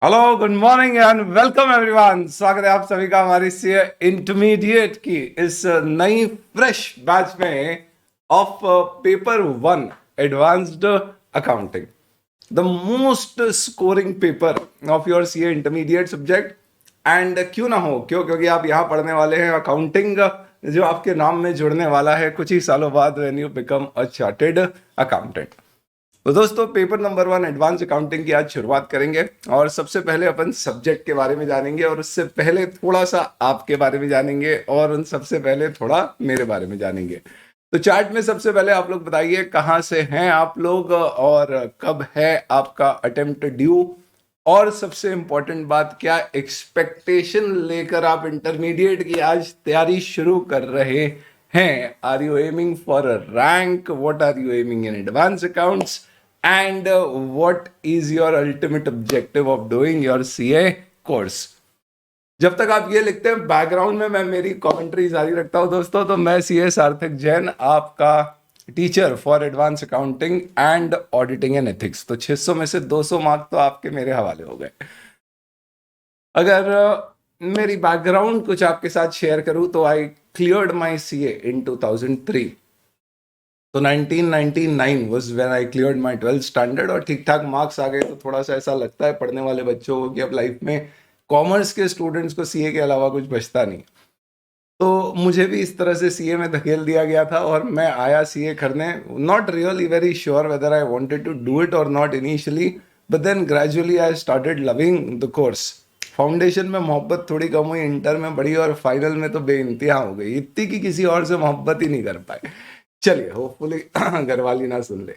Hello, good morning and welcome everyone. स्वागत है आप सभी का हमारी सी इंटरमीडिएट की इस नई फ्रेश बैच में of paper one advanced accounting, the most scoring paper of your C intermediate subject. And क्यों ना हो, क्योंकि आप यहाँ पढ़ने वाले हैं अकाउंटिंग, जो आपके नाम में जुड़ने वाला है कुछ ही सालों बाद when you become a chartered accountant. तो दोस्तों, paper number one advance accounting की आज शुरुआत करेंगे और सबसे पहले अपन सब्जेक्ट के बारे में जानेंगे और उससे पहले थोड़ा सा आपके बारे में जानेंगे और उन सबसे पहले थोड़ा मेरे बारे में जानेंगे। तो चार्ट में सबसे पहले आप लोग बताइए कहाँ से हैं आप लोग और कब है आपका अटेम्प्ट ड्यू, और सबसे इंपॉर्टेंट बात, क्या एक्सपेक्टेशन लेकर आप इंटरमीडिएट की आज तैयारी शुरू कर रहे हैं। Are you aiming for a rank? What are you aiming in advance accounts? And what is your ultimate objective of doing your CA course? जब तक आप ये लिखते हैं बैकग्राउंड में मैं मेरी कमेंट्री जारी रखता हूं दोस्तों। तो मैं सीए सार्थक जैन, आपका teacher for advance accounting and auditing and ethics. तो 600 में से 200 मार्क तो आपके मेरे हवाले हो गए। अगर मेरी बैकग्राउंड कुछ आपके साथ शेयर करूं तो आई क्लियर्ड माय सीए इन 2003। तो 1999 was when I cleared my 12th standard और ठीक ठाक मार्क्स आ गए। तो थोड़ा सा ऐसा लगता है पढ़ने वाले बच्चों को कि अब लाइफ में कॉमर्स के स्टूडेंट्स को सीए के अलावा कुछ बचता नहीं। तो मुझे भी इस तरह से सीए में धकेल दिया गया था और मैं आया सीए करने, not really very sure whether I wanted to do it और not initially, but then gradually I started loving the course. Foundation में मोहब्बत थोड़ी कम हुई, इंटर में बढ़ी और फाइनल में तो बेइंतहा हो गई, इतनी कि किसी और से मोहब्बत ही नहीं कर पाए। चलिए, होपफुली घर वाली ना सुन ले।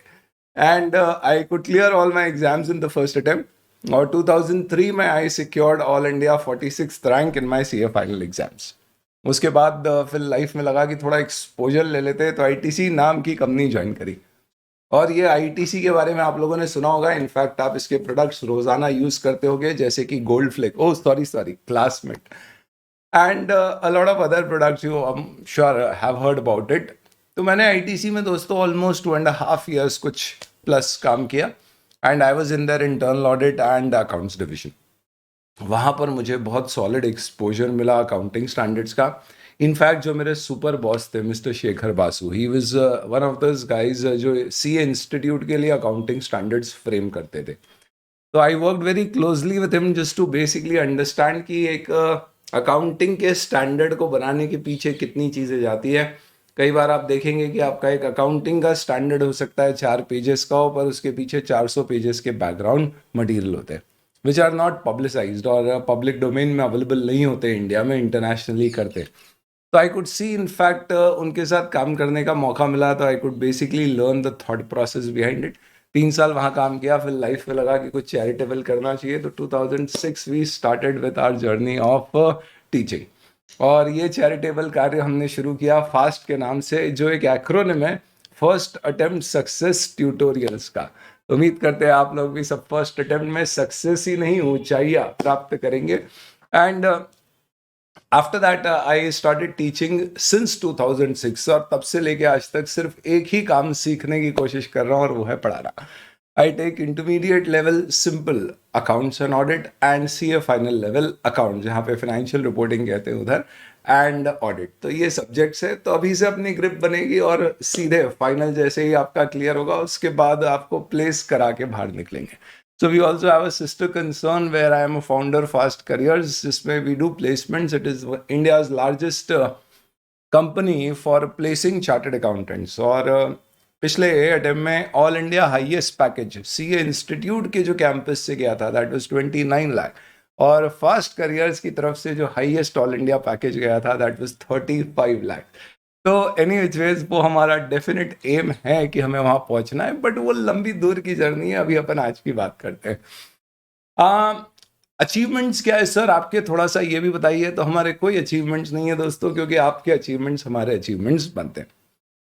And I could clear all my exams in the first attempt और 2003 में I secured all India 46th rank in my CA final exams. उसके बाद फिर लाइफ में लगा कि थोड़ा एक्सपोजर ले लेते हैं, तो आईटीसी नाम की कंपनी ज्वाइन करी। और ये आईटीसी के बारे में आप लोगों ने सुना होगा, इनफैक्ट आप इसके प्रोडक्ट्स रोजाना यूज करते होगे, जैसे कि Gold Flake, oh sorry Classmate, and a lot of other products you I am sure have heard about it. तो मैंने आईटीसी में दोस्तों ऑलमोस्ट 2.5 years कुछ प्लस काम किया and I was in their internal audit and accounts division. वहाँ पर मुझे बहुत सॉलिड एक्सपोजर मिला अकाउंटिंग स्टैंडर्ड्स का। इनफैक्ट जो मेरे सुपर बॉस थे mister Shekhar Basu, he was one of दस गाइज जो सी इंस्टीट्यूट के लिए अकाउंटिंग स्टैंडर्ड्स फ्रेम करते थे। तो I work very closely with him just to basically understand कि एक अकाउंटिंग के स्टैंडर्ड को बनाने के पीछे कितनी चीज़ें जाती है। कई बार आप देखेंगे कि आपका एक अकाउंटिंग का स्टैंडर्ड हो सकता है 4 पेजेस का हो, पर उसके पीछे 400 पेजेस के बैकग्राउंड मटेरियल होते हैं विच आर नॉट पब्लिसाइज्ड और पब्लिक डोमेन में अवेलेबल नहीं होते, इंडिया में इंटरनेशनली करते। तो आई कुड सी इनफैक्ट उनके साथ काम करने का मौका मिला, तो I could basically learn the thought process behind it. 3 साल वहाँ काम किया, फिर लाइफ में लगा कि कुछ चैरिटेबल करना चाहिए, तो 2006 we started with our journey of teaching. और ये चैरिटेबल कार्य हमने शुरू किया फास्ट के नाम से, जो एक एक्रोनिम है फर्स्ट अटेम्प्ट सक्सेस ट्यूटोरियल्स का। उम्मीद करते हैं आप लोग भी सब फर्स्ट अटेम्प्ट में सक्सेस ही नहीं ऊंचाइयां प्राप्त करेंगे। And after that I started teaching since 2006 और तब से लेके आज तक सिर्फ एक ही काम सीखने की कोशिश कर रहा हूँ और वो है पढ़ाना। I take intermediate level simple accounts and audit and CA final level account, जहाँ पे फाइनेंशियल रिपोर्टिंग कहते हैं उधर, एंड ऑडिट। तो ये सब्जेक्ट्स है, तो अभी से अपनी ग्रिप बनेगी और सीधे फाइनल जैसे ही आपका क्लियर होगा उसके बाद आपको प्लेस करा के बाहर निकलेंगे। So we also have a sister concern where I am a founder, Fast Careers, जिसमें we do placements. It is India's largest company for placing chartered accountants. और पिछले अटेम्प्ट में all India highest package CA institute के जो campus से गया था, that was 29 lakh, और फास्ट करियर्स की तरफ से जो हाईएस्ट ऑल इंडिया पैकेज गया था दैट वाज 35 लाख। तो एनी वेज वो हमारा डेफिनेट एम है कि हमें वहां पहुंचना है, बट वो लंबी दूर की जर्नी है। अभी अपन आज की बात करते हैं। अचीवमेंट्स क्या है सर आपके, थोड़ा सा ये भी बताइए। तो हमारे कोई अचीवमेंट्स नहीं है दोस्तों, क्योंकि आपके अचीवमेंट्स हमारे अचीवमेंट्स बनते हैं।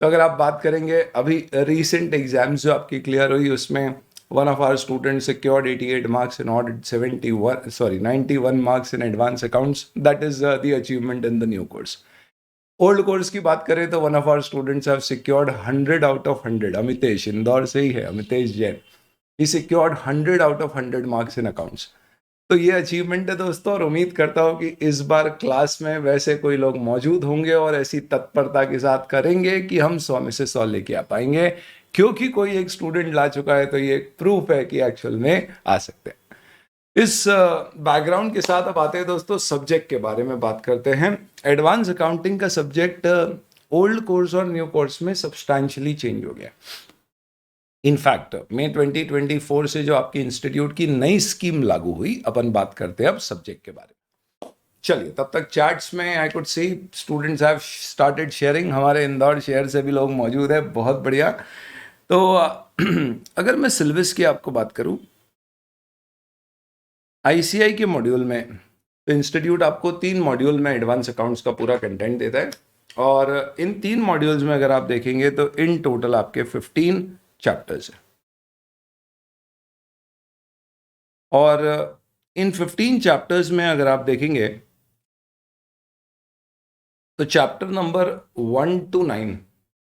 तो अगर आप बात करेंगे अभी रीसेंट एग्जाम्स जो आपकी क्लियर हुई, उसमें one of our student secured 88 marks in audit, 91 marks in advance accounts. That is the achievement in the new course. Old course की बात करें तो one of our students have secured 100 out of 100। Amitesh, Indore से ही है, Amitesh Jain, he secured 100 out of 100 marks in accounts. तो ये achievement है दोस्तों, और उम्मीद करता हूँ कि इस बार क्लास में वैसे कोई लोग मौजूद होंगे और ऐसी तत्परता के साथ करेंगे कि हम 100 में से 100 लेके आ पाएंगे, क्योंकि कोई एक स्टूडेंट ला चुका है तो ये एक प्रूफ है कि एक्चुअल में आ सकते हैं। इस बैकग्राउंड के साथ अब आते हैं दोस्तों सब्जेक्ट के बारे में बात करते हैं। एडवांस अकाउंटिंग का सब्जेक्ट ओल्ड कोर्स और न्यू कोर्स में सब्सटैंशियली चेंज हो गया। इनफैक्ट मई 2024 से जो आपकी इंस्टीट्यूट की नई स्कीम लागू हुई, अपन बात करते हैं अब सब्जेक्ट के बारे में। चलिए, तब तक चैट्स में I could see students have started sharing. हमारे इंदौर शहर से भी लोग मौजूद है, बहुत बढ़िया। तो अगर मैं सिलेबस की आपको बात करूं, आईसीआई के मॉड्यूल में तो इंस्टीट्यूट आपको 3 मॉड्यूल में एडवांस अकाउंट्स का पूरा कंटेंट देता है, और इन 3 मॉड्यूल्स में अगर आप देखेंगे तो इन टोटल आपके 15 चैप्टर्स है, और इन 15 चैप्टर्स में अगर आप देखेंगे तो चैप्टर नंबर 1 to 9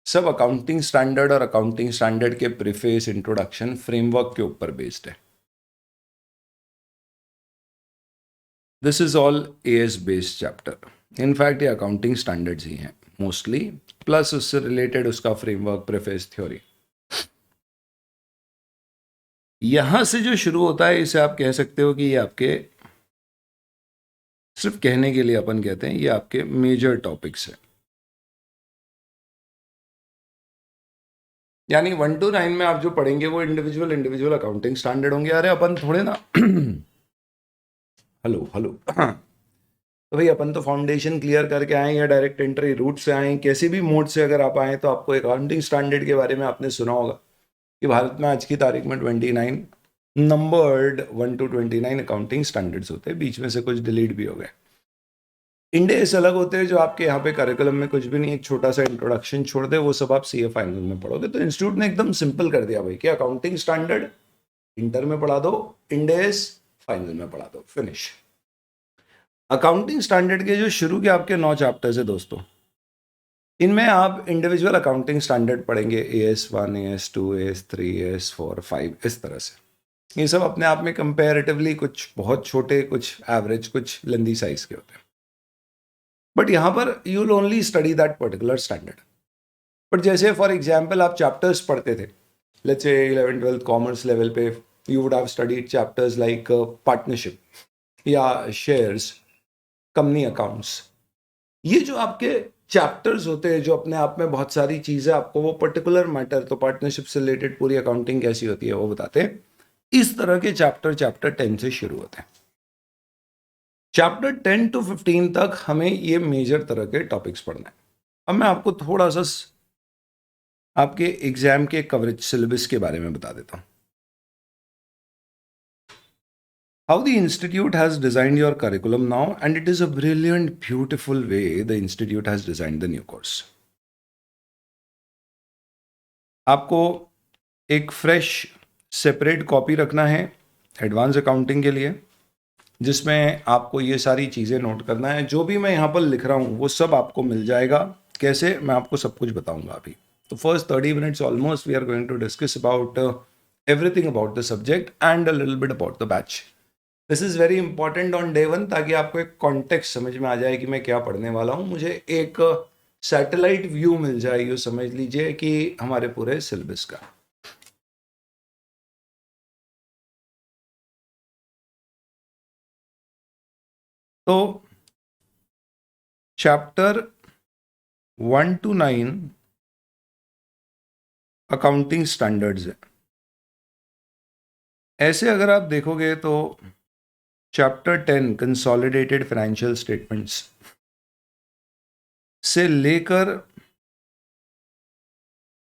सब अकाउंटिंग स्टैंडर्ड और अकाउंटिंग स्टैंडर्ड के प्रीफेस, इंट्रोडक्शन, फ्रेमवर्क के ऊपर बेस्ड है। This is all as based chapter. In fact ये अकाउंटिंग स्टैंडर्ड्स ही हैं मोस्टली, प्लस उससे रिलेटेड उसका फ्रेमवर्क, प्रीफेस, थ्योरी। यहां से जो शुरू होता है इसे आप कह सकते हो कि ये आपके, सिर्फ कहने के लिए अपन कहते हैं, ये आपके मेजर टॉपिक्स हैं। यानी 1 to 9 में आप जो पढ़ेंगे वो इंडिविजुअल अकाउंटिंग स्टैंडर्ड होंगे। अरे अपन थोड़े ना हेलो हेलो तो भाई अपन तो फाउंडेशन क्लियर करके आए या डायरेक्ट एंट्री रूट से आए, कैसे भी मोड से अगर आप आए, तो आपको अकाउंटिंग स्टैंडर्ड के बारे में आपने सुना होगा कि भारत में आज की तारीख में 29 नंबर्ड 1 to 29 अकाउंटिंग स्टैंडर्ड्स होते हैं, बीच में से कुछ डिलीट भी हो गए। इंडेस अलग होते हैं जो आपके यहाँ पे करिकुलम में कुछ भी नहीं, एक छोटा सा इंट्रोडक्शन छोड़ दे, वो सब आप सीए फाइनल में पढ़ोगे। तो इंस्टीट्यूट ने एकदम सिंपल कर दिया भाई कि अकाउंटिंग स्टैंडर्ड इंटर में पढ़ा दो, इंडेस फाइनल में पढ़ा दो, फिनिश। अकाउंटिंग स्टैंडर्ड के जो शुरू के आपके 9 चैप्टर्स है दोस्तों, इनमें आप इंडिविजुअल अकाउंटिंग स्टैंडर्ड पढ़ेंगे, AS1, AS2, AS3, AS4, 5, इस तरह से। ये सब अपने आप में कंपेरेटिवली कुछ बहुत छोटे, कुछ एवरेज, कुछ लेंदी साइज के होते हैं। बट यहाँ पर you will only study that particular standard. But जैसे फॉर एग्जाम्पल आप चैप्टर्स पढ़ते थे, let's say 11th 12th commerce level पे, you would have studied chapters like partnership या शेयर्स, कंपनी अकाउंट्स। ये जो आपके चैप्टर्स होते हैं जो अपने आप में बहुत सारी चीजें आपको वो पर्टिकुलर मैटर, तो पार्टनरशिप से रिलेटेड पूरी अकाउंटिंग कैसी होती है वो बताते हैं। इस तरह के चैप्टर 10 से शुरू होते हैं। चैप्टर 10 to 15 तक हमें ये मेजर तरह के टॉपिक्स पढ़ना है। अब मैं आपको थोड़ा सा आपके एग्जाम के कवरेज सिलेबस के बारे में बता देता हूं। How the institute has designed your curriculum now, and it is a brilliant, beautiful way the institute has designed the new course. आपको एक फ्रेश सेपरेट कॉपी रखना है एडवांस अकाउंटिंग के लिए, जिसमें आपको ये सारी चीज़ें नोट करना है। जो भी मैं यहाँ पर लिख रहा हूँ वो सब आपको मिल जाएगा। कैसे, मैं आपको सब कुछ बताऊंगा अभी। तो first 30 minutes almost we are going to discuss about everything about the subject and a little bit about the batch. This is very important on day 1, ताकि आपको एक कॉन्टेक्स्ट समझ में आ जाए कि मैं क्या पढ़ने वाला हूँ, मुझे एक सैटेलाइट व्यू मिल जाए, यूँ समझ लीजिए, कि हमारे पूरे सिलेबस का। तो चैप्टर 1 to 9 अकाउंटिंग स्टैंडर्ड्स है। ऐसे अगर आप देखोगे तो चैप्टर 10 कंसोलिडेटेड फाइनेंशियल स्टेटमेंट्स से लेकर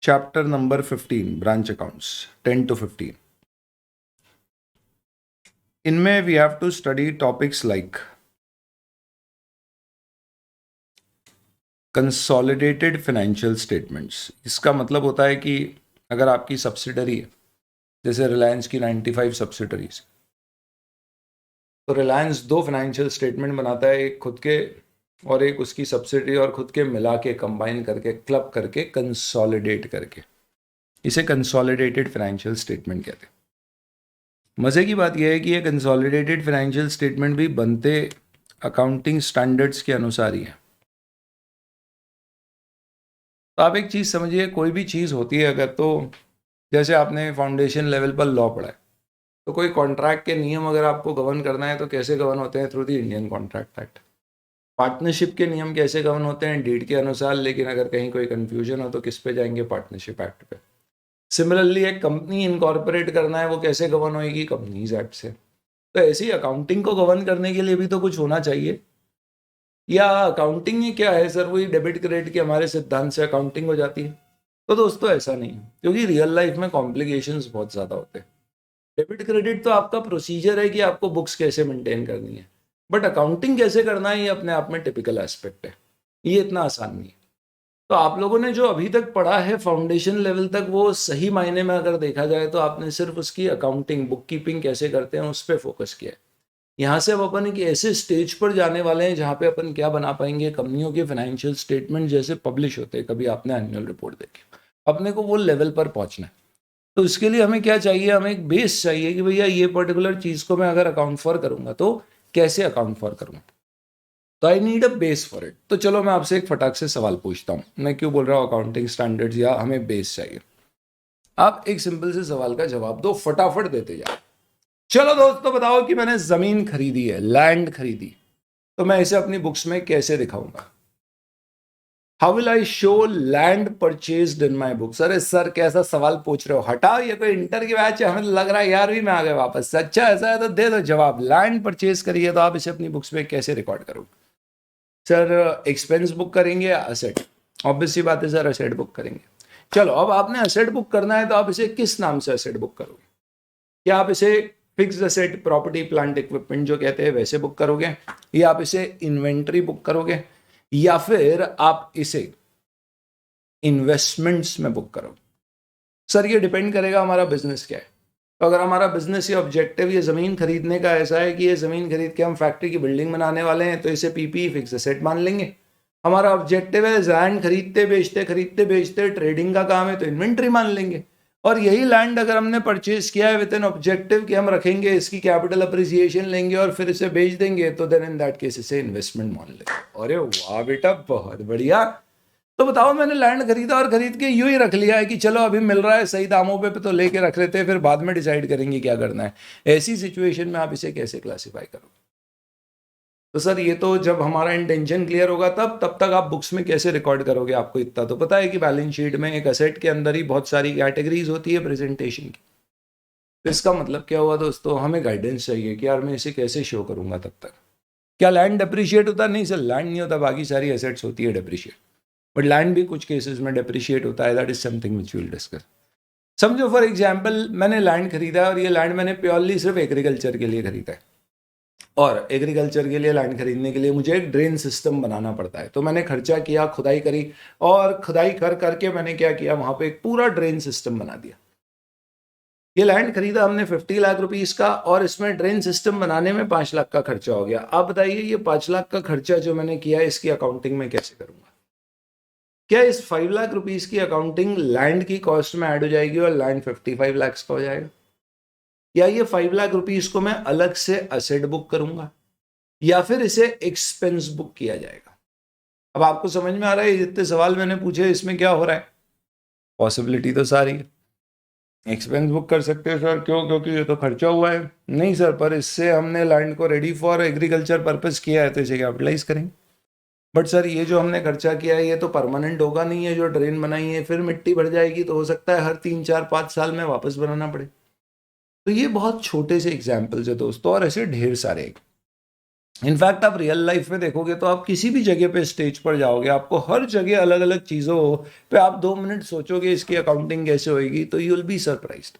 chapter number 15 branch accounts 10 to 15, इनमें we have to study topics like consolidated financial statements. इसका मतलब होता है कि अगर आपकी सब्सिडरी है, जैसे रिलायंस की 95 सब्सिडरीज, तो रिलायंस 2 फाइनेंशियल स्टेटमेंट बनाता है, एक खुद के और एक उसकी सब्सिडरी, और खुद के मिला के कंबाइन करके क्लब करके कंसोलिडेट करके, इसे कंसोलिडेटेड फाइनेंशियल स्टेटमेंट कहते हैं। मज़े की बात यह है कि ये कंसोलिडेटेड फाइनेंशियल स्टेटमेंट भी बनते अकाउंटिंग स्टैंडर्ड्स के अनुसार ही है। तो आप एक चीज़ समझिए, कोई भी चीज़ होती है अगर, तो जैसे आपने फाउंडेशन लेवल पर लॉ पढ़ा है, तो कोई कॉन्ट्रैक्ट के नियम अगर आपको गवर्न करना है तो कैसे गवर्न होते हैं? Through the Indian contract act. Partnership के नियम कैसे गवर्न होते हैं? डीड के अनुसार। लेकिन अगर कहीं कोई कंफ्यूजन हो तो किस पे जाएंगे? पार्टनरशिप एक्ट पे। सिमिलरली एक कंपनी इनकॉर्पोरेट करना है, वो कैसे गवर्न होएगी? कंपनीज एक्ट से। तो ऐसी अकाउंटिंग को गवर्न करने के लिए भी तो कुछ होना चाहिए। या अकाउंटिंग ही क्या है सर, वही डेबिट क्रेडिट के हमारे सिद्धांत से अकाउंटिंग हो जाती है? तो दोस्तों ऐसा नहीं है, क्योंकि रियल लाइफ में कॉम्प्लिकेशंस बहुत ज़्यादा होते हैं। डेबिट क्रेडिट तो आपका प्रोसीजर है कि आपको बुक्स कैसे मेंटेन करनी है, बट अकाउंटिंग कैसे करना है ये अपने आप में टिपिकल एस्पेक्ट है। ये इतना आसान नहीं है। तो आप लोगों ने जो अभी तक पढ़ा है फाउंडेशन लेवल तक, वो सही मायने में अगर देखा जाए तो आपने सिर्फ उसकी अकाउंटिंग, बुक कीपिंग कैसे करते हैं उस पर फोकस किया है। यहाँ से अब अपन एक ऐसे स्टेज पर जाने वाले हैं जहाँ पे अपन क्या बना पाएंगे? कंपनियों के फाइनेंशियल स्टेटमेंट जैसे पब्लिश होते हैं, कभी आपने एनुअल रिपोर्ट देखी, अपने को वो लेवल पर पहुँचना है। तो इसके लिए हमें क्या चाहिए? हमें एक बेस चाहिए कि भैया ये पर्टिकुलर चीज़ को मैं अगर अकाउंट फॉर करूँगा तो कैसे अकाउंट फॉर करूँगा। तो I need a base for it. तो चलो मैं आपसे एक फटाक से सवाल पूछता हूँ। मैं क्यों बोल रहा हूँ अकाउंटिंग स्टैंडर्ड्स या हमें बेस चाहिए? आप एक सिंपल से सवाल का जवाब दो, फटाफट देते जाओ। चलो दोस्तों बताओ कि मैंने जमीन खरीदी है, लैंड खरीदी, तो मैं इसे अपनी बुक्स में कैसे दिखाऊंगा? How will I show land purchased in my books? अरे सर कैसा सवाल पूछ रहे हो, हटाओ, ये कोई इंटर की बैच है, हमें लग रहा है यार भी मैं आ गया वापस। अच्छा ऐसा है तो दे दो जवाब, लैंड परचेज करिए तो आप इसे अपनी बुक्स में कैसे रिकॉर्ड करोगे? सर एक्सपेंस बुक करेंगे या असेट? ऑब्वियसली बात है सर, असेट बुक करेंगे। चलो अब आपने असेट बुक करना है तो आप इसे किस नाम से असेट बुक करोगे? क्या आप इसे fix asset, property, plant, equipment जो कहते हैं वैसे बुक करोगे, या आप इसे इन्वेंट्री बुक करोगे, या फिर आप इसे इन्वेस्टमेंट्स में बुक करोगे? सर ये डिपेंड करेगा हमारा बिजनेस क्या है। तो अगर हमारा बिजनेस या ऑब्जेक्टिव ये ज़मीन खरीदने का ऐसा है कि ये ज़मीन खरीद के हम फैक्ट्री की बिल्डिंग बनाने वाले हैं, तो इसे पीपी फिक्स एसेट मान लेंगे। हमारा ऑब्जेक्टिव है लैंड खरीदते बेचते ट्रेडिंग का काम है, तो इन्वेंट्री मान लेंगे। और यही लैंड अगर हमने परचेज किया है विद एन ऑब्जेक्टिव कि हम रखेंगे, इसकी कैपिटल अप्रिसिएशन लेंगे और फिर इसे बेच देंगे, तो देन इन दैट केस इसे इन्वेस्टमेंट मान लेंगे। अरे वाह बेटा, बहुत बढ़िया। तो बताओ, मैंने लैंड खरीदा और खरीद के यूं ही रख लिया है कि चलो अभी मिल रहा है सही दामों पे तो लेके रख लेते हैं, फिर बाद में डिसाइड करेंगे क्या करना है। ऐसी सिचुएशन में आप इसे कैसे क्लासिफाई करोगे? तो सर ये तो जब हमारा इंटेंशन क्लियर होगा तब तक आप बुक्स में कैसे रिकॉर्ड करोगे? आपको इतना तो पता है कि बैलेंस शीट में एक असेट के अंदर ही बहुत सारी कैटेगरीज होती है प्रेजेंटेशन की। तो इसका मतलब क्या हुआ दोस्तों? हमें गाइडेंस चाहिए कि यार मैं इसे कैसे शो करूंगा तब तक। क्या लैंड डेप्रिशिएट होता? नहीं सर, लैंड नहीं होता, बाकी सारी एसेट्स होती है डेप्रिशिएट। बट लैंड भी कुछ केसेस में डेप्रिशिएट होता है, that is something which will discuss. समझो फॉर एग्जाम्पल मैंने लैंड खरीदा है और ये लैंड मैंने प्योरली सिर्फ एग्रीकल्चर के लिए खरीदा है, और एग्रीकल्चर के लिए लैंड खरीदने के लिए मुझे एक ड्रेन सिस्टम बनाना पड़ता है। तो मैंने खर्चा किया, खुदाई करी, और खुदाई कर करके मैंने क्या किया, वहां पे एक पूरा ड्रेन सिस्टम बना दिया। ये लैंड खरीदा हमने 50 लाख रुपीस का, और इसमें ड्रेन सिस्टम बनाने में 5 लाख का खर्चा हो गया। आप बताइए ये 5 लाख का खर्चा जो मैंने किया है इसकी अकाउंटिंग में कैसे करूंगा? क्या इस 5 लाख रुपीस की अकाउंटिंग लैंड की कॉस्ट में ऐड हो जाएगी और लैंड 55 लाख का हो जाएगा? या ये 5 लाख रुपीस को मैं अलग से असेट बुक करूंगा, या फिर इसे एक्सपेंस बुक किया जाएगा? अब आपको समझ में आ रहा है ये जितने सवाल मैंने पूछे इसमें क्या हो रहा है? पॉसिबिलिटी तो सारी है। एक्सपेंस बुक कर सकते हैं सर, क्यों? क्योंकि ये तो खर्चा हुआ है। नहीं सर, पर इससे हमने लैंड को रेडी फॉर एग्रीकल्चर पर्पस किया है, तो इसे कैपिटलाइज करेंगे। बट सर ये जो हमने खर्चा किया है ये तो परमानेंट होगा नहीं है, जो ड्रेन बनाई है फिर मिट्टी भर जाएगी, तो हो सकता है हर 3 4 5 साल में वापस बनाना पड़े। तो ये बहुत छोटे से एग्जाम्पल्स है दोस्तों, और ऐसे ढेर सारे। इनफैक्ट आप रियल लाइफ में देखोगे तो आप किसी भी जगह पे स्टेज पर जाओगे, आपको हर जगह अलग अलग चीज़ों पे आप 2 मिनट सोचोगे इसकी अकाउंटिंग कैसे होएगी, तो यू विल बी सरप्राइज्ड।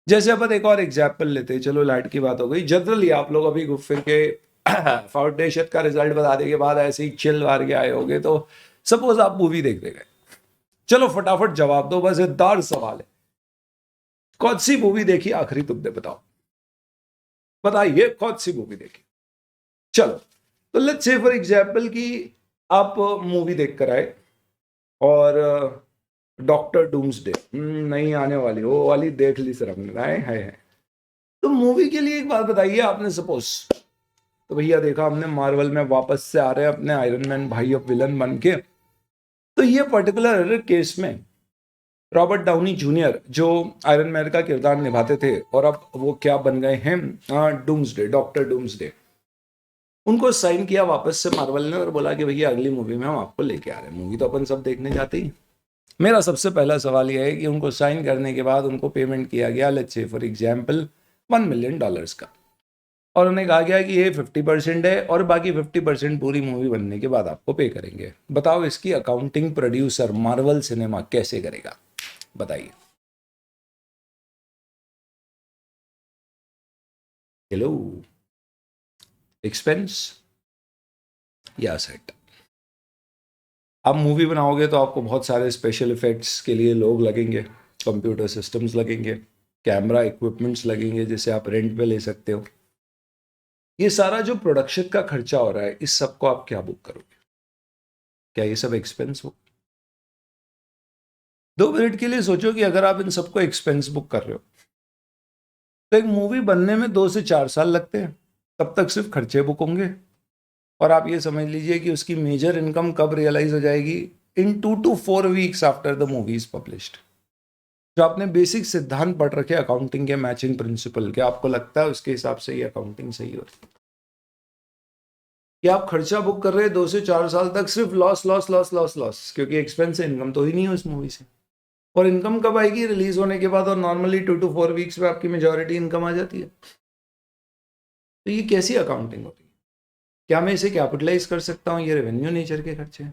जैसे अपन एक और एग्जाम्पल लेते हैं, चलो लाइट की बात हो गई, जनरली आप लोग अभी घूम फिर के फाउंडेशन का रिजल्ट बताने के बाद ऐसे ही चिल मार के आए होगे, तो सपोज आप मूवी देखते गए। चलो फटाफट जवाब दो, मजेदार सवाल है। कौन सी मूवी देखी आखिरी तुमने? बताओ, बताइए कौन सी मूवी देखी? चलो तो लेट्स से फॉर एग्जाम्पल कि आप मूवी देख कर आए और डॉक्टर डूम्सडे नहीं आने वाली, वो वाली देख ली सर हमने, है। तो मूवी के लिए एक बात बताइए, आपने सपोज तो भैया देखा हमने मार्वल में वापस से आ रहे हैं अपने आयरन मैन भाई अब विलन बन के, तो ये पर्टिकुलर केस में रॉबर्ट डाउनी जूनियर जो आयरन मैन का किरदार निभाते थे और अब वो क्या बन गए हैं, डूम्सडे, डॉक्टर डूम्सडे, उनको साइन किया वापस से मार्वल ने और बोला कि भैया अगली मूवी में हम आपको लेके आ रहे हैं। मूवी तो अपन सब देखने जाते ही। मेरा सबसे पहला सवाल यह है कि उनको साइन करने के बाद उनको पेमेंट किया गया, let's say for example $1 million का, और उन्हें कहा गया कि ये 50% है और बाकी 50% पूरी मूवी बनने के बाद आपको पे करेंगे। बताओ इसकी अकाउंटिंग प्रोड्यूसर मार्वल सिनेमा कैसे करेगा, बताइए। हेलो, एक्सपेंस या सेट। आप मूवी बनाओगे तो आपको बहुत सारे स्पेशल इफेक्ट्स के लिए लोग लगेंगे, कंप्यूटर सिस्टम्स लगेंगे, कैमरा इक्विपमेंट्स लगेंगे जिसे आप रेंट पे ले सकते हो। ये सारा जो प्रोडक्शन का खर्चा हो रहा है, इस सब को आप क्या बुक करोगे? क्या ये सब एक्सपेंस हो? 2 मिनट के लिए सोचो कि अगर आप इन सबको एक्सपेंस बुक कर रहे हो तो एक मूवी बनने में 2 से 4 साल लगते हैं, तब तक सिर्फ खर्चे बुक होंगे। और आप ये समझ लीजिए कि उसकी मेजर इनकम कब रियलाइज हो जाएगी? इन 2 to 4 weeks after the movie is published. जो आपने बेसिक सिद्धांत पढ़ रखे अकाउंटिंग के, मैचिंग प्रिंसिपल के, आपको लगता है उसके हिसाब से ये अकाउंटिंग सही हो रही है? कि आप खर्चा बुक कर रहे हैं 2 से 4 साल तक सिर्फ loss loss loss loss loss, क्योंकि एक्सपेंस है, इनकम तो ही नहीं है उस मूवी से। और इनकम कब आएगी? रिलीज होने के बाद, और नॉर्मली 2 to 4 weeks में आपकी मेजोरिटी इनकम आ जाती है। तो ये कैसी अकाउंटिंग होती है? क्या मैं इसे कैपिटलाइज कर सकता हूँ? ये रेवेन्यू नेचर के खर्चे हैं।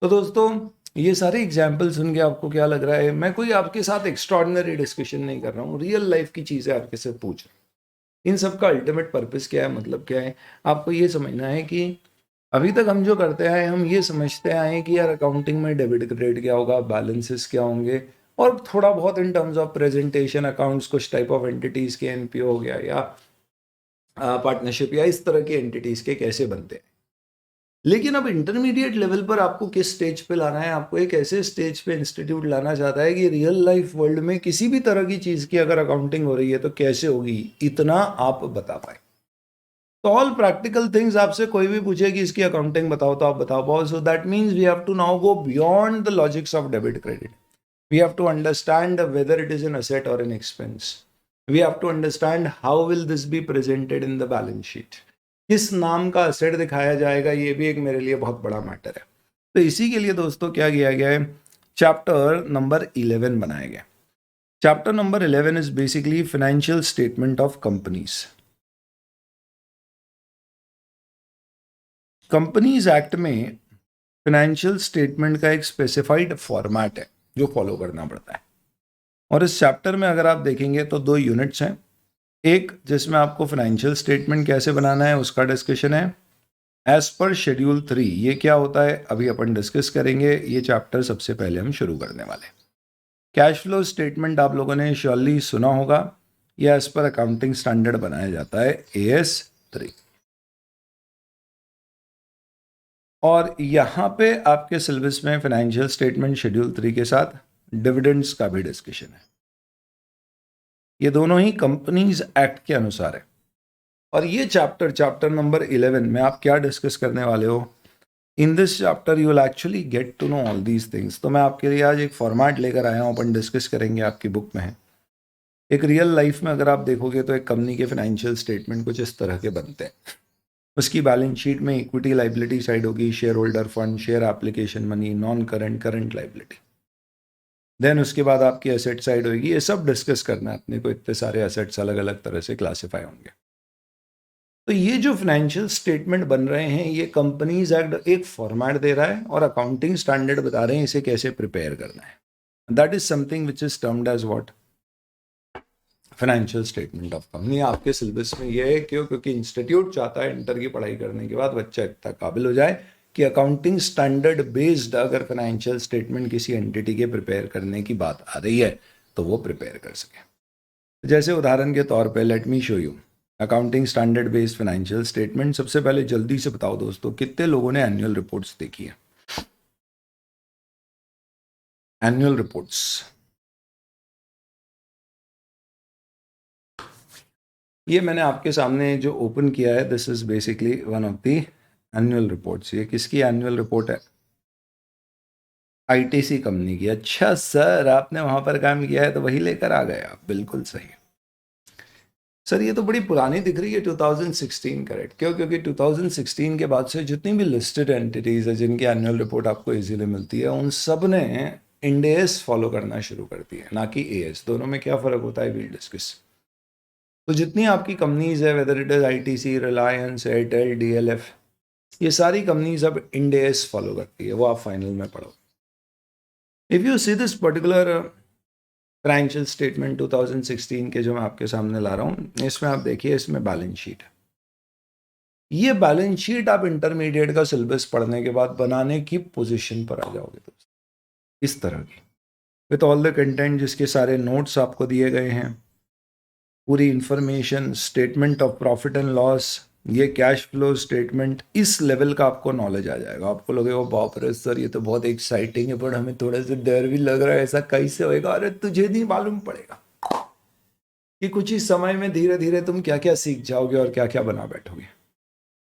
तो दोस्तों, ये सारे एग्जाम्पल सुन के आपको क्या लग रहा है? मैं कोई आपके साथ एक्स्ट्रॉर्डिनरी डिस्कशन नहीं कर रहा हूँ, रियल लाइफ की चीज़ें आपके से पूछ रहा हूँ। इन सब का अल्टीमेट पर्पस क्या है, मतलब क्या है? आपको ये समझना है कि अभी तक हम जो करते आए, हम ये समझते आए हैं कि यार अकाउंटिंग में डेबिट क्रेडिट क्या होगा, बैलेंसेस क्या होंगे, और थोड़ा बहुत in terms of presentation accounts, कुछ टाइप ऑफ एंटिटीज के एनपीओ हो गया या पार्टनरशिप या इस तरह की एंटिटीज के कैसे बनते हैं। लेकिन अब इंटरमीडिएट लेवल पर आपको किस स्टेज पे लाना है? आपको एक ऐसे स्टेज पे इंस्टीट्यूट लाना चाहता है कि रियल लाइफ वर्ल्ड में किसी भी तरह की चीज की अगर अकाउंटिंग हो रही है तो कैसे होगी, इतना आप बता पाए। तो ऑल प्रैक्टिकल थिंग्स आपसे कोई भी पूछे कि इसकी अकाउंटिंग बताओ तो आप बताओ पाओ। So that means we have to now go beyond the logics of debit credit. We have to understand whether it is an asset और an expense. We have to understand how will this be presented in the balance sheet. किस नाम का asset दिखाया जाएगा, ये भी एक मेरे लिए बहुत बड़ा मैटर है। तो इसी के लिए दोस्तों क्या किया गया है, चैप्टर नंबर 11 बनाया गया। Chapter number 11 is basically financial statement of companies. Companies act में फाइनेंशियल स्टेटमेंट का एक स्पेसिफाइड फॉर्मेट है जो फॉलो करना पड़ता है। और इस चैप्टर में अगर आप देखेंगे तो 2 यूनिट्स हैं। एक जिसमें आपको फाइनेंशियल स्टेटमेंट कैसे बनाना है उसका डिस्कशन है, एज पर शेड्यूल 3। ये क्या होता है अभी अपन डिस्कस करेंगे। ये चैप्टर सबसे पहले हम शुरू करने वाले हैं। कैश फ्लो स्टेटमेंट आप लोगों ने श्योरली सुना होगा। यह एज पर अकाउंटिंग स्टैंडर्ड बनाया जाता है AS3। और यहाँ पे आपके सिलेबस में फाइनेंशियल स्टेटमेंट शेड्यूल 3 के साथ डिविडेंड्स का भी डिस्कशन है। ये दोनों ही कंपनीज एक्ट के अनुसार है। और ये चैप्टर नंबर 11 में आप क्या डिस्कस करने वाले हो? In this chapter you will actually get to know all these things. तो मैं आपके लिए आज एक फॉर्मेट लेकर आया हूँ, अपन डिस्कस करेंगे, आपकी बुक में है। एक रियल लाइफ में अगर आप देखोगे तो एक कंपनी के फाइनेंशियल स्टेटमेंट कुछ इस तरह के बनते हैं। उसकी बैलेंस शीट में इक्विटी लाइबिलिटी साइड होगी, share holder fund, share application money, non current, current liability. Then उसके बाद आपकी एसेट साइड होगी। ये सब डिस्कस करना है अपने को, इतने सारे एसेट्स अलग अलग तरह से क्लासीफाई होंगे। तो ये जो फाइनेंशियल स्टेटमेंट बन रहे हैं, ये कंपनीज एक्ट एक फॉर्मेट दे रहा है और अकाउंटिंग स्टैंडर्ड बता रहे हैं इसे कैसे प्रिपेयर करना है। That is something which is termed as what, financial statement of company. आपके सिलेबस में ये है क्यों? क्योंकि इंस्टीट्यूट चाहता है इंटर की पढ़ाई करने के बाद बच्चा इतना काबिल हो जाए कि अकाउंटिंग स्टैंडर्ड बेस्ड अगर फाइनेंशियल स्टेटमेंट किसी एंटिटी के प्रिपेयर करने की बात आ रही है तो वो प्रिपेयर कर सके। जैसे उदाहरण के तौर पे let me show you accounting standard based financial statement. सबसे पहले जल्दी से बताओ दोस्तों, कितने लोगों ने एनुअल रिपोर्ट्स देखी है? एनुअल रिपोर्ट्स ये मैंने आपके सामने जो ओपन किया है, this is basically one of the annual reports. ये किसकी एनुअल रिपोर्ट है? आईटीसी कंपनी की। अच्छा सर, आपने वहां पर काम किया है तो वही लेकर आ गए आप, बिल्कुल सही। सर ये तो बड़ी पुरानी दिख रही है, 2016, करेक्ट। क्यों? क्योंकि 2016 के बाद से जितनी भी लिस्टेड एंटिटीज है जिनकी एनुअल रिपोर्ट आपको इजीली मिलती है, उन सब ने इंड एएस फॉलो करना शुरू कर दिया है, ना कि एएस। दोनों में क्या फ़र्क होता है, वील डिस्कस। तो जितनी आपकी कंपनीज है, whether it is ITC, Reliance, Airtel, DLF, ये सारी कंपनीज अब इंड एएस फॉलो करती है। वो आप फाइनल में पढ़ो। If you see this particular financial statement 2016 के जो मैं आपके सामने ला रहा हूँ, इसमें आप देखिए, इसमें बैलेंस शीट है। ये बैलेंस शीट आप इंटरमीडिएट का सिलेबस पढ़ने के बाद बनाने की पोजीशन पर आ जाओगे दोस्त, इस तरह की, विथ ऑल द कंटेंट, जिसके सारे नोट्स आपको दिए गए हैं, पूरी information, statement of profit and loss, ये कैश फ्लो स्टेटमेंट, इस लेवल का आपको नॉलेज आ जाएगा। आपको लगेगा बाप रे सर ये तो बहुत एक्साइटिंग है, पर हमें थोड़ा सा डर भी लग रहा है, ऐसा कैसे होएगा? अरे तुझे नहीं मालूम पड़ेगा कि कुछ ही समय में धीरे धीरे तुम क्या क्या सीख जाओगे और क्या क्या बना बैठोगे।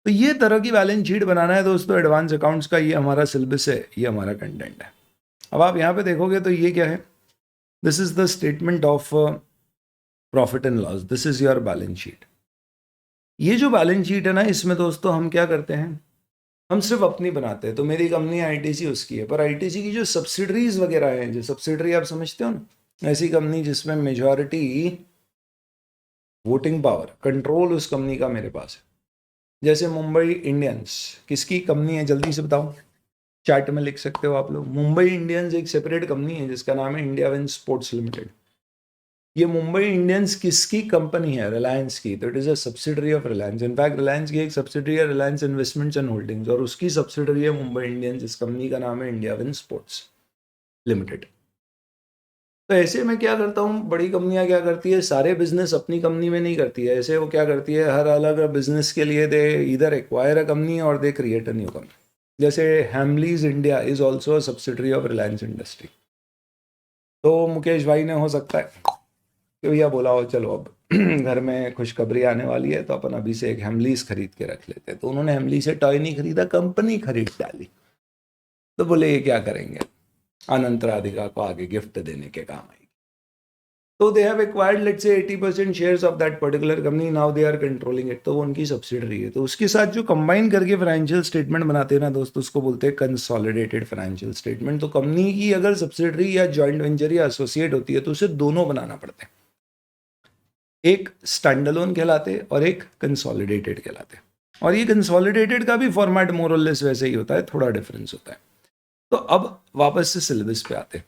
तो ये तरह की बैलेंस शीट बनाना है दोस्तों, एडवांस अकाउंट्स का। ये हमारा सिलेबस है, ये हमारा कंटेंट है। अब आप यहाँ पे देखोगे तो ये क्या है, this is the statement of profit and loss, this is your balance sheet. ये जो बैलेंस शीट है ना, इसमें दोस्तों हम क्या करते हैं, हम सिर्फ अपनी बनाते हैं। तो मेरी कंपनी आईटीसी उसकी है, पर आईटीसी की जो सब्सिडरीज वगैरह हैं, जो सब्सिडरी आप समझते हो ना, ऐसी कंपनी जिसमें मेजॉरिटी वोटिंग पावर, कंट्रोल उस कंपनी का मेरे पास है। जैसे मुंबई इंडियंस किसकी कंपनी है, जल्दी से बताओ, चार्ट में लिख सकते हो आप लोग। मुंबई इंडियंस एक सेपरेट कंपनी है जिसका नाम है इंडिया विन स्पोर्ट्स लिमिटेड। ये मुंबई इंडियंस किसकी कंपनी है? रिलायंस की। तो it is a subsidiary of Reliance. In fact Reliance की एक सब्सिडरी है रिलायंस इन्वेस्टमेंट्स एंड होल्डिंग्स, और उसकी सब्सिडरी है मुंबई इंडियंस, इस कंपनी का नाम है इंडिया विन स्पोर्ट्स लिमिटेड। तो ऐसे में क्या करता हूँ, बड़ी कंपनियां क्या करती है, सारे बिजनेस अपनी कंपनी में नहीं करती है। ऐसे वो क्या करती है, हर अलग बिजनेस के लिए दे इधर एक्वायर अ कंपनी और they create a new company. जैसे Hamleys India is also a subsidiary of Reliance industry. तो मुकेश भाई ने हो सकता है कि भैया बोला हो, चलो अब घर में खुशखबरी आने वाली है तो अपन अभी से एक हेमलीज खरीद के रख लेते हैं। तो उन्होंने हेमली से टॉय नहीं खरीदा, कंपनी खरीद डाली। तो बोले ये क्या करेंगे, अनंत राधिका को आगे गिफ्ट देने के काम आएगी। तो दे हैव एक्वायर्ड लेट्स से 80% shares of that particular company, now they are controlling it. तो वो उनकी सब्सिडरी है। तो उसके साथ जो कंबाइन करके फाइनेंशियल स्टेटमेंट बनाते हैं ना दोस्तों, उसको बोलते हैं कंसोलिडेटेड फाइनेंशियल स्टेटमेंट। तो कंपनी की अगर सब्सिडरी या जॉइंट वेंचर या एसोसिएट होती है तो उसे दोनों बनाना पड़ते हैं, एक स्टैंडअलोन कहलाते और एक कंसोलिडेटेड कहलाते। और ये कंसोलिडेटेड का भी फॉर्मेट मोर और लेस वैसे ही होता है, थोड़ा डिफरेंस होता है। तो अब वापस से सिलेबस पे आते हैं।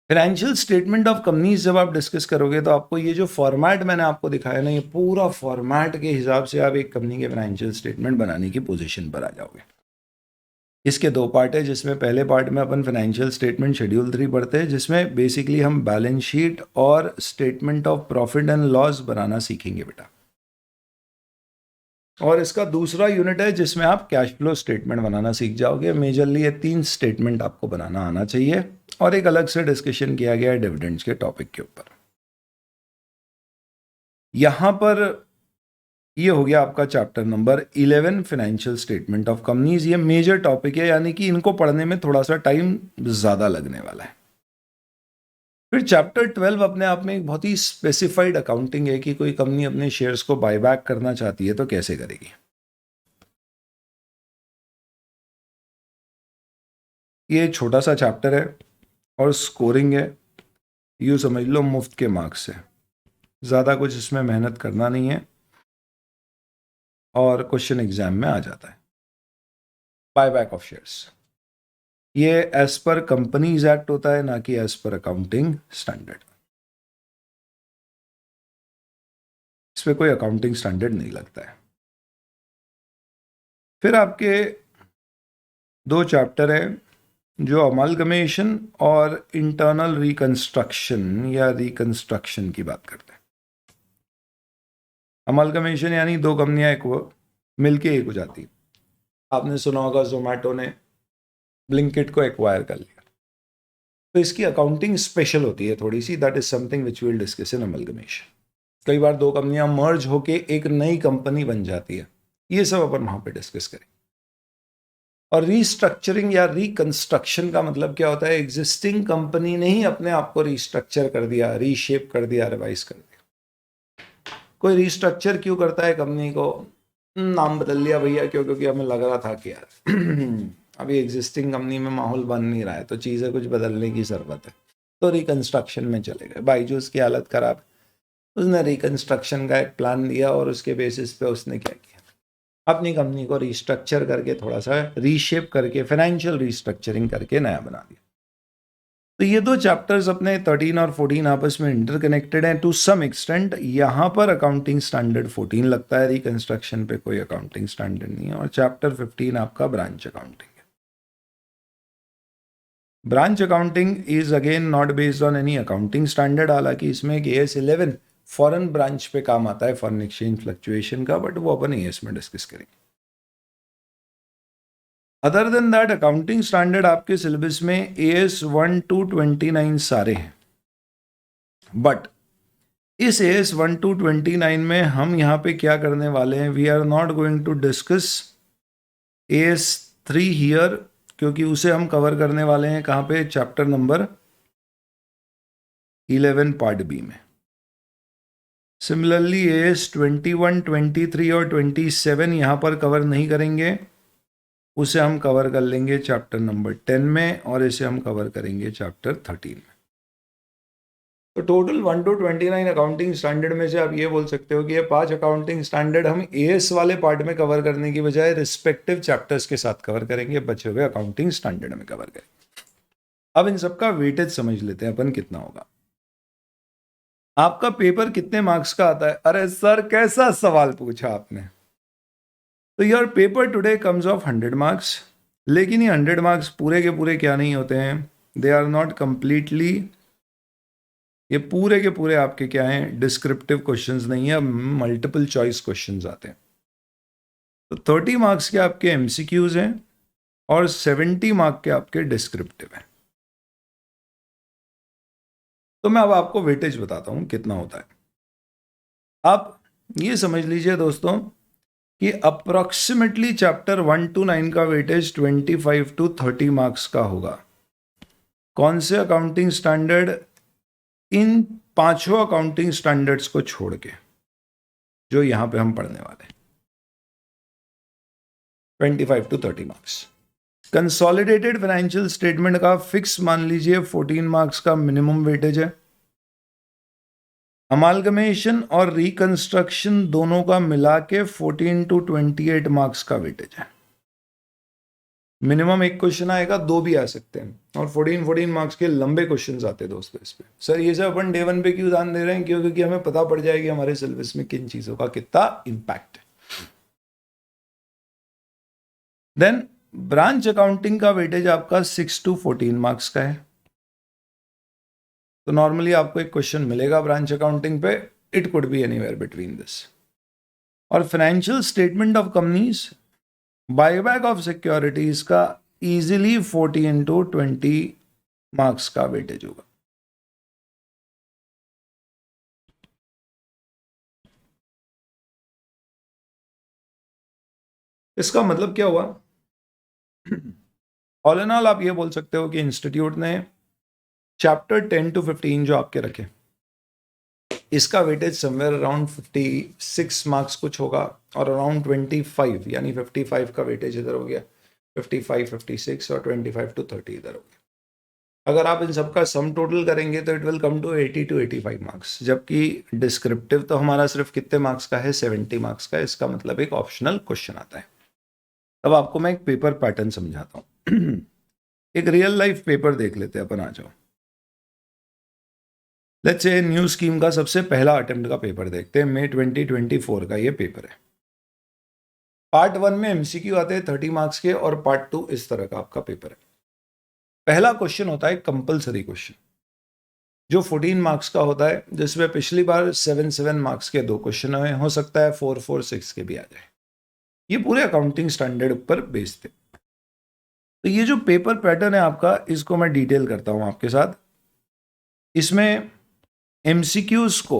फाइनेंशियल स्टेटमेंट ऑफ कंपनीज जब आप डिस्कस करोगे तो आपको ये जो फॉर्मेट मैंने आपको दिखाया ना, ये पूरा फॉर्मेट के हिसाब से आप एक कंपनी के फाइनेंशियल स्टेटमेंट बनाने की पोजीशन पर आ जाओगे। इसके दो पार्ट है, जिसमें पहले पार्ट में अपन फाइनेंशियल स्टेटमेंट शेड्यूल 3 पढ़ते हैं, जिसमें बेसिकली हम बैलेंस शीट और statement of profit and loss बनाना सीखेंगे बेटा। और इसका दूसरा यूनिट है जिसमें आप कैश फ्लो स्टेटमेंट बनाना सीख जाओगे। मेजरली ये 3 स्टेटमेंट आपको बनाना आना चाहिए, और एक अलग से डिस्कशन किया गया है डिविडेंड्स के टॉपिक के ऊपर। यहां पर ये हो गया आपका chapter number 11, financial statement of companies. ये मेजर टॉपिक है, यानी कि इनको पढ़ने में थोड़ा सा टाइम ज्यादा लगने वाला है। फिर चैप्टर 12 अपने आप में एक बहुत ही स्पेसिफाइड अकाउंटिंग है कि कोई कंपनी अपने शेयर्स को बायबैक करना चाहती है तो कैसे करेगी। ये छोटा सा चैप्टर है और स्कोरिंग है, यूँ समझ लो मुफ्त के मार्क्स है, ज़्यादा कुछ इसमें मेहनत करना नहीं है और क्वेश्चन एग्जाम में आ जाता है। बायबैक ऑफ शेयर्स, ये एज पर कंपनीज एक्ट होता है, ना कि एज पर अकाउंटिंग स्टैंडर्ड। इस पर कोई अकाउंटिंग स्टैंडर्ड नहीं लगता है। फिर आपके 2 चैप्टर है जो अमालगमेशन और इंटरनल रिकंस्ट्रक्शन या रिकंस्ट्रक्शन की बात करते हैं। अमालगमेशन यानी 2 कंपनियां एक वो मिलके एक हो जाती। आपने सुना होगा जोमेटो ने ब्लिंकिट को एक्वायर कर लिया, तो इसकी अकाउंटिंग स्पेशल होती है थोड़ी सी, that is something which will discuss in amalgamation. कई बार दो कंपनियां मर्ज होके एक नई कंपनी बन जाती है, ये सब अपन वहां पे डिस्कस करेंगे। और रीस्ट्रक्चरिंग या रिकंस्ट्रक्शन का मतलब क्या होता है? एग्जिस्टिंग कंपनी ने ही अपने आप को रिस्ट्रक्चर कर दिया, रीशेप कर दिया, रिवाइज कर दिया। कोई रिस्ट्रक्चर क्यों करता है कंपनी को? नाम बदल लिया भैया, क्योंकि हमें लग रहा था कि यार अभी एग्जिस्टिंग कंपनी में माहौल बन नहीं रहा है, तो चीज़ें कुछ बदलने की ज़रूरत है, तो रिकंस्ट्रक्शन में चले गए। बायजूस की हालत खराब, उसने रिकंस्ट्रक्शन का एक प्लान दिया और उसके बेसिस पे उसने क्या किया, अपनी कंपनी को रिस्ट्रक्चर करके, थोड़ा सा रीशेप करके, फाइनेंशियल रिस्ट्रक्चरिंग करके नया बना दिया। तो ये दो चैप्टर्स अपने 13 और 14 आपस में इंटरकनेक्टेड हैं टू सम एक्सटेंट। यहाँ पर अकाउंटिंग स्टैंडर्ड 14 लगता है, रिकंस्ट्रक्शन पे कोई अकाउंटिंग स्टैंडर्ड नहीं है। और चैप्टर 15 आपका ब्रांच अकाउंटिंग है। Branch accounting is again not based on any accounting standard, हालांकि इसमें एक AS 11 फॉरेन ब्रांच पे काम आता है, फॉरेन एक्सचेंज फ्लक्चुएशन का, बट वो अपन AS में डिस्कस करेंगे। Other than that accounting standard आपके सिलेबस में AS 1 to 29 सारे हैं, बट इस AS 1 to 29 में हम यहाँ पे क्या करने वाले हैं? We are not going to discuss AS 3 here, क्योंकि उसे हम कवर करने वाले हैं कहाँ पे? चैप्टर नंबर 11 पार्ट B में। सिमिलरली AS 21, 23 और 27 यहाँ पर कवर नहीं करेंगे, उसे हम कवर कर लेंगे चैप्टर नंबर 10 में, और इसे हम कवर करेंगे चैप्टर 13 में। तो टोटल 1 to 29 अकाउंटिंग स्टैंडर्ड में से आप ये बोल सकते हो कि ये 5 अकाउंटिंग स्टैंडर्ड हम AS वाले पार्ट में कवर करने की बजाय रिस्पेक्टिव चैप्टर्स के साथ कवर करेंगे, बचे हुए अकाउंटिंग स्टैंडर्ड में कवर करेंगे। अब इन सबका वेटेज समझ लेते हैं अपन कितना होगा। आपका पेपर कितने मार्क्स का आता है? अरे सर कैसा सवाल पूछा आपने। तो your paper today comes of 100 marks, लेकिन ये 100 मार्क्स पूरे के पूरे क्या नहीं होते हैं? दे आर नॉट कंप्लीटली, ये पूरे के पूरे आपके क्या हैं? डिस्क्रिप्टिव क्वेश्चंस नहीं है, मल्टीपल चॉइस क्वेश्चंस आते हैं। तो 30 मार्क्स के आपके MCQs हैं और 70 मार्क के आपके डिस्क्रिप्टिव हैं। तो मैं अब आपको वेटेज बताता हूं कितना होता है। आप ये समझ लीजिए दोस्तों कि अप्रोक्सीमेटली चैप्टर 1 to 9 का वेटेज 25 to 30 मार्क्स का होगा। कौन से अकाउंटिंग स्टैंडर्ड? इन पांचों अकाउंटिंग स्टैंडर्ड्स को छोड़ के जो यहां पे हम पढ़ने वाले हैं, 25 to 30 marks. Consolidated financial statement का फिक्स मान लीजिए 14 मार्क्स का मिनिमम वेटेज है। अमालगमेशन और रिकंस्ट्रक्शन दोनों का मिला के 14 to 28 मार्क्स का वेटेज है। मिनिमम एक क्वेश्चन आएगा, दो भी आ सकते हैं, और 14 मार्क्स के लंबे क्वेश्चंस आते हैं दोस्तों इस पे। सर ये सब अपन डे 1 पे क्यों ध्यान दे रहे हैं? क्योंकि हमें पता पड़ जाएगी हमारे सिलेबस में किन चीजों का कितना इंपैक्ट है। देन ब्रांच अकाउंटिंग का वेटेज आपका 6 to 14 मार्क्स का है। तो नॉर्मली आपको एक क्वेश्चन मिलेगा ब्रांच अकाउंटिंग पे, it could be anywhere between this. और financial statement of companies, buyback of securities का इजीली 14 to 20 मार्क्स का वेटेज होगा। इसका मतलब क्या हुआ? ऑल इन ऑल आप ये बोल सकते हो कि इंस्टीट्यूट ने चैप्टर 10 to 15 जो आपके रखे, इसका वेटेज समवेयर अराउंड 56 मार्क्स कुछ होगा, और अराउंड 25 यानी 55 का वेटेज इधर हो गया, 55, 56 और 25 to 30 इधर हो गया। अगर आप इन सबका सम टोटल करेंगे तो it will come to 80 to 85 marks, जबकि डिस्क्रिप्टिव तो हमारा सिर्फ कितने मार्क्स का है? 70 मार्क्स का। इसका मतलब एक ऑप्शनल क्वेश्चन आता है। अब आपको मैं एक पेपर पैटर्न समझाता हूं। एक रियल लाइफ पेपर देख लेते हैं अपन, आ जाओ। लेट्स से न्यू स्कीम का सबसे पहला अटेम्प्ट का पेपर देखते हैं, मई 2024 का ये पेपर है। पार्ट 1 में MCQ आते हैं 30 मार्क्स के, और पार्ट 2 इस तरह का आपका पेपर है। पहला क्वेश्चन होता है कंपलसरी क्वेश्चन, जो 14 मार्क्स का होता है, जिसमें पिछली बार 7 मार्क्स के दो क्वेश्चन हुए, हो सकता है 4 6 के भी आ जाए। ये पूरे अकाउंटिंग स्टैंडर्ड पर बेस्ड है। तो ये जो पेपर पैटर्न है आपका, इसको मैं डिटेल करता हूं आपके साथ। इसमें MCQs को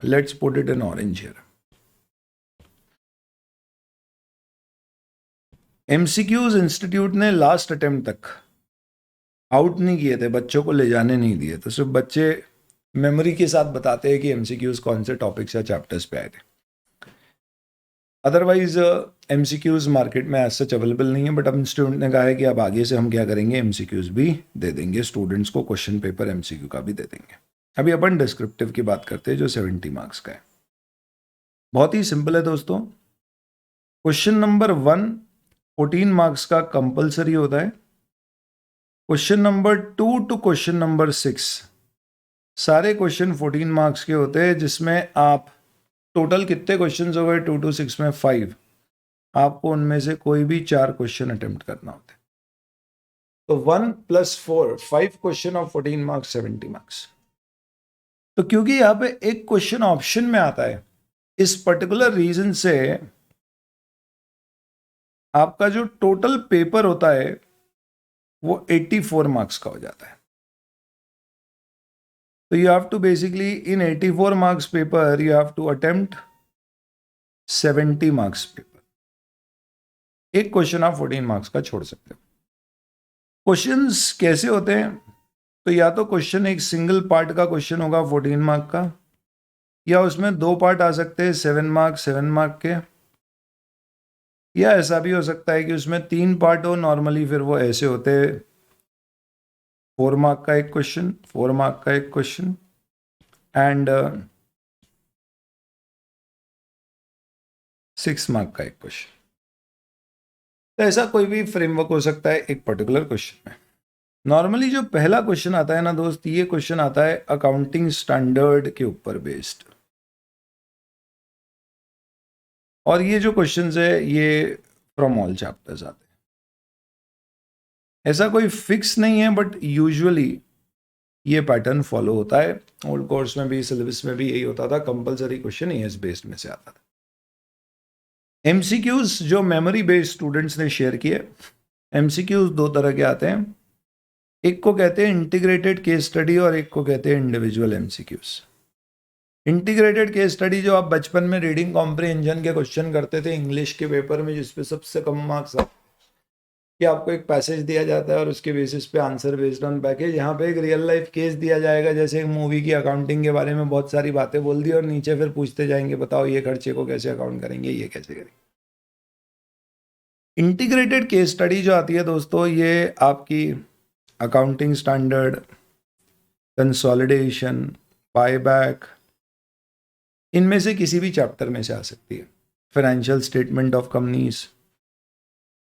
let's put it in orange here. MCQs institute ने लास्ट अटेम्प्ट तक आउट नहीं किए थे, बच्चों को ले जाने नहीं दिए, तो सिर्फ बच्चे मेमोरी के साथ बताते हैं कि एमसीक्यूज कौन से टॉपिक्स या चैप्टर्स पे आए थे। अदरवाइज एमसीक्यूज मार्केट में ऐसा अवेलेबल नहीं है, बट अब स्टूडेंट ने कहा है कि अब आगे से हम क्या करेंगे, एमसीक्यूज भी दे देंगे स्टूडेंट्स को, क्वेश्चन पेपर एमसीक्यू का भी दे देंगे। अभी अपन डिस्क्रिप्टिव की बात करते हैं जो 70 मार्क्स का है। बहुत ही सिंपल है दोस्तों। क्वेश्चन नंबर 1 14 मार्क्स का कंपलसरी होता है। Question number 2 to question number 6 सारे क्वेश्चन 14 मार्क्स के होते हैं, जिसमें आप टोटल कितने क्वेश्चन हो गए 2 to 6 में 5, आपको उनमें से कोई भी 4 क्वेश्चन अटेम्प्ट करना होता है। तो 1 + 4 5 क्वेश्चन ऑफ 14 मार्क्स 70 मार्क्स। तो क्योंकि यहाँ पे एक क्वेश्चन ऑप्शन में आता है, इस पर्टिकुलर रीजन से आपका जो टोटल पेपर होता है वो 84 मार्क्स का हो जाता है। तो you have to basically in 84 marks paper you have to attempt 70 marks paper. एक क्वेश्चन आप 14 मार्क्स का छोड़ सकते हो। क्वेश्चंस कैसे होते हैं, तो या तो क्वेश्चन एक सिंगल पार्ट का क्वेश्चन होगा 14 मार्क का, या उसमें 2 पार्ट आ सकते हैं 7 मार्क के, या ऐसा भी हो सकता है कि उसमें 3 पार्ट हो। नॉर्मली फिर वो ऐसे होते हैं 4 मार्क का एक क्वेश्चन, 4 मार्क का एक क्वेश्चन एंड 6 मार्क का एक क्वेश्चन। तो ऐसा कोई भी फ्रेमवर्क हो सकता है एक पर्टिकुलर क्वेश्चन में। नॉर्मली जो पहला क्वेश्चन आता है ना दोस्त, ये क्वेश्चन आता है अकाउंटिंग स्टैंडर्ड के ऊपर बेस्ड, और ये जो क्वेश्चंस है ये फ्रॉम ऑल चैप्टर्स आते हैं। ऐसा कोई फिक्स नहीं है, बट यूजुअली ये पैटर्न फॉलो होता है। ओल्ड कोर्स में भी, सिलेबस में भी यही होता था, कंपलसरी क्वेश्चन एएस बेस्ड में से आता था। एमसीक्यूज जो मेमोरी बेस्ड स्टूडेंट्स ने शेयर किए, एमसीक्यूज 2 तरह के आते हैं, एक को कहते हैं इंटीग्रेटेड केस स्टडी और एक को कहते हैं individual MCQs. Integrated case study जो आप बचपन में रीडिंग कॉम्प्रिहेंशन के क्वेश्चन करते थे इंग्लिश के पेपर में, जिसपे सबसे कम मार्क्स आते, कि आपको एक पैसेज दिया जाता है और उसके बेसिस पे आंसर बेस्ड ऑन पैकेज। यहाँ पे एक रियल लाइफ केस दिया जाएगा, जैसे एक मूवी की अकाउंटिंग के बारे में बहुत सारी बातें बोल दी और नीचे फिर पूछते जाएंगे बताओ ये खर्चे को कैसे अकाउंट करेंगे, ये कैसे करेंगे। इंटीग्रेटेड केस स्टडी जो आती है दोस्तों, ये आपकी अकाउंटिंग स्टैंडर्ड, कंसोलिडेशन, बायबैक, इनमें से किसी भी चैप्टर में से आ सकती है। फाइनेंशियल स्टेटमेंट ऑफ कंपनीज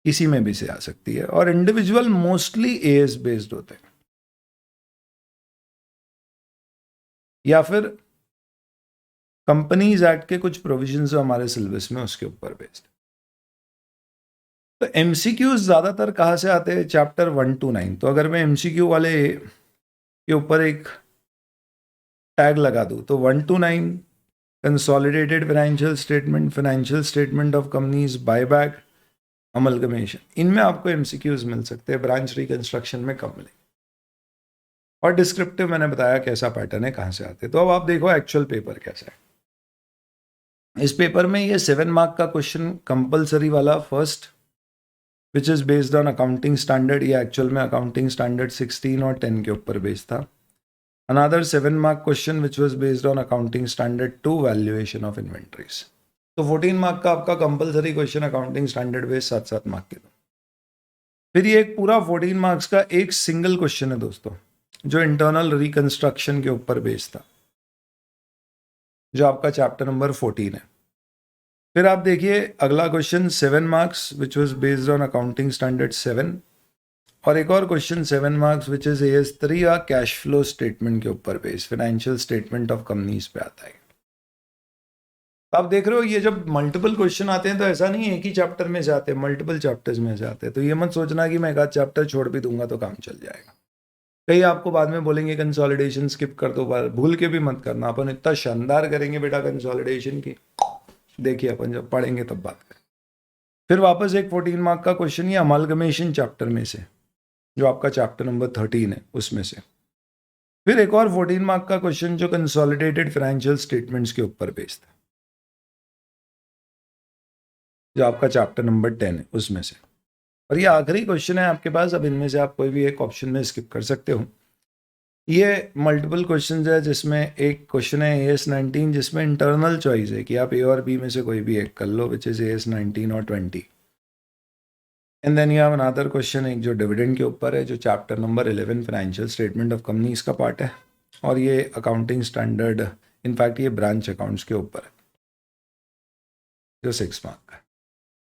किसी में भी से आ सकती है। और इंडिविजुअल मोस्टली एएस बेस्ड होते हैं, या फिर कंपनीज एक्ट के कुछ प्रोविजंस जो हमारे सिलेबस में उसके ऊपर बेस्ड। तो एमसीक्यूज ज्यादातर कहाँ से आते हैं, चैप्टर 1 to 9। तो अगर मैं एमसीक्यू वाले के ऊपर एक टैग लगा दूं, तो 1 to 9 consolidated financial statement of companies, buyback, amalgamation, इनमें आपको एमसीक्यूज मिल सकते हैं। ब्रांच रिकंस्ट्रक्शन में कम मिलेंगे। और डिस्क्रिप्टिव मैंने बताया कैसा पैटर्न है, कहाँ से आते हैं। तो अब आप देखो एक्चुअल पेपर कैसा है। इस पेपर में ये 7 मार्क का क्वेश्चन कंपलसरी वाला first, which is based on accounting standard, ये एक्चुअल में अकाउंटिंग स्टैंडर्ड 16 और 10 के ऊपर बेस्ड था। Another 7 mark question which was based on accounting standard 2 valuation of inventories. तो 14 मार्क का आपका compulsory question accounting standard based 7-7 mark के दो। फिर ये एक पूरा 14 मार्क्स का एक सिंगल क्वेश्चन है दोस्तों, जो इंटरनल रिकंस्ट्रक्शन के ऊपर बेस्ड था, जो आपका चैप्टर नंबर 14 है। फिर आप देखिए अगला question 7 marks which was based on accounting standard 7, और एक और question 7 marks which is AS3 या कैश फ्लो स्टेटमेंट के ऊपर based, financial statement of companies पे आता है। आप देख रहे हो ये जब मल्टीपल क्वेश्चन आते हैं तो ऐसा नहीं है एक ही चैप्टर में से आते हैं, मल्टीपल चैप्टर्स में से आते हैं। तो ये मत सोचना कि मैं एक आध चैप्टर छोड़ भी दूंगा तो काम चल जाएगा। कई आपको बाद में बोलेंगे कंसोलिडेशन स्किप कर दो, भूल के भी मत करना। अपन इतना शानदार करेंगे बेटा कंसोलिडेशन की, देखिए अपन जब पढ़ेंगे तब बात करें। फिर वापस एक 14 मार्क का क्वेश्चन ये अमालगमेशन चैप्टर में से, जो आपका चैप्टर नंबर 13 है उसमें से। फिर एक और 14 मार्क का क्वेश्चन जो कंसोलिडेटेड फाइनेंशियल स्टेटमेंट्स के ऊपर बेस्ड है, जो आपका चैप्टर नंबर 10 है उसमें से। और ये आखिरी क्वेश्चन है आपके पास, अब इनमें से आप कोई भी एक ऑप्शन में स्किप कर सकते हो। ये मल्टीपल क्वेश्चन है, जिसमें एक क्वेश्चन है AS19 जिसमें इंटरनल चॉइस है कि आप ए और बी में से कोई भी एक कर लो, विच इज AS19 और 20। And then you have another question एक जो डिविडेंड के ऊपर है, जो chapter number 11 financial statement of companies का पार्ट है, और ये अकाउंटिंग स्टैंडर्ड, इनफैक्ट ये ब्रांच अकाउंट्स के ऊपर है, जो 6 मार्क का है।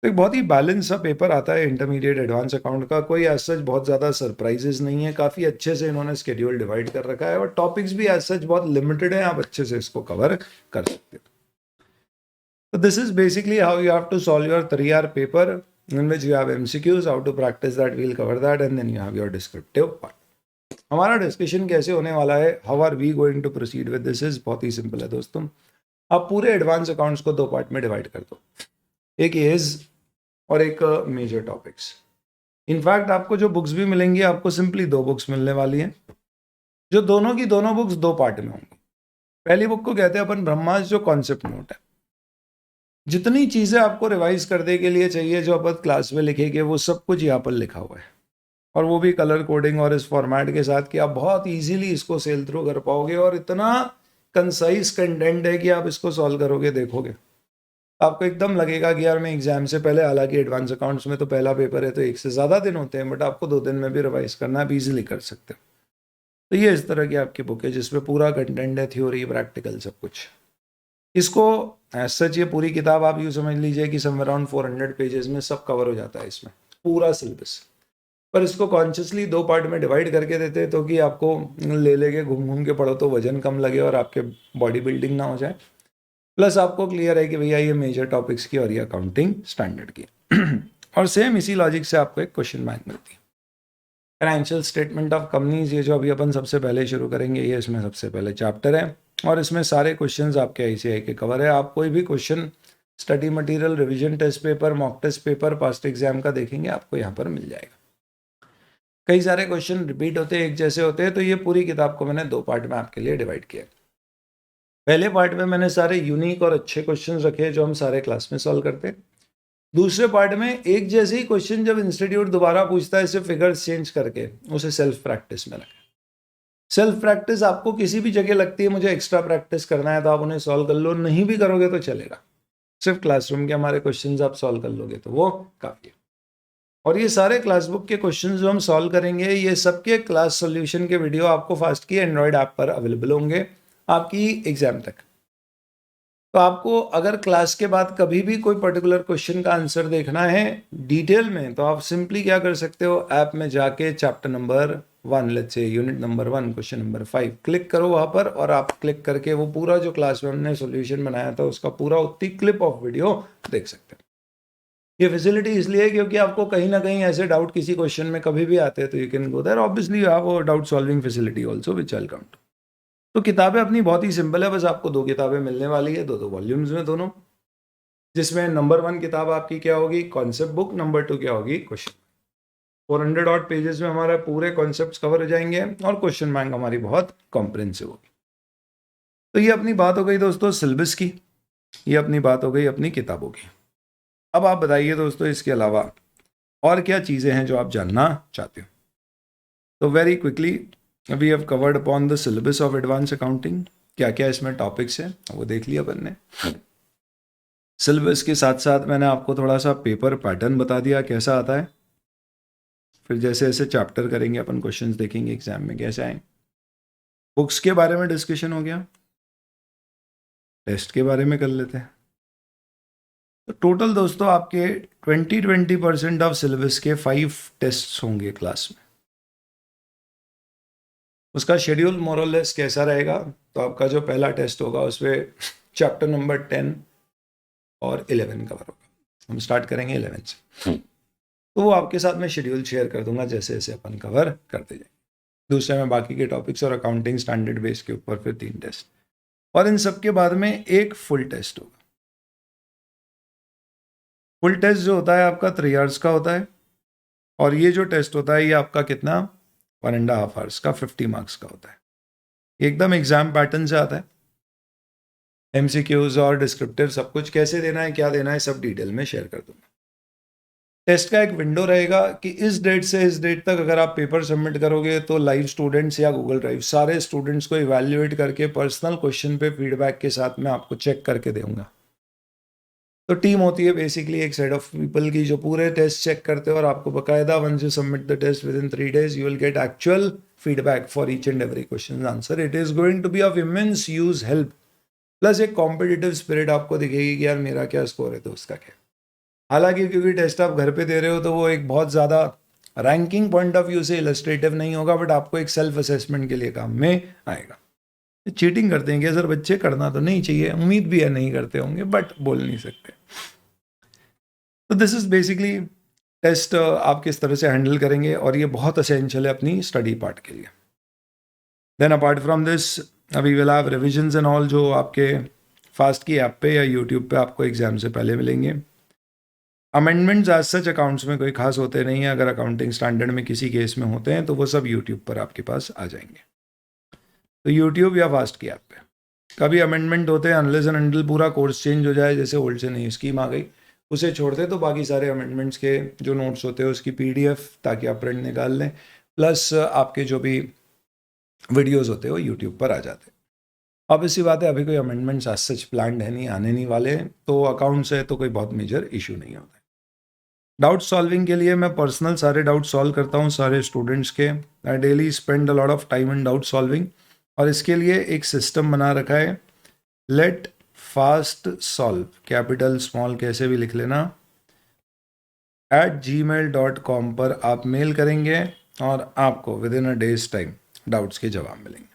तो एक बहुत ही बैलेंस सा पेपर आता है इंटरमीडिएट एडवांस अकाउंट का, कोई एज सच बहुत ज़्यादा सरप्राइजेस नहीं है, काफ़ी अच्छे से इन्होंने स्केड्यूल डिवाइड कर रखा है, और टॉपिक्स भी एज सच बहुत लिमिटेड है, आप अच्छे से इसको कवर कर सकते हो। So this is basically how you have to solve your 3R paper, in which you have MCQs, how to practice that, we'll cover that, and then you have your descriptive part. हमारा discussion कैसे होने वाला है, how are we going to proceed with this, is बहुत ही simple है दोस्तों। आप पूरे एडवांस अकाउंट्स को 2 पार्ट में डिवाइड कर दो, एक एज और एक मेजर टॉपिक्स। इनफैक्ट आपको जो बुक्स भी मिलेंगी, आपको सिंपली 2 बुक्स मिलने वाली हैं, जो दोनों की दोनों बुक्स 2 पार्ट में होंगी। पहली बुक को कहते हैं अपन ब्रह्मास्त्र, जो कॉन्सेप्ट नोट है। जितनी चीज़ें आपको रिवाइज करने के लिए चाहिए जो अपन क्लास में लिखेंगे, वो सब कुछ यहाँ पर लिखा हुआ है, और वो भी कलर कोडिंग और इस फॉर्मेट के साथ कि आप बहुत इजीली इसको सेल थ्रू कर पाओगे, और इतना कंसाइज कंटेंट है कि आप इसको सॉल्व करोगे, देखोगे आपको एकदम लगेगा कि यार मैं एग्जाम से पहले, हालांकि एडवांस अकाउंट्स में तो पहला पेपर है तो 1 से ज़्यादा दिन होते हैं, बट आपको 2 दिन में भी रिवाइज करना, आप इजीली कर सकते हो। तो ये इस तरह की आपकी बुक है जिसमें पूरा कंटेंट है, थ्योरी, प्रैक्टिकल, सब कुछ। इसको एज सच ये पूरी किताब आप यूँ समझ लीजिए कि सम अराउंड 400 पेजेस में सब कवर हो जाता है इसमें, पूरा सिलेबस। पर इसको कॉन्शियसली 2 पार्ट में डिवाइड करके देते हैं, तो कि आपको ले लेके घूम घूम के पढ़ो तो वजन कम लगे और आपके बॉडी बिल्डिंग ना हो जाए। प्लस आपको क्लियर है कि भैया ये मेजर टॉपिक्स की और ये अकाउंटिंग स्टैंडर्ड की और सेम इसी लॉजिक से आपको एक क्वेश्चन बैंक मिलती है। फाइनेंशियल स्टेटमेंट ऑफ कंपनीज, ये जो अभी अपन सबसे पहले शुरू करेंगे, ये इसमें सबसे पहले चैप्टर है, और इसमें सारे क्वेश्चंस आपके ICAI के कवर है। आप कोई भी question study material, revision test paper, mock test paper, past exam का देखेंगे, आपको यहाँ पर मिल जाएगा। कई सारे क्वेश्चन रिपीट होते हैं, एक जैसे होते हैं, तो ये पूरी किताब को मैंने 2 पार्ट में आपके लिए डिवाइड किया। पहले पार्ट में मैंने सारे यूनिक और अच्छे क्वेश्चन रखे जो हम सारे क्लास में सॉल्व करते हैं। दूसरे पार्ट में एक जैसे ही क्वेश्चन जब इंस्टीट्यूट दोबारा पूछता है, सिर्फ फिगर्स चेंज करके, उसे सेल्फ प्रैक्टिस में रखें। सेल्फ प्रैक्टिस आपको किसी भी जगह लगती है मुझे एक्स्ट्रा प्रैक्टिस करना है, तो आप उन्हें सॉल्व कर लो, नहीं भी करोगे तो चलेगा, सिर्फ क्लासरूम के हमारे क्वेश्चंस आप सॉल्व कर लोगे तो वो काफ़ी है। और ये सारे क्लास बुक के क्वेश्चंस जो हम सॉल्व करेंगे, ये सबके क्लास सॉल्यूशन के वीडियो आपको फास्ट की एंड्रॉयड ऐप पर अवेलेबल होंगे आपकी एग्जाम तक। तो आपको अगर क्लास के बाद कभी भी कोई पर्टिकुलर क्वेश्चन का आंसर देखना है डिटेल में, तो आप सिंपली क्या कर सकते हो, ऐप में जाके chapter number 1, let's say unit number 1, question number 5 click करो वहाँ पर, और आप क्लिक करके वो पूरा जो क्लास में हमने सॉल्यूशन बनाया था उसका पूरा उतनी क्लिप ऑफ वीडियो देख सकते हैं। ये फैसिलिटी इसलिए है क्योंकि आपको कहीं ना कहीं ऐसे डाउट किसी क्वेश्चन में कभी भी आते हैं, तो you can go there, obviously you have doubt solving facility also which I will come to. तो किताबें अपनी बहुत ही सिंपल है, बस आपको 2 किताबें मिलने वाली है, 2 वॉल्यूम्स में दोनों, जिसमें नंबर 1 किताब आपकी क्या होगी, कॉन्सेप्ट बुक, नंबर 2 क्या होगी, क्वेश्चन। 400 ऑड पेजेस में हमारा पूरे कॉन्सेप्ट्स कवर हो जाएंगे, और क्वेश्चन बैंक हमारी बहुत कॉम्प्रिहेंसिव होगी। तो ये अपनी बात हो गई दोस्तों सिलेबस की, ये अपनी बात हो गई अपनी किताबों की। अब आप बताइए दोस्तों, इसके अलावा और क्या चीज़ें हैं जो आप जानना चाहते हो। तो very quickly we have covered upon the syllabus of advance accounting, क्या क्या इसमें टॉपिक्स हैं वो देख लिया अपन ने। सिलेबस के साथ साथ मैंने आपको थोड़ा सा पेपर पैटर्न बता दिया कैसा आता है, फिर जैसे जैसे चैप्टर करेंगे अपन क्वेश्चंस देखेंगे एग्जाम में कैसे आए। बुक्स के बारे में डिस्कशन हो गया, टेस्ट के बारे में कर लेते हैं। तो टोटल दोस्तों आपके 20% ऑफ सिलेबस के 5 टेस्ट होंगे क्लास में। उसका शेड्यूल मोरलेस कैसा रहेगा, तो आपका जो पहला टेस्ट होगा उसमें चैप्टर नंबर 10 और 11 कवर होगा। हम स्टार्ट करेंगे 11 से, तो वो आपके साथ मैं शेड्यूल शेयर कर दूंगा जैसे जैसे अपन कवर करते जाएंगे। दूसरे में बाकी के टॉपिक्स और अकाउंटिंग स्टैंडर्ड बेस के ऊपर फिर 3 टेस्ट, और इन सब के बाद में एक फुल टेस्ट होगा। फुल टेस्ट जो होता है आपका 3 आवर्स का होता है, और ये जो टेस्ट होता है ये आपका कितना 1.5 आवर्स का 50 मार्क्स का होता है। एकदम एग्जाम पैटर्न से आता है। एमसीक्यूज और डिस्क्रिप्टिव सब कुछ कैसे देना है, क्या देना है, सब डिटेल में शेयर कर दूंगा। टेस्ट का एक विंडो रहेगा कि इस डेट से इस डेट तक अगर आप पेपर सबमिट करोगे तो लाइव स्टूडेंट्स या गूगल ड्राइव सारे स्टूडेंट्स को इवैल्यूएट करके पर्सनल क्वेश्चन पे फीडबैक के साथ में आपको चेक करके दूंगा। तो टीम होती है बेसिकली एक सेट ऑफ पीपल की जो पूरे टेस्ट चेक करते हैं और आपको बकायदा once you submit the test within 3 days you will get actual feedback for each and every question answer. It is going to be of immense use help, plus एक competitive spirit आपको दिखेगी कि यार मेरा क्या score है तो उसका क्या। हालांकि क्योंकि टेस्ट आप घर पे दे रहे हो तो वो एक बहुत ज़्यादा रैंकिंग पॉइंट ऑफ व्यू से इलस्ट्रेटिव नहीं होगा, बट आपको एक सेल्फ असेसमेंट के लिए काम में आएगा। चीटिंग करते हैं क्या सर बच्चे? करना तो नहीं चाहिए, उम्मीद भी है नहीं करते होंगे, बट बोल नहीं सकते। तो दिस इज बेसिकली टेस्ट आप किस तरह से हैंडल करेंगे और ये बहुत असेंशियल है अपनी स्टडी पार्ट के लिए। Then apart from this we will have revisions and all जो आपके फास्ट की ऐप पे या यूट्यूब पे आपको एग्जाम से पहले मिलेंगे। अमेंडमेंट्स एज सच अकाउंट्स में कोई खास होते नहीं है, अगर अकाउंटिंग स्टैंडर्ड में किसी केस में होते हैं तो वो सब यूट्यूब पर आपके पास आ जाएंगे। तो यूट्यूब या फास्ट की ऐप पे कभी अमेंडमेंट होते हैं अनलेस एंड अनटिल पूरा कोर्स चेंज हो जाए, जैसे ओल्ड से नई स्कीम आ गई उसे छोड़ते, तो बाकी सारे अमेंडमेंट्स के जो नोट्स होते हैं उसकी पीडीएफ ताकि आप प्रिंट निकाल लें, प्लस आपके जो भी वीडियोस होते हैं वो यूट्यूब पर आ जाते हैं। अब इसी बात है, अभी कोई अमेंडमेंट्स आज सच प्लान्ड है नहीं, आने नहीं वाले, तो अकाउंट्स है तो कोई बहुत मेजर इशू नहीं होता है। डाउट सॉल्विंग के लिए मैं पर्सनल सारे डाउट सॉल्व करता हूँ सारे स्टूडेंट्स के। I daily spend a lot of time in doubt solving, और इसके लिए एक सिस्टम बना रखा है, let fast solve, capital small कैसे भी लिख लेना, @gmail.com पर आप मेल करेंगे और आपको with in a days time doubts के जवाब मिलेंगे।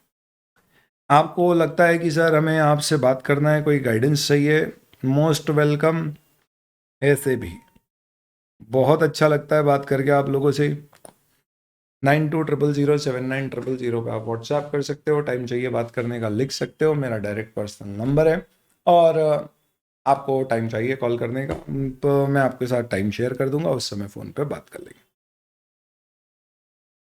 आपको लगता है कि सर हमें आपसे बात करना है, कोई गाइडेंस चाहिए, मोस्ट वेलकम। ऐसे भी बहुत अच्छा लगता है बात करके आप लोगों से। 9200079000 पे आप व्हाट्सएप कर सकते हो, टाइम चाहिए बात करने का लिख सकते हो, मेरा डायरेक्ट पर्सनल नंबर है, और आपको टाइम चाहिए कॉल करने का तो मैं आपके साथ टाइम शेयर कर दूंगा, उस समय फ़ोन पे बात कर लेंगे।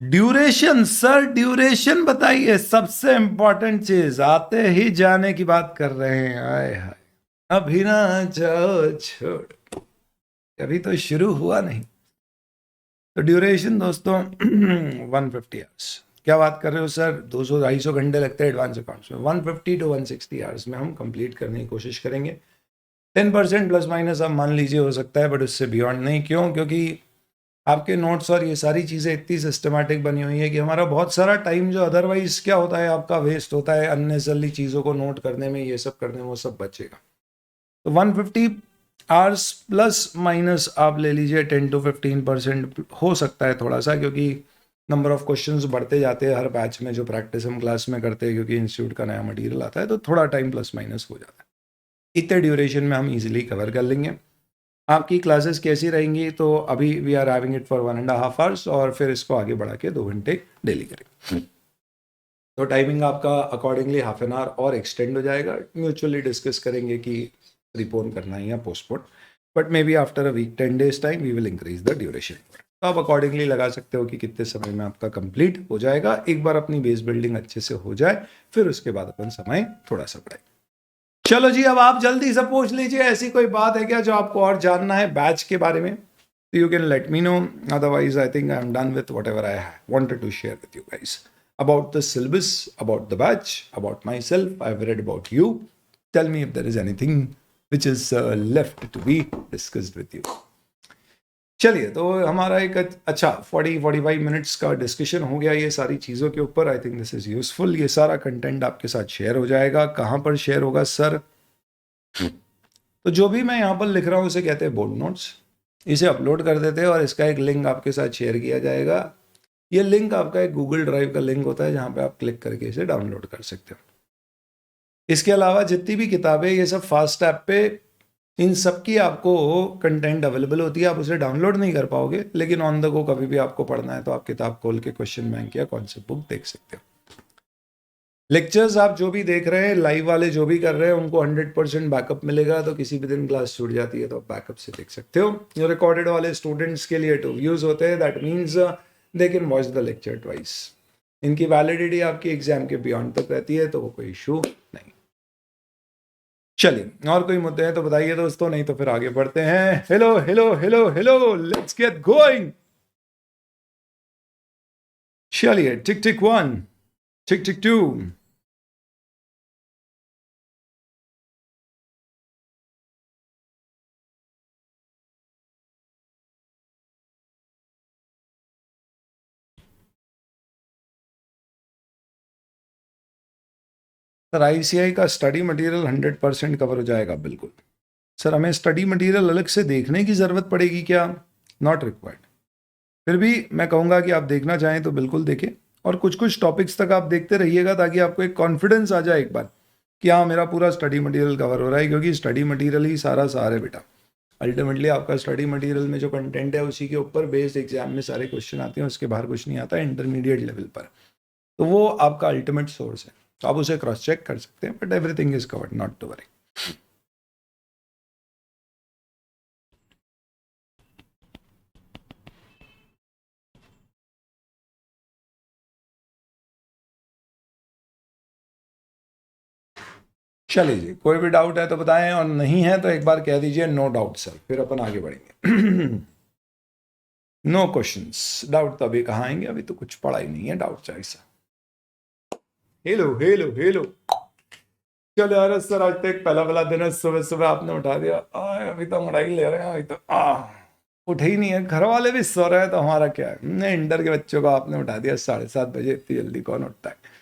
ड्यूरेशन, सर ड्यूरेशन बताइए, सबसे इंपॉर्टेंट चीज, आते ही जाने की बात कर रहे हैं। आए हाय, अभी ना जाओ छोड़, अभी तो शुरू हुआ नहीं। तो ड्यूरेशन दोस्तों 150 आवर्स। क्या बात कर रहे हो सर, 200-250 घंटे लगते हैं एडवांस अकाउंट्स में। 150 to 160 आवर्स में हम कंप्लीट करने की कोशिश करेंगे। 10% प्लस माइनस आप मान लीजिए हो सकता है, बट उससे बियॉन्ड नहीं। क्यों? क्योंकि आपके नोट्स और ये सारी चीज़ें इतनी सिस्टमेटिक बनी हुई है कि हमारा बहुत सारा टाइम जो अदरवाइज क्या होता है आपका वेस्ट होता है अननेसेसरली चीज़ों को नोट करने में, ये सब करने में, वो सब बचेगा। तो 150 आवर्स प्लस माइनस आप ले लीजिए 10 to 15% हो सकता है थोड़ा सा, क्योंकि नंबर ऑफ क्वेश्चंस बढ़ते जाते हैं हर बैच में जो प्रैक्टिस हम क्लास में करते हैं, क्योंकि इंस्टीट्यूट का नया मटीरियल आता है, तो थोड़ा टाइम प्लस माइनस हो जाता है। इतने ड्यूरेशन में हम इजीली कवर कर लेंगे। आपकी क्लासेस कैसी रहेंगी? तो अभी we are having it for 1.5 hours, और फिर इसको आगे बढ़ा के 2 घंटे डेली करेंगे। तो टाइमिंग आपका अकॉर्डिंगली हाफ एन आवर और एक्सटेंड हो जाएगा। म्यूचुअली डिस्कस करेंगे कि रिपोन करना है या postpone, but maybe after a week 10 days time we will increase the duration. तो आप अकॉर्डिंगली लगा सकते हो कि कितने समय में आपका कंप्लीट हो जाएगा। एक बार अपनी बेस बिल्डिंग अच्छे से हो जाए, फिर उसके बाद अपन समय थोड़ा सा बढ़ाएं। चलो जी, अब आप जल्दी से पूछ लीजिए, ऐसी कोई बात है क्या जो आपको और जानना है बैच के बारे में? You can let me know, otherwise I think I am done with whatever I wanted to share with you guys about the syllabus, about the batch, about myself. I have read about you. Tell me if there is anything which is left to be discussed with you. चलिए, तो हमारा एक अच्छा 40-45 minutes का discussion हो गया ये सारी चीज़ों के ऊपर। I think this is useful. ये सारा कंटेंट आपके साथ शेयर हो जाएगा। कहाँ पर शेयर होगा सर? तो जो भी मैं यहाँ पर लिख रहा हूँ इसे कहते हैं बोर्ड नोट्स। इसे अपलोड कर देते हैं और इसका एक लिंक आपके साथ शेयर किया जाएगा। ये लिंक आपका एक गूगल ड्राइव का लिंक होता है जहाँ पे आप क्लिक करके इसे डाउनलोड कर सकते हो। इसके अलावा जितनी भी किताबें, ये सब फास्ट ऐप पे इन सब की आपको कंटेंट अवेलेबल होती है। आप उसे डाउनलोड नहीं कर पाओगे, लेकिन ऑन द गो कभी भी आपको पढ़ना है तो आप किताब खोल के क्वेश्चन बैंक या कॉन्सेप्ट बुक देख सकते हो। लेक्चर्स आप जो भी देख रहे हैं, लाइव वाले जो भी कर रहे हैं, उनको 100% बैकअप मिलेगा। तो किसी भी दिन क्लास छूट जाती है तो आप बैकअप से देख सकते हो। जो रिकॉर्डेड वाले स्टूडेंट्स के लिए 2 views होते हैं, that means they can watch the lecture twice. इनकी वैलिडिटी आपकी एग्जाम के बियॉन्ड तक रहती है, तो वो कोई इशू नहीं। चलिए, और कोई मुद्दे हैं तो बताइए दोस्तों, नहीं तो फिर आगे बढ़ते हैं। Hello hello hello hello, let's get going. चलिए, टिक टिक 1, टिक टिक 2। सर आईसीआई का स्टडी मटेरियल 100% कवर हो जाएगा, बिल्कुल। सर हमें स्टडी मटेरियल अलग से देखने की ज़रूरत पड़ेगी क्या? Not required. फिर भी मैं कहूँगा कि आप देखना चाहें तो बिल्कुल देखें, और कुछ कुछ टॉपिक्स तक आप देखते रहिएगा ताकि आपको एक कॉन्फिडेंस आ जाए एक बार कि हाँ मेरा पूरा स्टडी मटेरियल कवर हो रहा है, क्योंकि स्टडी मटेरियल ही सारा सार है बेटा। अल्टीमेटली आपका स्टडी मटेरियल में जो कंटेंट है उसी के ऊपर बेस्ड एग्जाम में सारे क्वेश्चन आते हैं, उसके बाहर कुछ नहीं आता है इंटरमीडिएट लेवल पर। तो वो आपका अल्टीमेट सोर्स है, तो आप उसे क्रॉस चेक कर सकते हैं, but everything is covered, not to worry. चलिए जी, कोई भी डाउट है तो बताएं, और नहीं है तो एक बार कह दीजिए नो डाउट सर, फिर अपन आगे बढ़ेंगे। नो क्वेश्चंस, डाउट तो अभी कहाँ आएंगे, अभी तो कुछ पढ़ा ही नहीं है doubt choice. Hello hello hello. चलो यार सर, आज तो एक पहला दिन है, सुबह सुबह आपने उठा दिया। अभी तो मढ़ाई ले रहे हैं, अभी तो उठे ही नहीं है, घर वाले भी सो रहे हैं, तो हमारा क्या है। नहीं, इंटर के बच्चों को आपने उठा दिया 7:30 बजे, इतनी जल्दी कौन उठता है।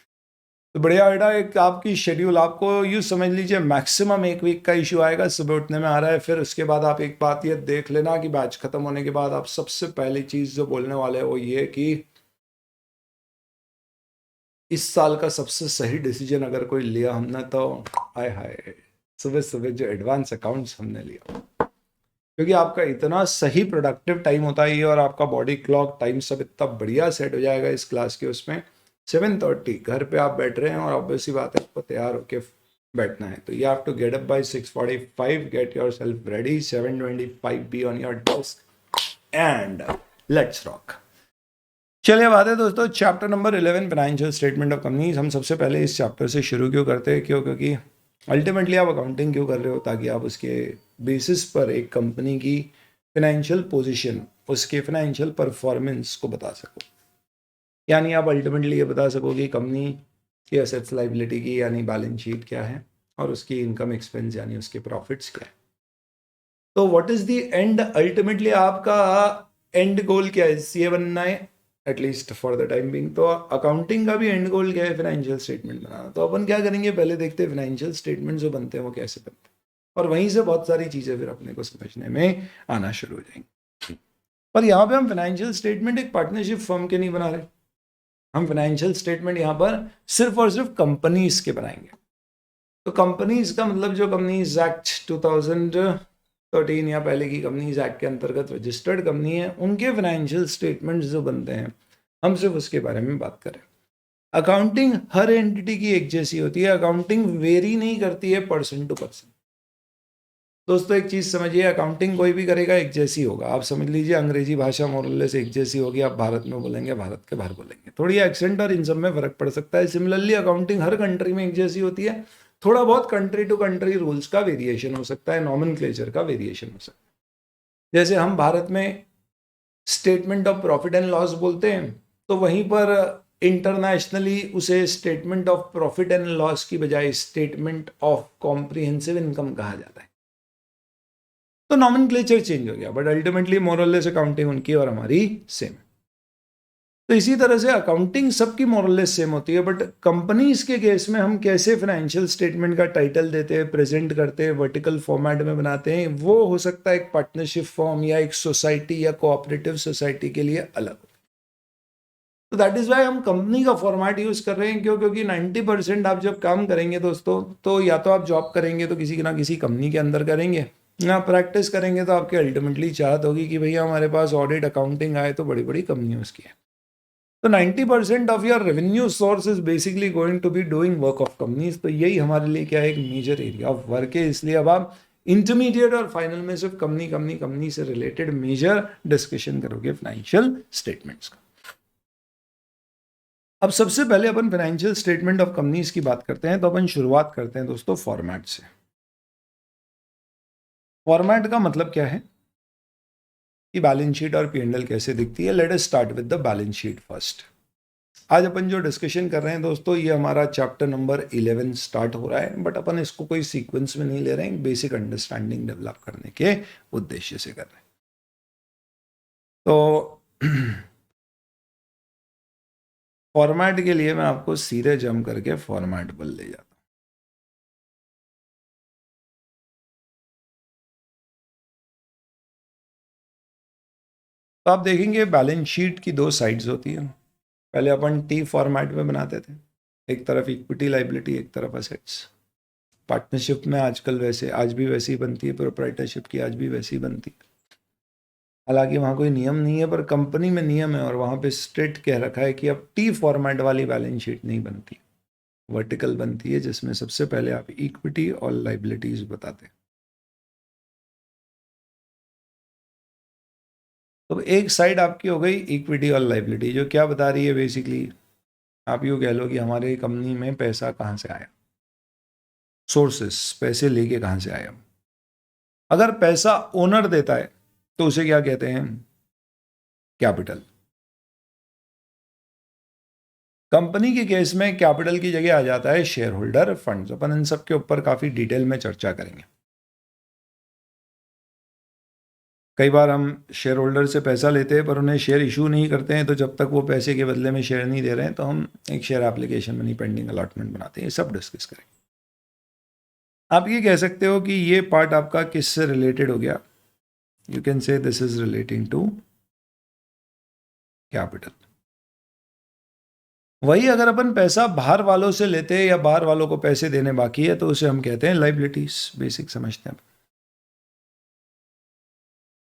तो बढ़िया बेटा, एक आपकी शेड्यूल आपको यूँ समझ लीजिए मैक्सिमम एक वीक का इशू आएगा, सुबह उठने में आ रहा है। फिर उसके बाद आप एक बात ये देख लेना कि बैच खत्म होने के बाद आप सबसे पहली चीज़ जो बोलने वाले हैं वो ये कि इस साल का सबसे सही डिसीजन अगर कोई लिया हमने तो हाय हाय, सुबह सुबह जो एडवांस अकाउंट्स हमने लिया, क्योंकि आपका इतना सही प्रोडक्टिव टाइम होता है ये, और आपका बॉडी क्लॉक टाइम सब इतना बढ़िया सेट हो जाएगा इस क्लास के उसमें। 7:30 घर पे आप बैठ रहे हैं, और ऑब्वियसली बात है आपको तैयार होके बैठना है, तो you have to get up by 6:45, get yourself ready, 7:25 be on your desk and let's rock. चलिए अब आते हैं दोस्तों chapter number 11, financial statement of companies. हम सबसे पहले इस चैप्टर से शुरू क्यों करते हैं? क्योंकि अल्टीमेटली आप अकाउंटिंग क्यों कर रहे हो? ताकि आप उसके बेसिस पर एक कंपनी की फाइनेंशियल पोजीशन, उसके फाइनेंशियल परफॉर्मेंस को बता सको। यानी आप अल्टीमेटली ये बता सको कि कंपनी की एसेट्स लाइबिलिटी की यानी बैलेंस शीट क्या है, और उसकी इनकम एक्सपेंस यानी उसके प्रॉफिट्स क्या है। तो what is the end, ultimately आपका एंड गोल क्या है? सीए बनना है at least for the time being. तो अकाउंटिंग का भी एंड गोल क्या है? फाइनेंशियल स्टेटमेंट बनाना। तो अपन क्या करेंगे, पहले देखते हैं फाइनेंशियल स्टेटमेंट जो बनते हैं वो कैसे बनते हैं, और वहीं से बहुत सारी चीज़ें फिर अपने को समझने में आना शुरू हो जाएंगी। पर यहाँ पे हम फाइनेंशियल स्टेटमेंट एक पार्टनरशिप फर्म के नहीं बना रहे, हम फाइनेंशियल स्टेटमेंट यहाँ पर सिर्फ और सिर्फ कंपनीज के बनाएंगे। तो कंपनीज का मतलब जो कंपनीज एक्ट 2013 या पहले की कंपनीज एक्ट के अंतर्गत रजिस्टर्ड कंपनी है, उनके फाइनेंशियल स्टेटमेंट्स जो बनते हैं, हम सिर्फ उसके बारे में बात करें। अकाउंटिंग हर एंटिटी की एक जैसी होती है, अकाउंटिंग वेरी नहीं करती है पर्सन टू पर्सन। दोस्तों एक चीज़ समझिए, अकाउंटिंग कोई भी करेगा एक जैसी होगा। आप समझ लीजिए अंग्रेजी भाषा मोरलेस एक जैसी होगी, आप भारत में बोलेंगे, भारत के बाहर बोलेंगे, थोड़ी एक्सेंट और इन सब में फ़र्क पड़ सकता है। सिमिलरली अकाउंटिंग हर कंट्री में एक जैसी होती है, थोड़ा बहुत कंट्री टू कंट्री रूल्स का वेरिएशन हो सकता है, नॉमेनक्लेचर का वेरिएशन हो सकता है। जैसे हम भारत में statement of profit and loss बोलते हैं, तो वहीं पर इंटरनेशनली उसे statement of profit and loss की बजाय स्टेटमेंट ऑफ कॉम्प्रिहेंसिव इनकम कहा जाता है। तो नॉमेनक्लेचर चेंज हो गया, बट अल्टीमेटली मोरलेस अकाउंटिंग उनकी और हमारी सेम। तो इसी तरह से अकाउंटिंग सबकी मोरलेस सेम होती है, बट कंपनीज के केस में हम कैसे फाइनेंशियल स्टेटमेंट का टाइटल देते हैं, प्रेजेंट करते हैं, वर्टिकल फॉर्मेट में बनाते हैं, वो हो सकता है एक पार्टनरशिप फॉर्म या एक सोसाइटी या कोऑपरेटिव सोसाइटी के लिए अलग। तो दैट इज वाई हम कंपनी का फॉर्मेट यूज कर रहे हैं। क्यों? क्योंकि 90% आप जब काम करेंगे दोस्तों, तो या तो आप जॉब करेंगे तो किसी ना किसी कंपनी के अंदर करेंगे, ना प्रैक्टिस करेंगे तो आपके अल्टीमेटली चाहत होगी कि भैया हमारे पास ऑडिट अकाउंटिंग आए तो बड़ी बड़ी कंपनियों उसकी है। तो 90% of your revenue source is basically going to be doing work of companies. तो यही हमारे लिए क्या है, एक मेजर एरिया ऑफ वर्क है। इसलिए अब आप इंटरमीडिएट और फाइनल में सिर्फ कंपनी से रिलेटेड मेजर डिस्कशन करोगे फाइनेंशियल स्टेटमेंट्स का। अब सबसे पहले अपन फाइनेंशियल स्टेटमेंट ऑफ कंपनीज की बात करते हैं, तो अपन शुरुआत करते हैं दोस्तों फॉर्मेट से। फॉर्मेट का मतलब क्या है कि बैलेंस शीट और पी&एल कैसे दिखती है। Let us start with the balance sheet first. आज अपन जो डिस्कशन कर रहे हैं दोस्तों, ये हमारा चैप्टर नंबर 11 स्टार्ट हो रहा है, बट अपन इसको कोई सीक्वेंस में नहीं ले रहे हैं, बेसिक अंडरस्टैंडिंग डेवलप करने के उद्देश्य से कर रहे हैं। तो फॉर्मेट के लिए मैं आपको सीधे जंप करके फॉर्मेट पर ले जाता हूं। तो आप देखेंगे बैलेंस शीट की दो साइड्स होती है। पहले अपन टी फॉर्मेट में बनाते थे, एक तरफ इक्विटी लाइबिलिटी, एक तरफ असेट्स। पार्टनरशिप में आजकल वैसे आज भी वैसी ही बनती है, प्रोप्राइटरशिप की आज भी वैसी ही बनती है। हालांकि वहाँ कोई नियम नहीं है, पर कंपनी में नियम है और वहाँ पे स्ट्रेट कह रखा है कि अब टी फॉर्मेट वाली बैलेंस शीट नहीं बनती, वर्टिकल बनती है, जिसमें सबसे पहले आप इक्विटी और लाइबिलिटीज बताते हैं। तो एक साइड आपकी हो गई इक्विटी और लाइबिलिटी, जो क्या बता रही है बेसिकली, आप यूँ कह लो कि हमारे कंपनी में पैसा कहाँ से आया, सोर्सेस, पैसे लेके कहाँ से आया। अगर पैसा ओनर देता है तो उसे क्या कहते हैं, कैपिटल। कंपनी के केस में कैपिटल की जगह आ जाता है शेयर होल्डर फंड्स। अपन इन सब के ऊपर काफी डिटेल में चर्चा करेंगे। कई बार हम शेयर होल्डर से पैसा लेते हैं पर उन्हें शेयर इशू नहीं करते हैं, तो जब तक वो पैसे के बदले में शेयर नहीं दे रहे हैं तो हम एक share application money pending allotment बनाते हैं। ये सब डिस्कस करेंगे। आप ये कह सकते हो कि ये पार्ट आपका किससे रिलेटेड हो गया, you can say this is relating to capital. वही अगर अपन पैसा बाहर वालों से लेते हैं या बाहर वालों को पैसे देने बाकी है तो उसे हम कहते हैं लाइबिलिटीज। बेसिक समझते हैं।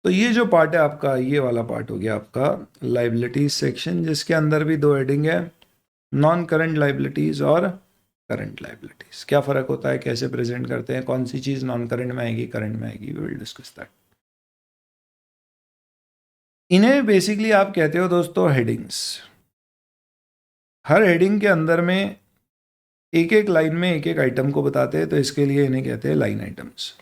तो ये जो पार्ट है आपका, ये वाला पार्ट हो गया आपका लाइबिलिटीज सेक्शन, जिसके अंदर भी दो हेडिंग है, नॉन करंट लाइबिलिटीज और करंट लाइबिलिटीज। क्या फर्क होता है, कैसे प्रेजेंट करते हैं, कौन सी चीज नॉन करंट में आएगी, करंट में आएगी, वी विल डिस्कस दैट। इन्हें बेसिकली आप कहते हो दोस्तों हेडिंग्स। हर हेडिंग के अंदर में एक एक लाइन में एक एक आइटम को बताते हैं, तो इसके लिए इन्हें कहते हैं लाइन आइटम्स।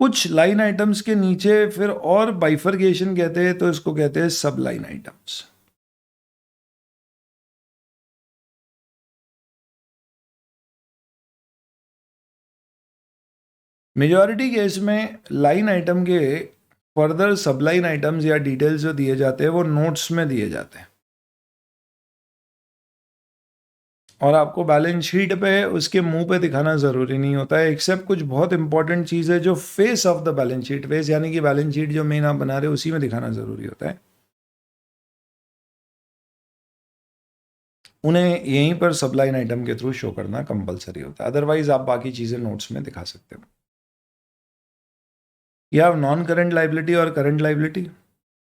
कुछ लाइन आइटम्स के नीचे फिर और बाइफर्केशन कहते हैं, तो इसको कहते हैं सब लाइन आइटम्स। मेजॉरिटी केस में लाइन आइटम के फर्दर सब लाइन आइटम्स या डिटेल्स जो दिए जाते हैं वो नोट्स में दिए जाते हैं, और आपको बैलेंस शीट पे उसके मुंह पे दिखाना जरूरी नहीं होता है, एक्सेप्ट कुछ बहुत इंपॉर्टेंट चीज है जो face of the balance sheet, face यानी कि बैलेंस शीट जो मेन आप बना रहे हो उसी में दिखाना जरूरी होता है। उन्हें यहीं पर सब लाइन आइटम के थ्रू शो करना कंपलसरी होता है, अदरवाइज आप बाकी चीजें नोट्स में दिखा सकते हो। या नॉन करंट लाइबिलिटी और करंट लाइबिलिटी,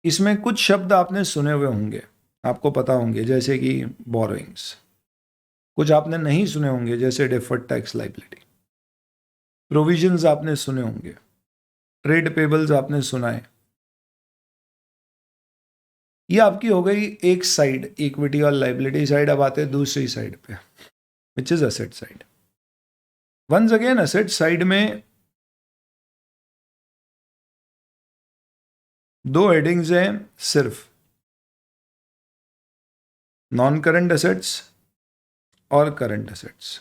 इसमें कुछ शब्द आपने सुने हुए होंगे, आपको पता होंगे, जैसे कि बोरोइंग्स। कुछ आपने नहीं सुने होंगे, जैसे डेफर्ड टैक्स लाइबिलिटी। प्रोविजंस आपने सुने होंगे, ट्रेड पेबल्स आपने सुना है। ये आपकी हो गई एक साइड, इक्विटी और लाइबिलिटी साइड। अब आते हैं दूसरी साइड पे, which is asset side. Once again asset side में दो हेडिंग्स हैं सिर्फ, नॉन करंट असेट्स और करंट असेट्स,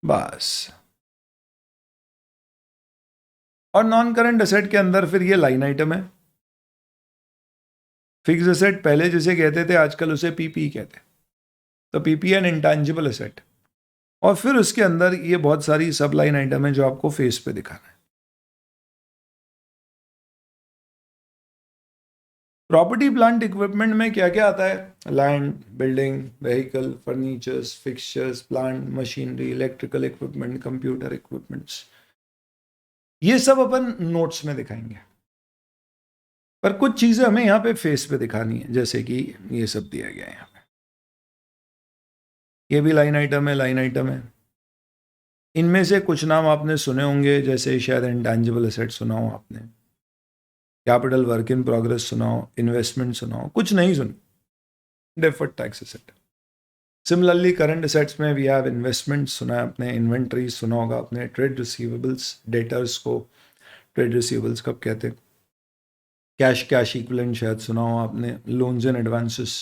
बस। और नॉन करंट असेट के अंदर फिर ये लाइन आइटम है। फिक्स असेट पहले जिसे कहते थे, आजकल उसे पीपी कहते हैं, तो पीपी एन इंटेंजिबल असेट। और फिर उसके अंदर ये बहुत सारी सब लाइन आइटम है जो आपको फेस पे दिखाना है। प्रॉपर्टी प्लांट इक्विपमेंट में क्या क्या आता है, land, building, vehicle, furnitures, fixtures, plant, machinery, electrical equipment, computer equipments, ये सब अपन नोट्स में दिखाएंगे। पर कुछ चीजें हमें यहाँ पे फेस पे दिखानी है, जैसे कि ये सब दिया गया है यहाँ पे। ये भी लाइन आइटम है, लाइन आइटम है। इनमें से कुछ नाम आपने सुने होंगे, जैसे शायद इंटेंजिबल एसेट सुना हो आपने, कैपिटल वर्क इन प्रोग्रेस सुना हो, इन्वेस्टमेंट सुना हो, कुछ नहीं सुना, deferred tax asset. Similarly current assets में वी हैव इन्वेस्टमेंट सुना है आपने, इन्वेंट्री सुना होगा आपने, ट्रेड रिसीवेबल्स, डेटर्स को ट्रेड रिसीवेबल्स कब कहते हैं, कैश इक्विवेलेंट शायद सुना हो आपने, लोन्स एंड एडवांसेस।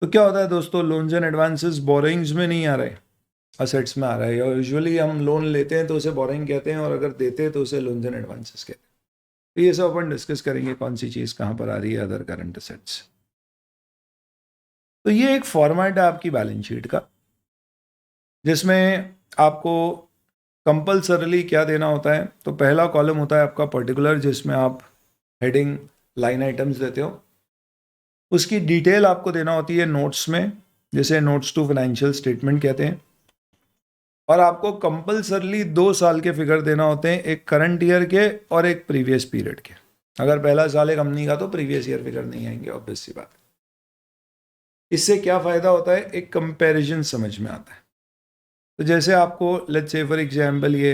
तो क्या होता है दोस्तों, लोन्स एंड एडवांसेस बोरिंग्स में नहीं आ रहे, असेट्स में आ रहा है। और यूजुअली हम लोन लेते हैं तो उसे बोरिंग कहते हैं, और अगर देते हैं तो उसे लोन्स एंड एडवांसेस कहते हैं। तो ये सब अपन डिस्कस करेंगे कौन सी चीज़ कहाँ पर आ रही है अदर करंट असेट्स। तो ये एक फॉर्मेट है आपकी बैलेंस शीट का, जिसमें आपको कंपल्सरली क्या देना होता है। तो पहला कॉलम होता है आपका पर्टिकुलर, जिसमें आप हेडिंग लाइन आइटम्स देते हो, उसकी डिटेल आपको देना होती है नोट्स में, जैसे नोट्स टू फाइनेंशियल स्टेटमेंट कहते हैं। और आपको कंपल्सरली 2 साल के फिगर देना होते हैं, एक करंट ईयर के और एक प्रीवियस पीरियड के। अगर पहला साल है कंपनी का तो प्रीवियस ईयर फिगर नहीं आएंगे, ऑब्वियस सी बात है। इससे क्या फ़ायदा होता है, एक कंपैरिजन समझ में आता है। तो जैसे आपको लेट्स से फॉर एग्जांपल ये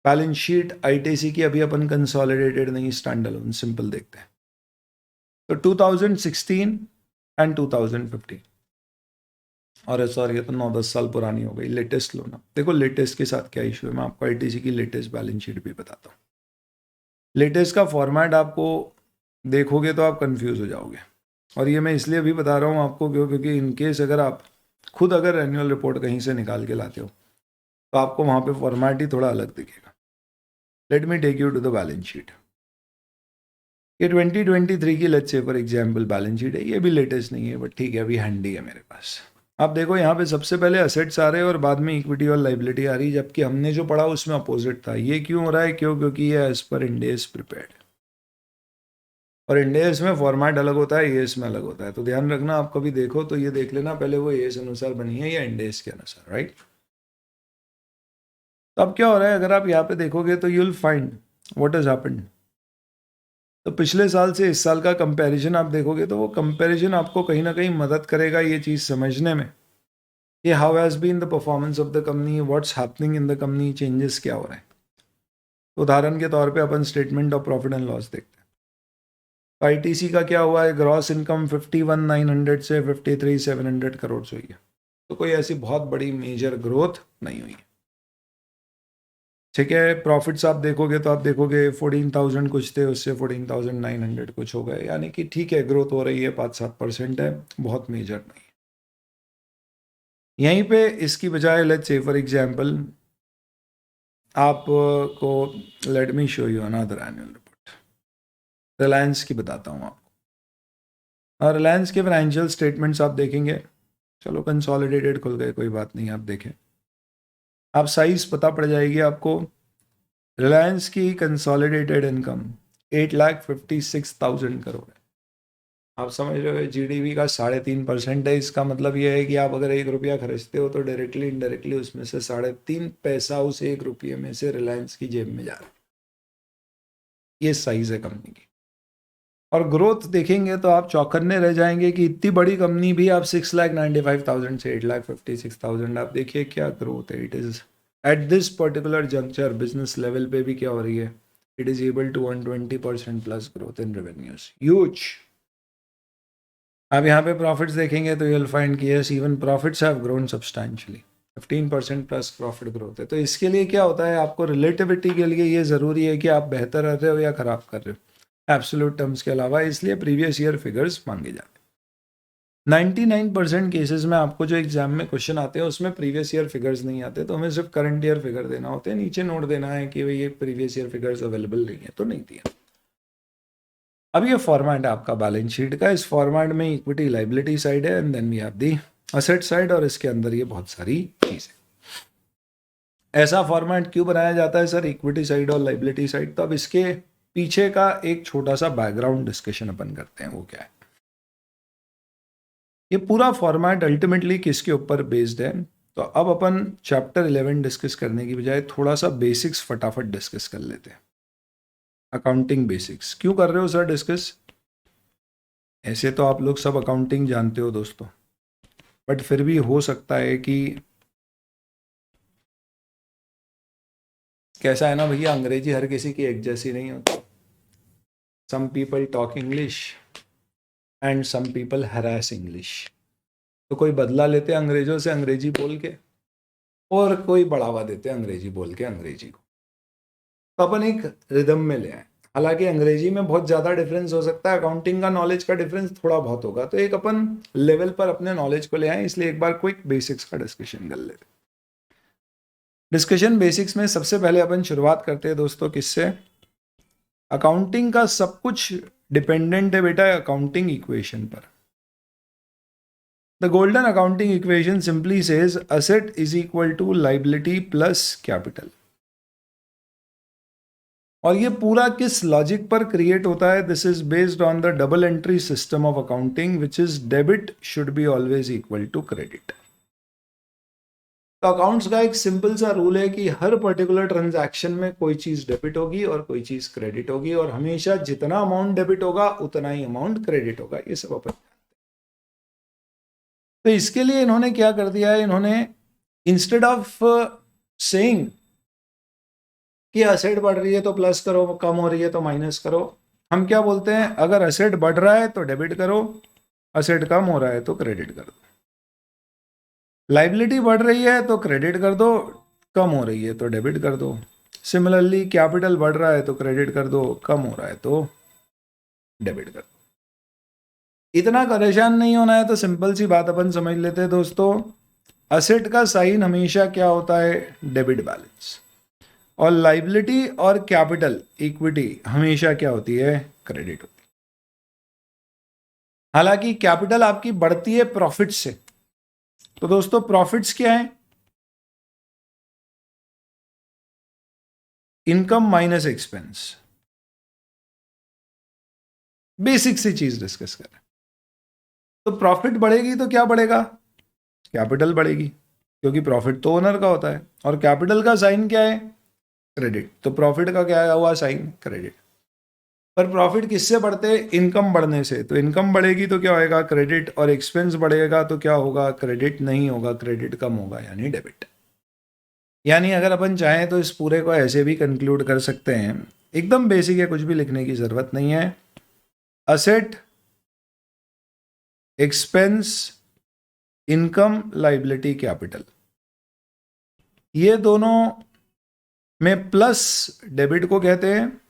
बैलेंस शीट आईटीसी की अभी अपन कंसोलिडेटेड नहीं, स्टैंड अलोन सिंपल देखते हैं। तो 2016 एंड 2015, और सॉरी ये तो 9-10 साल पुरानी हो गई, लेटेस्ट लो ना। देखो लेटेस्ट के साथ क्या इशू है, मैं आपको आईटीसी की लेटेस्ट बैलेंस शीट भी बताता हूँ। लेटेस्ट का फॉर्मेट आपको देखोगे तो आप कंफ्यूज हो जाओगे, और ये मैं इसलिए भी बता रहा हूँ आपको क्योंकि इनकेस अगर आप खुद अगर एनुअल रिपोर्ट कहीं से निकाल के लाते हो तो आपको वहाँ पे फॉर्मेट ही थोड़ा अलग दिखेगा। Let me take you to the balance sheet. ये 2023 की let's say for example balance sheet है, ये भी लेटेस्ट नहीं है बट ठीक है, अभी हैंडी है मेरे पास। आप देखो यहाँ पे सबसे पहले असेट्स आ रहे हैं और बाद में इक्विटी और लाइबिलिटी आ रही है, जबकि हमने जो पढ़ा उसमें अपोजिट था। ये क्यों हो रहा है, क्योंकि ये as per Ind AS prepared, और इंड एस में फॉर्मेट अलग होता है, एएस में अलग होता है। तो ध्यान रखना, आप कभी देखो तो ये देख लेना पहले वो एएस अनुसार बनी है या इंड एस के अनुसार, राइट। तो अब क्या हो रहा है, अगर आप यहाँ पे देखोगे तो you will find what has happened. तो पिछले साल से इस साल का कंपैरिजन आप देखोगे तो वो कंपैरिजन आपको कहीं ना कहीं मदद करेगा ये चीज़ समझने में कि how has been the performance of the company, what's happening in the company, changes क्या हो रहे हैं। उदाहरण के तौर पे अपन statement of profit and loss देखते हैं। आईटीसी का क्या हुआ है, ग्रॉस इनकम 51,900 से 53,700 करोड़ हुई है। तो कोई ऐसी बहुत बड़ी मेजर ग्रोथ नहीं हुई है, ठीक है। प्रॉफिट्स आप देखोगे तो आप देखोगे 14,000 कुछ थे, उससे 14,900 कुछ हो गए, यानी कि ठीक है ग्रोथ हो रही है, 5-7% है, बहुत मेजर नहीं। यहीं पे इसकी बजाय लेट्स से फॉर एग्जांपल आपको let me show you another annual report. Reliance की बताता हूँ आपको, और रिलायंस के फाइनेंशियल स्टेटमेंट्स आप देखेंगे, चलो कंसोलिडेटेड खुल गए, कोई बात नहीं, आप देखें, आप साइज पता पड़ जाएगी आपको। रिलायंस की कंसोलिडेटेड इनकम 8,56,000 करोड़ है। आप समझ रहे हो, जीडीपी का 3.5% है। इसका मतलब यह है कि आप अगर 1 रुपया खर्चते हो तो डायरेक्टली इनडायरेक्टली उसमें से 3.5 पैसा उस 1 रुपये में से रिलायंस की जेब में जा रहा है। ये साइज है कंपनी की। और ग्रोथ देखेंगे तो आप चौकन्ने रह जाएंगे कि इतनी बड़ी कंपनी भी आप 6,95,000 से 8,56,000, आप देखिए क्या ग्रोथ है। It is at this particular juncture business level पे भी क्या हो रही है, it is able to 120% plus growth in revenues, huge. अब यहाँ पे प्रॉफिट्स देखेंगे तो यूल फाइंड कि yes even profits have grown substantially, 15% plus profit growth है। तो इसके लिए क्या होता है, आपको रिलेटिविटी के लिए ये ज़रूरी है कि आप बेहतर कर रहे हो या ख़राब कर रहे हो एब्सोल्यूट टर्म्स के अलावा, इसलिए प्रीवियस ईयर फिगर्स मांगे जाते हैं। 99% केसेस में आपको जो एग्जाम में क्वेश्चन आते हैं उसमें प्रीवियस ईयर फिगर्स नहीं आते, तो हमें सिर्फ करंट ईयर फिगर देना होते हैं, नीचे नोट देना है कि भाई ये प्रीवियस ईयर फिगर्स अवेलेबल नहीं है, तो नहीं दिया। अब ये फॉर्मेट है आपका बैलेंस शीट का। इस फॉर्मेट में इक्विटी लाइबिलिटी साइड है and then we have the asset side, और इसके अंदर ये बहुत सारी चीज़ें। ऐसा फॉर्मेट क्यों बनाया जाता है सर, इक्विटी साइड और लाइबिलिटी साइड? तो अब इसके पीछे का एक छोटा सा बैकग्राउंड डिस्कशन अपन करते हैं, वो क्या है। ये पूरा फॉर्मेट अल्टीमेटली किसके ऊपर बेस्ड है? तो अब अपन चैप्टर 11 डिस्कस करने की बजाय थोड़ा सा बेसिक्स फटाफट डिस्कस कर लेते हैं। अकाउंटिंग बेसिक्स क्यों कर रहे हो सर डिस्कस? ऐसे तो आप लोग सब अकाउंटिंग जानते हो दोस्तों, बट फिर भी हो सकता है कि कैसा है ना भैया, अंग्रेजी हर किसी की एक जैसी नहीं होती। some people talk English and some people harass English. तो कोई बदला लेते हैं अंग्रेजों से अंग्रेजी बोल के, और कोई बढ़ावा देते हैं अंग्रेजी बोल के अंग्रेजी को। तो अपन एक रिदम में ले आए। हालांकि अंग्रेजी में बहुत ज़्यादा डिफरेंस हो सकता है, अकाउंटिंग का नॉलेज का डिफरेंस थोड़ा बहुत होगा, तो एक अपन लेवल पर अपने नॉलेज को ले आए, इसलिए एक बार क्विक बेसिक्स का डिस्कशन कर लेते। डिस्कशन बेसिक्स में सबसे पहले अपन शुरुआत करते हैं दोस्तों किससे? अकाउंटिंग का सब कुछ डिपेंडेंट है बेटा अकाउंटिंग इक्वेशन पर। The golden accounting equation simply says asset is equal to liability plus capital. और ये पूरा किस लॉजिक पर क्रिएट होता है? This is based on the double entry system of accounting which is debit should be always equal to credit. तो accounts का एक सिंपल सा रूल है कि हर पर्टिकुलर ट्रांजैक्शन में कोई चीज डेबिट होगी और कोई चीज क्रेडिट होगी, और हमेशा जितना अमाउंट डेबिट होगा उतना ही अमाउंट क्रेडिट होगा। ये सब अपन, तो इसके लिए इन्होंने क्या कर दिया है, इन्होंने इंस्टेड ऑफ सेइंग कि असेट बढ़ रही है तो प्लस करो, कम हो रही है तो माइनस करो, हम क्या बोलते हैं? अगर असेट बढ़ रहा है तो डेबिट करो, असेट कम हो रहा है तो क्रेडिट कर दो। लाइबिलिटी बढ़ रही है तो क्रेडिट कर दो, कम हो रही है तो डेबिट कर दो। सिमिलरली कैपिटल बढ़ रहा है तो क्रेडिट कर दो, कम हो रहा है तो डेबिट कर दो। इतना परेशान नहीं होना है, तो सिंपल सी बात अपन समझ लेते हैं दोस्तों। असेट का साइन हमेशा क्या होता है? Debit balance. और लाइबिलिटी और कैपिटल इक्विटी हमेशा क्या होती है? क्रेडिट होती है। हालांकि कैपिटल आपकी बढ़ती है प्रॉफिट से, तो दोस्तों प्रॉफिट्स क्या है? Income minus expense. बेसिक सी चीज डिस्कस करें तो प्रॉफिट बढ़ेगी तो क्या बढ़ेगा? कैपिटल बढ़ेगी, क्योंकि प्रॉफिट तो ओनर का होता है, और कैपिटल का साइन क्या है? क्रेडिट। तो प्रॉफिट का क्या हुआ? Sign credit. पर प्रॉफिट किससे बढ़ते हैं? इनकम बढ़ने से। तो इनकम बढ़ेगी तो क्या होएगा? क्रेडिट। और एक्सपेंस बढ़ेगा तो क्या होगा? क्रेडिट नहीं होगा, क्रेडिट कम होगा, यानी डेबिट। यानी अगर अपन चाहें तो इस पूरे को ऐसे भी कंक्लूड कर सकते हैं, एकदम बेसिक है, कुछ भी लिखने की जरूरत नहीं है। Asset, expense, income, liability, capital, ये दोनों में प्लस डेबिट को कहते हैं,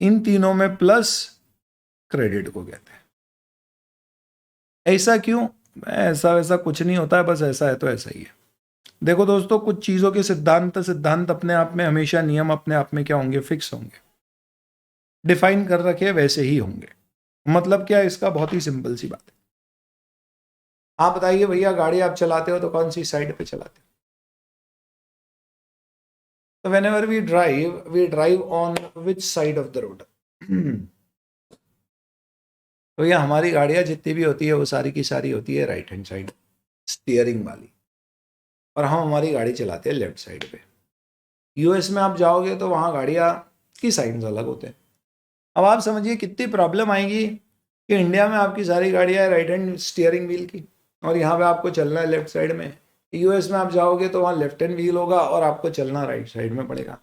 इन तीनों में प्लस क्रेडिट को कहते हैं। ऐसा क्यों? ऐसा वैसा कुछ नहीं होता है, बस ऐसा है तो ऐसा ही है। देखो दोस्तों, कुछ चीजों के सिद्धांत अपने आप में हमेशा, नियम अपने आप में क्या होंगे? फिक्स होंगे, डिफाइन कर रखे वैसे ही होंगे। मतलब क्या है इसका? बहुत ही सिंपल सी बात है। आप बताइए भैया, गाड़ी आप चलाते हो तो कौन सी साइड पे चलाते हो? तो whenever we drive on which side of the road? तो ये हमारी गाड़ियां जितनी भी होती है वो सारी की सारी होती है राइट हैंड साइड, स्टीयरिंग वाली, और हम हमारी गाड़ी चलाते हैं लेफ्ट साइड पे। यूएस में आप जाओगे तो वहाँ गाड़ियाँ की साइंस अलग होते हैं। अब आप समझिए कितनी प्रॉब्लम आएगी कि इंडिया में आपकी सारी गाड़ियाँ राइट हैंड स्टीयरिंग व्हील की, और यहाँ पे आपको चलना है लेफ्ट साइड में। यूएस में आप जाओगे तो वहाँ लेफ्ट हैंड व्हील होगा और आपको चलना राइट साइड में पड़ेगा।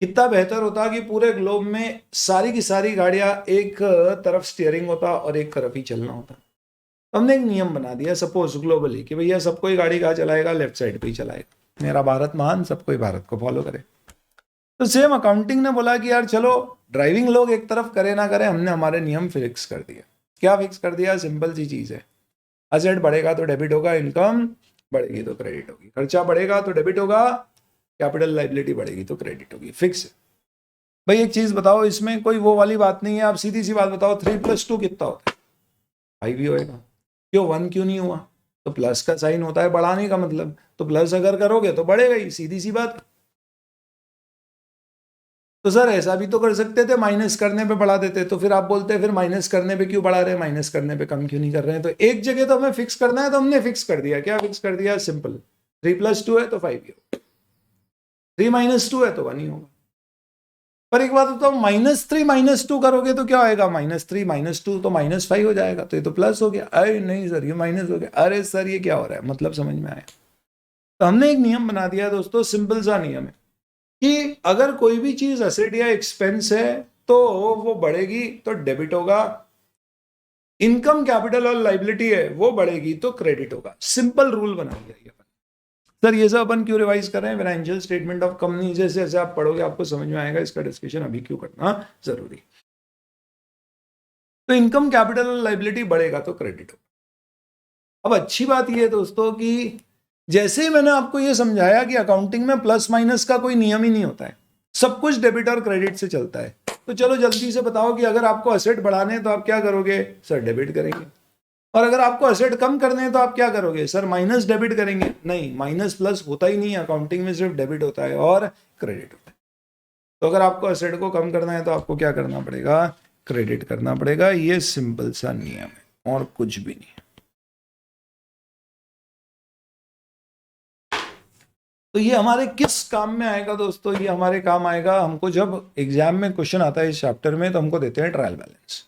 कितना बेहतर होता कि पूरे ग्लोब में सारी की सारी गाड़ियाँ एक तरफ स्टीयरिंग होता और एक तरफ ही चलना होता। तो हमने एक नियम बना दिया सपोज ग्लोबली कि भैया सबको ही गाड़ी कहाँ चलाएगा? लेफ्ट साइड पे ही चलाएगा। मेरा भारत महान, सबको ही भारत को फॉलो करे। तो सेम अकाउंटिंग ने बोला कि यार चलो ड्राइविंग लोग एक तरफ करे ना करे, हमने हमारे नियम फिक्स कर दिया। क्या फिक्स कर दिया? सिंपल सी चीज़ है, असेट बढ़ेगा तो डेबिट होगा, इनकम बढ़ेगी तो क्रेडिट होगी, खर्चा बढ़ेगा तो डेबिट होगा, कैपिटल लाइबिलिटी बढ़ेगी तो क्रेडिट होगी। फिक्स है भाई। एक चीज बताओ, इसमें कोई वो वाली बात नहीं है। आप सीधी सी बात बताओ, 3+2 कितना होता है? 5 ही होएगा। क्यों 1 क्यों नहीं हुआ? तो प्लस का साइन होता है बढ़ाने का मतलब, तो प्लस अगर करोगे तो बढ़ेगा ही, सीधी सी बात। तो सर ऐसा भी तो कर सकते थे, माइनस करने पे बढ़ा देते। तो फिर आप बोलते हैं फिर माइनस करने पे क्यों बढ़ा रहे हैं, माइनस करने पे कम क्यों नहीं कर रहे हैं? तो एक जगह तो हमें फिक्स करना है, तो हमने फिक्स कर दिया। क्या फिक्स कर दिया? सिंपल, 3+2 है तो 5 ही होगा, 3 - 2 है तो 1 ही होगा। पर एक बात बताओ, -3 - 2 करोगे तो क्या आएगा? -3 - 2 तो -5 हो जाएगा, तो ये तो प्लस हो गया। अरे नहीं सर ये माइनस हो गया। अरे सर ये क्या हो रहा है? मतलब समझ में आया? तो हमने एक नियम बना दिया दोस्तों, सिंपल सा नियम है कि अगर कोई भी चीज असेट या एक्सपेंस है तो वो बढ़ेगी तो डेबिट होगा, इनकम कैपिटल और लाइबिलिटी है वो बढ़ेगी तो क्रेडिट होगा। सिंपल रूल बना लिया ये अपन। सर ये सब अपन क्यों रिवाइज कर रहे हैं? फाइनेंशियल स्टेटमेंट ऑफ कंपनी जैसे जैसे आप पढ़ोगे आपको समझ में आएगा, इसका डिस्कशन अभी क्यों करना जरूरी। तो इनकम कैपिटल और लाइबिलिटी बढ़ेगा तो क्रेडिट होगा। अब अच्छी बात यह है दोस्तों कि जैसे ही मैंने आपको यह समझाया कि अकाउंटिंग में प्लस माइनस का कोई नियम ही नहीं होता है, सब कुछ डेबिट और क्रेडिट से चलता है। तो चलो जल्दी से बताओ कि अगर आपको असेट बढ़ाने हैं तो आप क्या करोगे? सर डेबिट करेंगे। और अगर आपको असेट कम करने हैं तो आप क्या करोगे? सर माइनस डेबिट करेंगे। नहीं, माइनस प्लस होता ही नहीं है, अकाउंटिंग में सिर्फ डेबिट होता है और क्रेडिट होता है। तो अगर आपको असेट को कम करना है तो आपको क्या करना पड़ेगा? क्रेडिट करना पड़ेगा। ये सिंपल सा नियम है और कुछ भी नहीं है। तो ये हमारे किस काम में आएगा दोस्तों? ये हमारे काम आएगा हमको जब एग्जाम में क्वेश्चन आता है इस चैप्टर में, तो हमको देते हैं ट्रायल बैलेंस।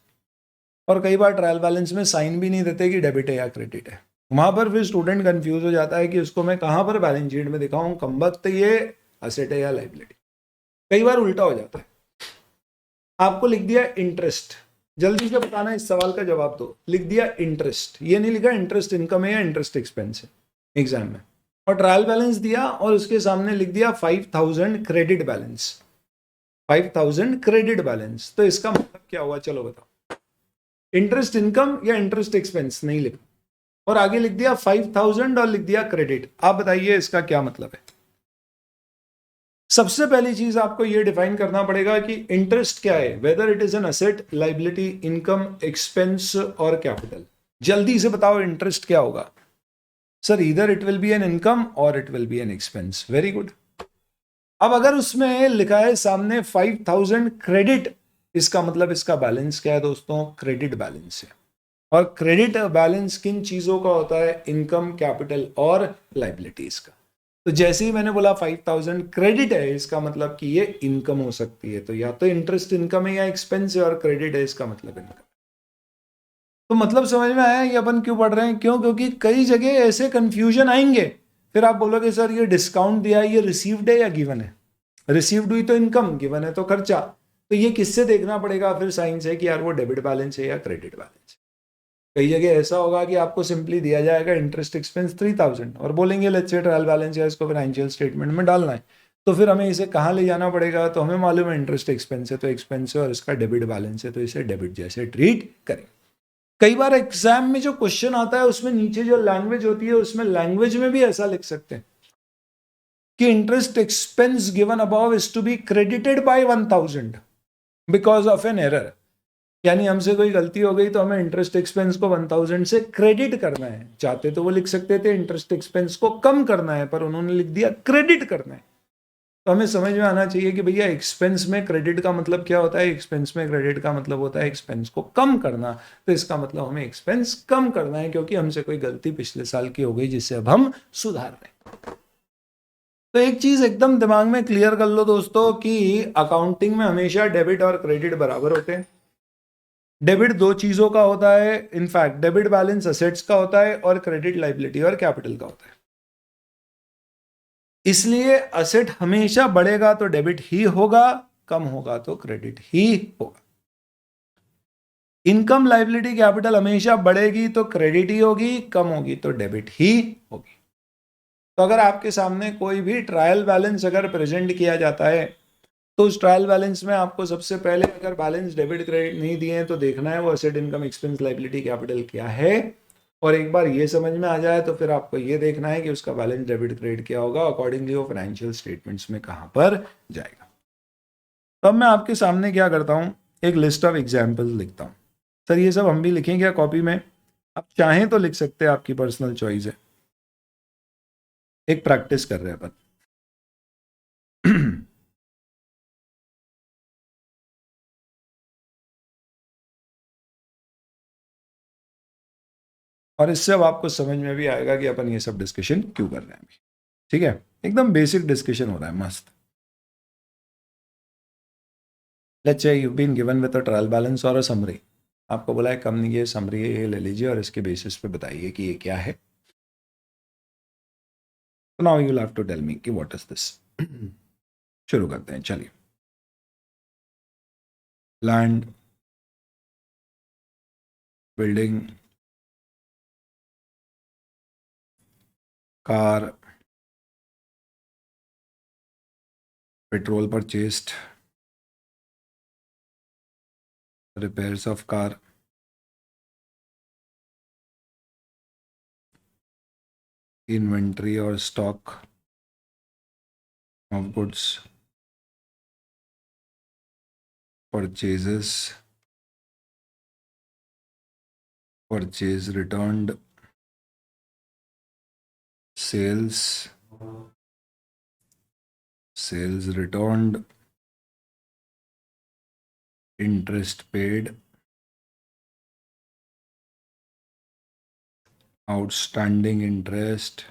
और कई बार ट्रायल बैलेंस में साइन भी नहीं देते कि डेबिट है या क्रेडिट है। वहां पर फिर स्टूडेंट कंफ्यूज हो जाता है कि उसको मैं कहां पर बैलेंस शीट में दिखाऊं, कमबख्त ये असेट है या लाइबिलिटी। कई बार उल्टा हो जाता है। आपको लिख दिया इंटरेस्ट, जल्दी से बताना इस सवाल का जवाब दो। लिख दिया इंटरेस्ट, ये नहीं लिखा इंटरेस्ट इनकम है या इंटरेस्ट एक्सपेंस है एग्जाम में। और ट्रायल बैलेंस दिया और उसके सामने लिख दिया 5000 क्रेडिट बैलेंस, 5000 क्रेडिट बैलेंस। तो इसका मतलब क्या हुआ? चलो बताओ, इंटरेस्ट इनकम या इंटरेस्ट एक्सपेंस? नहीं लिखा। और आगे लिख दिया 5000 और लिख दिया क्रेडिट। आप बताइए इसका क्या मतलब है? सबसे पहली चीज आपको यह डिफाइन करना पड़ेगा कि इंटरेस्ट क्या है, whether it is an asset, liability, income, expense और कैपिटल। जल्दी से बताओ इंटरेस्ट क्या होगा? सर इधर it will be an income और it will be an expense. Very good. अब अगर उसमें लिखा है सामने 5000 क्रेडिट, इसका मतलब इसका बैलेंस क्या है दोस्तों? क्रेडिट बैलेंस है। और क्रेडिट बैलेंस किन चीजों का होता है? इनकम, कैपिटल और लाइबिलिटीज का। तो जैसे ही मैंने बोला 5000 क्रेडिट है, इसका मतलब कि ये इनकम हो सकती है। तो या तो इंटरेस्ट इनकम है या एक्सपेंस है, और क्रेडिट है इसका मतलब इनकम। तो मतलब समझ में आया ये अपन क्यों पढ़ रहे हैं? क्यों? क्योंकि कई जगह ऐसे कंफ्यूजन आएंगे, फिर आप बोलोगे सर ये डिस्काउंट दिया है, ये रिसीव्ड है या गिवन है? रिसीव्ड हुई तो इनकम, गिवन है तो खर्चा। तो ये किससे देखना पड़ेगा? फिर साइंस है कि यार वो डेबिट बैलेंस है या क्रेडिट बैलेंस है। कई जगह ऐसा होगा कि आपको सिंपली दिया जाएगा इंटरेस्ट एक्सपेंस 3000 और बोलेंगे लेट्स से ट्रायल बैलेंस या इसको फाइनेंशियल स्टेटमेंट में डालना है। तो फिर हमें इसे कहाँ ले जाना पड़ेगा? तो हमें मालूम है इंटरेस्ट एक्सपेंस है तो एक्सपेंस है, और इसका डेबिट बैलेंस है तो इसे डेबिट जैसे ट्रीट करें। कई बार एग्जाम में जो क्वेश्चन आता है उसमें नीचे जो लैंग्वेज होती है, उसमें लैंग्वेज में भी ऐसा लिख सकते हैं कि interest expense given above is to be credited by 1000 because of an error. यानी हमसे कोई गलती हो गई तो हमें इंटरेस्ट एक्सपेंस को 1000 से क्रेडिट करना है। चाहते तो वो लिख सकते थे इंटरेस्ट एक्सपेंस को कम करना है, पर उन्होंने लिख दिया क्रेडिट करना है। तो हमें समझ में आना चाहिए कि भैया एक्सपेंस में क्रेडिट का मतलब क्या होता है? एक्सपेंस में क्रेडिट का मतलब होता है एक्सपेंस को कम करना। तो इसका मतलब हमें एक्सपेंस कम करना है, क्योंकि हमसे कोई गलती पिछले साल की हो गई जिससे अब हम सुधार रहे हैं। तो एक चीज एकदम दिमाग में क्लियर कर लो दोस्तों कि अकाउंटिंग में हमेशा डेबिट और क्रेडिट बराबर होते हैं। डेबिट दो चीजों का होता है, इनफैक्ट डेबिट बैलेंस असेट्स का होता है और क्रेडिट लाइबिलिटी और कैपिटल का होता है। इसलिए असेट हमेशा बढ़ेगा तो डेबिट ही होगा, कम होगा तो क्रेडिट ही होगा। इनकम, लाइबिलिटी, कैपिटल हमेशा बढ़ेगी तो क्रेडिट ही होगी, कम होगी तो डेबिट ही होगी। तो अगर आपके सामने कोई भी ट्रायल बैलेंस अगर प्रेजेंट किया जाता है तो उस ट्रायल बैलेंस में आपको सबसे पहले अगर बैलेंस डेबिट क्रेडिट नहीं दिए हैं तो देखना है वो asset, income, expense, liability, capital क्या है। और एक बार ये समझ में आ जाए तो फिर आपको ये देखना है कि उसका बैलेंस डेबिट क्रेडिट क्या होगा, अकॉर्डिंगली वो फाइनेंशियल स्टेटमेंट्स में कहां पर जाएगा। तो अब मैं आपके सामने क्या करता हूं, एक लिस्ट ऑफ एग्जाम्पल्स लिखता हूं। सर ये सब हम भी लिखेंगे क्या कॉपी में? आप चाहें तो लिख सकते हैं, आपकी पर्सनल चॉइस है। एक प्रैक्टिस कर रहे हैं अपन। और इससे अब आपको समझ में भी आएगा कि अपन ये सब डिस्कशन क्यों कर रहे हैं अभी। ठीक है, एकदम बेसिक डिस्कशन हो रहा है, मस्त। Let's say you been given with a trial balance और अ समरी। आपको बोला है कंपनी ये समरी है, ये ले लीजिए और इसके बेसिस पे बताइए कि ये क्या है। तो now you will have to tell me कि व्हाट इज दिस। शुरू करते हैं, चलिए। Land, building, car, petrol purchased, repairs of car, inventory or stock of goods, purchases, purchase returned, sales, sales returned, interest paid, outstanding interest,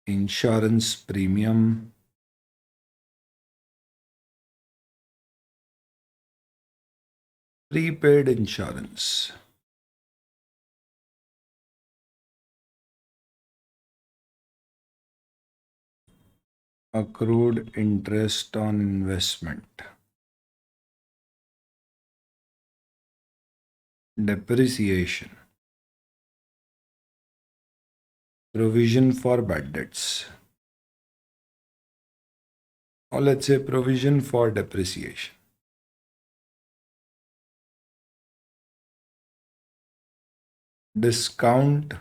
insurance premium, prepaid insurance, accrued interest on investment, depreciation, provision for bad debts, or let's say provision for depreciation. Discount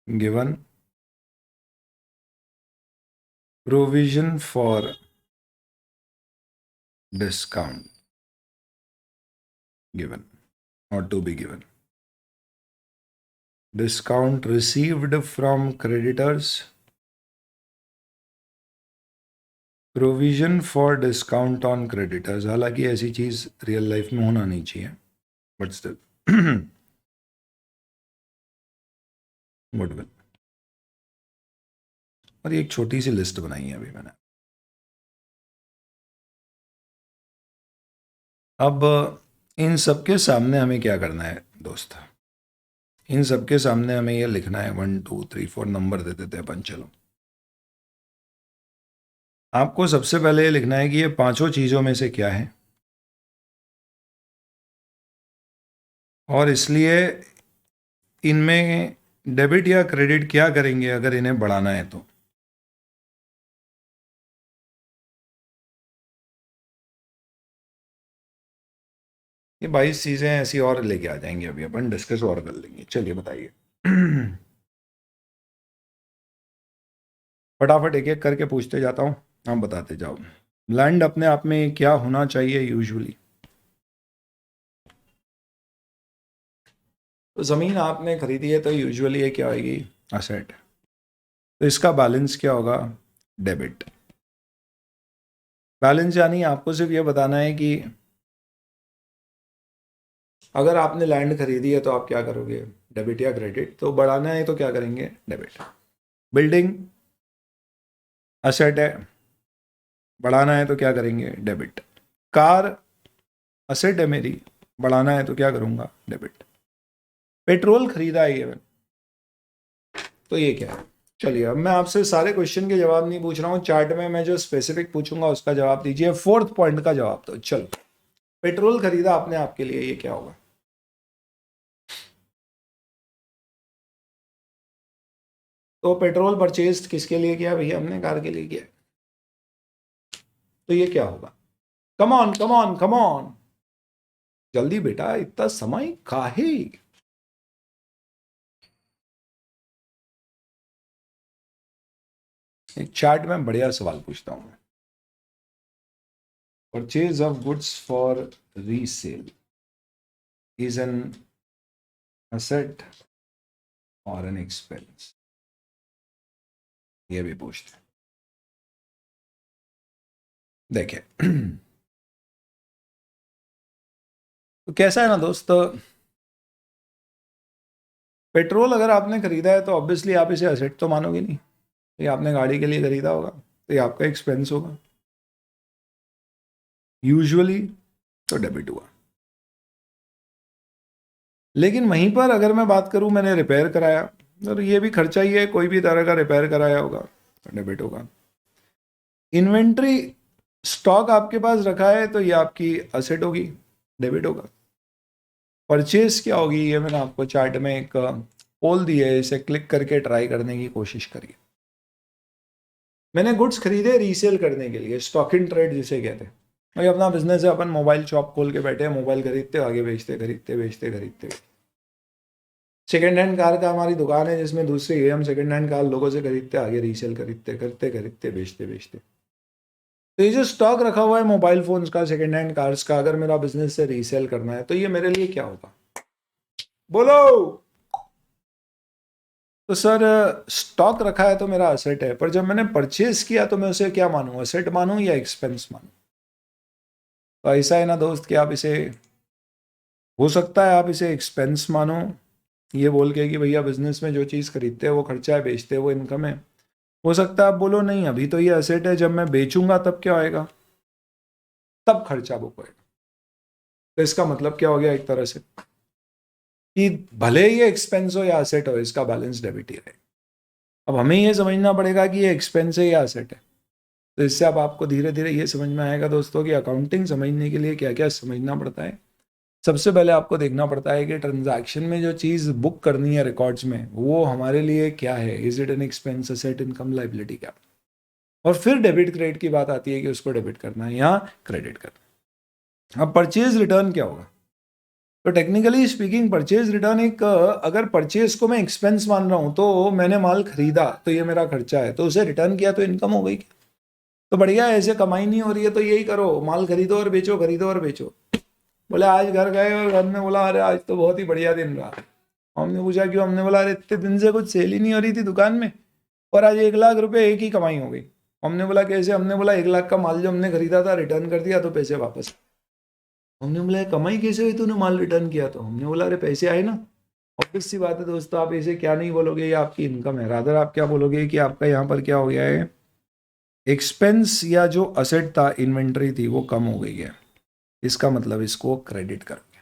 given, provision for discount given or to be given, discount received from creditors, provision for discount on creditors. हालांकि ऐसी चीज real life में होना नहीं चाहिए, but still goodwill. और ये एक छोटी सी लिस्ट बनाई है अभी मैंने। अब इन सबके सामने हमें क्या करना है दोस्त? इन सबके सामने हमें ये लिखना है 1 2 3 4 नंबर दे देते हैं अपन। चलो, आपको सबसे पहले ये लिखना है कि ये पांचों चीजों में से क्या है, और इसलिए इनमें डेबिट या क्रेडिट क्या करेंगे अगर इन्हें बढ़ाना है तो। ये 22 चीजें ऐसी और लेके आ जाएंगे, अभी अपन डिस्कस और कर लेंगे। चलिए बताइए फटाफट एक एक करके पूछते जाता हूँ, आप बताते जाओ। लैंड अपने आप में क्या होना चाहिए यूजुअली? तो जमीन आपने खरीदी है तो यूजुअली ये क्या होगी? असेट। तो इसका बैलेंस क्या होगा? डेबिट। बैलेंस यानी आपको सिर्फ ये बताना है कि अगर आपने लैंड खरीदी है तो आप क्या करोगे, डेबिट या क्रेडिट। तो बढ़ाना है तो क्या करेंगे? डेबिट। बिल्डिंग असेट है, बढ़ाना है तो क्या करेंगे? डेबिट। कार असेट है मेरी, बढ़ाना है तो क्या करूंगा? डेबिट। पेट्रोल खरीदा है ये, तो ये क्या है? चलिए, अब मैं आपसे सारे क्वेश्चन के जवाब नहीं पूछ रहा हूँ, चार्ट में मैं जो स्पेसिफिक पूछूंगा उसका जवाब दीजिए। फोर्थ पॉइंट का जवाब दो। चलो, पेट्रोल खरीदा आपने आपके लिए, ये क्या होगा? तो पेट्रोल परचेज किसके लिए किया भैया? हमने कार के लिए किया। तो ये क्या होगा? Come on come on come on, जल्दी बेटा, इतना समय काहे? एक चार्ट में बढ़िया सवाल पूछता हूं मैं। Purchase of goods for resale is an asset और एन एक्सपेंस, ये भी पूछते हैं। देखिए तो कैसा है ना दोस्त, पेट्रोल अगर आपने खरीदा है तो ऑब्वियसली आप इसे असेट तो मानोगे नहीं, ये आपने गाड़ी के लिए खरीदा होगा तो ये आपका एक्सपेंस होगा यूजुअली, तो डेबिट हुआ। लेकिन वहीं पर अगर मैं बात करूं मैंने रिपेयर कराया, तो ये भी खर्चा ही है, कोई भी तरह का रिपेयर कराया होगा तो डेबिट होगा। इन्वेंट्री स्टॉक आपके पास रखा है तो ये आपकी असेट होगी, डेबिट होगा। परचेज क्या होगी, ये मैंने आपको चार्ट में एक पोल दी है, इसे क्लिक करके ट्राई करने की कोशिश करिए। मैंने गुड्स खरीदे रीसेल करने के लिए, स्टॉक इन ट्रेड जिसे कहते हैं। भाई अपना बिजनेस है, अपन मोबाइल शॉप खोल के बैठे हैं, मोबाइल खरीदते आगे बेचते, खरीदते बेचते, खरीदते। सेकेंड हैंड कार का हमारी दुकान है जिसमें दूसरी है, हम सेकेंड हैंड कार लोगों से खरीदते आगे रीसेल खरीदते, करते खरीदते बेचते बेचते। तो ये जो स्टॉक रखा हुआ है मोबाइल फोन्स का, सेकेंड हैंड कार्स का, अगर मेरा बिजनेस से रीसेल करना है तो ये मेरे लिए क्या होगा, बोलो। तो सर स्टॉक रखा है तो मेरा असेट है, पर जब मैंने परचेज किया तो मैं उसे क्या मानूं, असेट मानूं या एक्सपेंस मानूं। तो ऐसा है ना दोस्त कि आप इसे, हो सकता है आप इसे एक्सपेंस मानो, ये बोल के कि भैया बिजनेस में जो चीज़ खरीदते हैं वो खर्चा है, बेचते हैं वो इनकम है। हो सकता है आप बोलो नहीं अभी तो ये असेट है, जब मैं बेचूंगा तब क्या होएगा, तब खर्चा बुक होएगा। तो इसका मतलब क्या हो गया एक तरह से कि भले ये एक्सपेंस हो या असेट हो, इसका बैलेंस डेबिट ही रहे। अब हमें ये समझना पड़ेगा कि ये एक्सपेंस है या असेट है। तो इससे अब आपको धीरे धीरे ये समझ में आएगा दोस्तों कि अकाउंटिंग समझने के लिए क्या क्या समझना पड़ता है। सबसे पहले आपको देखना पड़ता है कि ट्रांजैक्शन में जो चीज़ बुक करनी है रिकॉर्ड्स में, वो हमारे लिए क्या है, is it an expense, asset, income, liability, क्या। और फिर डेबिट क्रेडिट की बात आती है कि उसको डेबिट करना है या क्रेडिट करना है। अब परचेज रिटर्न क्या होगा, तो टेक्निकली स्पीकिंग परचेज रिटर्न एक, अगर परचेज को मैं एक्सपेंस मान रहा हूँ तो मैंने माल खरीदा तो ये मेरा खर्चा है, तो उसे रिटर्न किया तो इनकम हो गई क्या। तो बढ़िया है, ऐसे कमाई नहीं हो रही है तो यही करो, माल खरीदो और बेचो, खरीदो और बेचो। बोले आज घर गए और घर में बोला अरे आज तो बहुत ही बढ़िया दिन रहा। हमने पूछा क्यों, हमने बोला अरे इतने दिन से कुछ सेल ही नहीं हो रही थी दुकान में और आज 1 लाख रुपए एक ही कमाई हो गई। हमने बोला कैसे, हमने बोला 1 लाख का माल जो हमने खरीदा था रिटर्न कर दिया तो पैसे वापस। हमने बोला कमाई कैसे हुई, तूने माल रिटर्न किया तो। हमने बोला अरे पैसे आए ना। ऑब्वियस सी बात है दोस्तों, आप ऐसे क्या नहीं बोलोगे ये आपकी इनकम है, रादर आप क्या बोलोगे कि आपका यहाँ पर क्या हो गया है, एक्सपेंस या जो असेट था, इन्वेंट्री थी, वो कम हो गई है। इसका मतलब इसको क्रेडिट करोगे।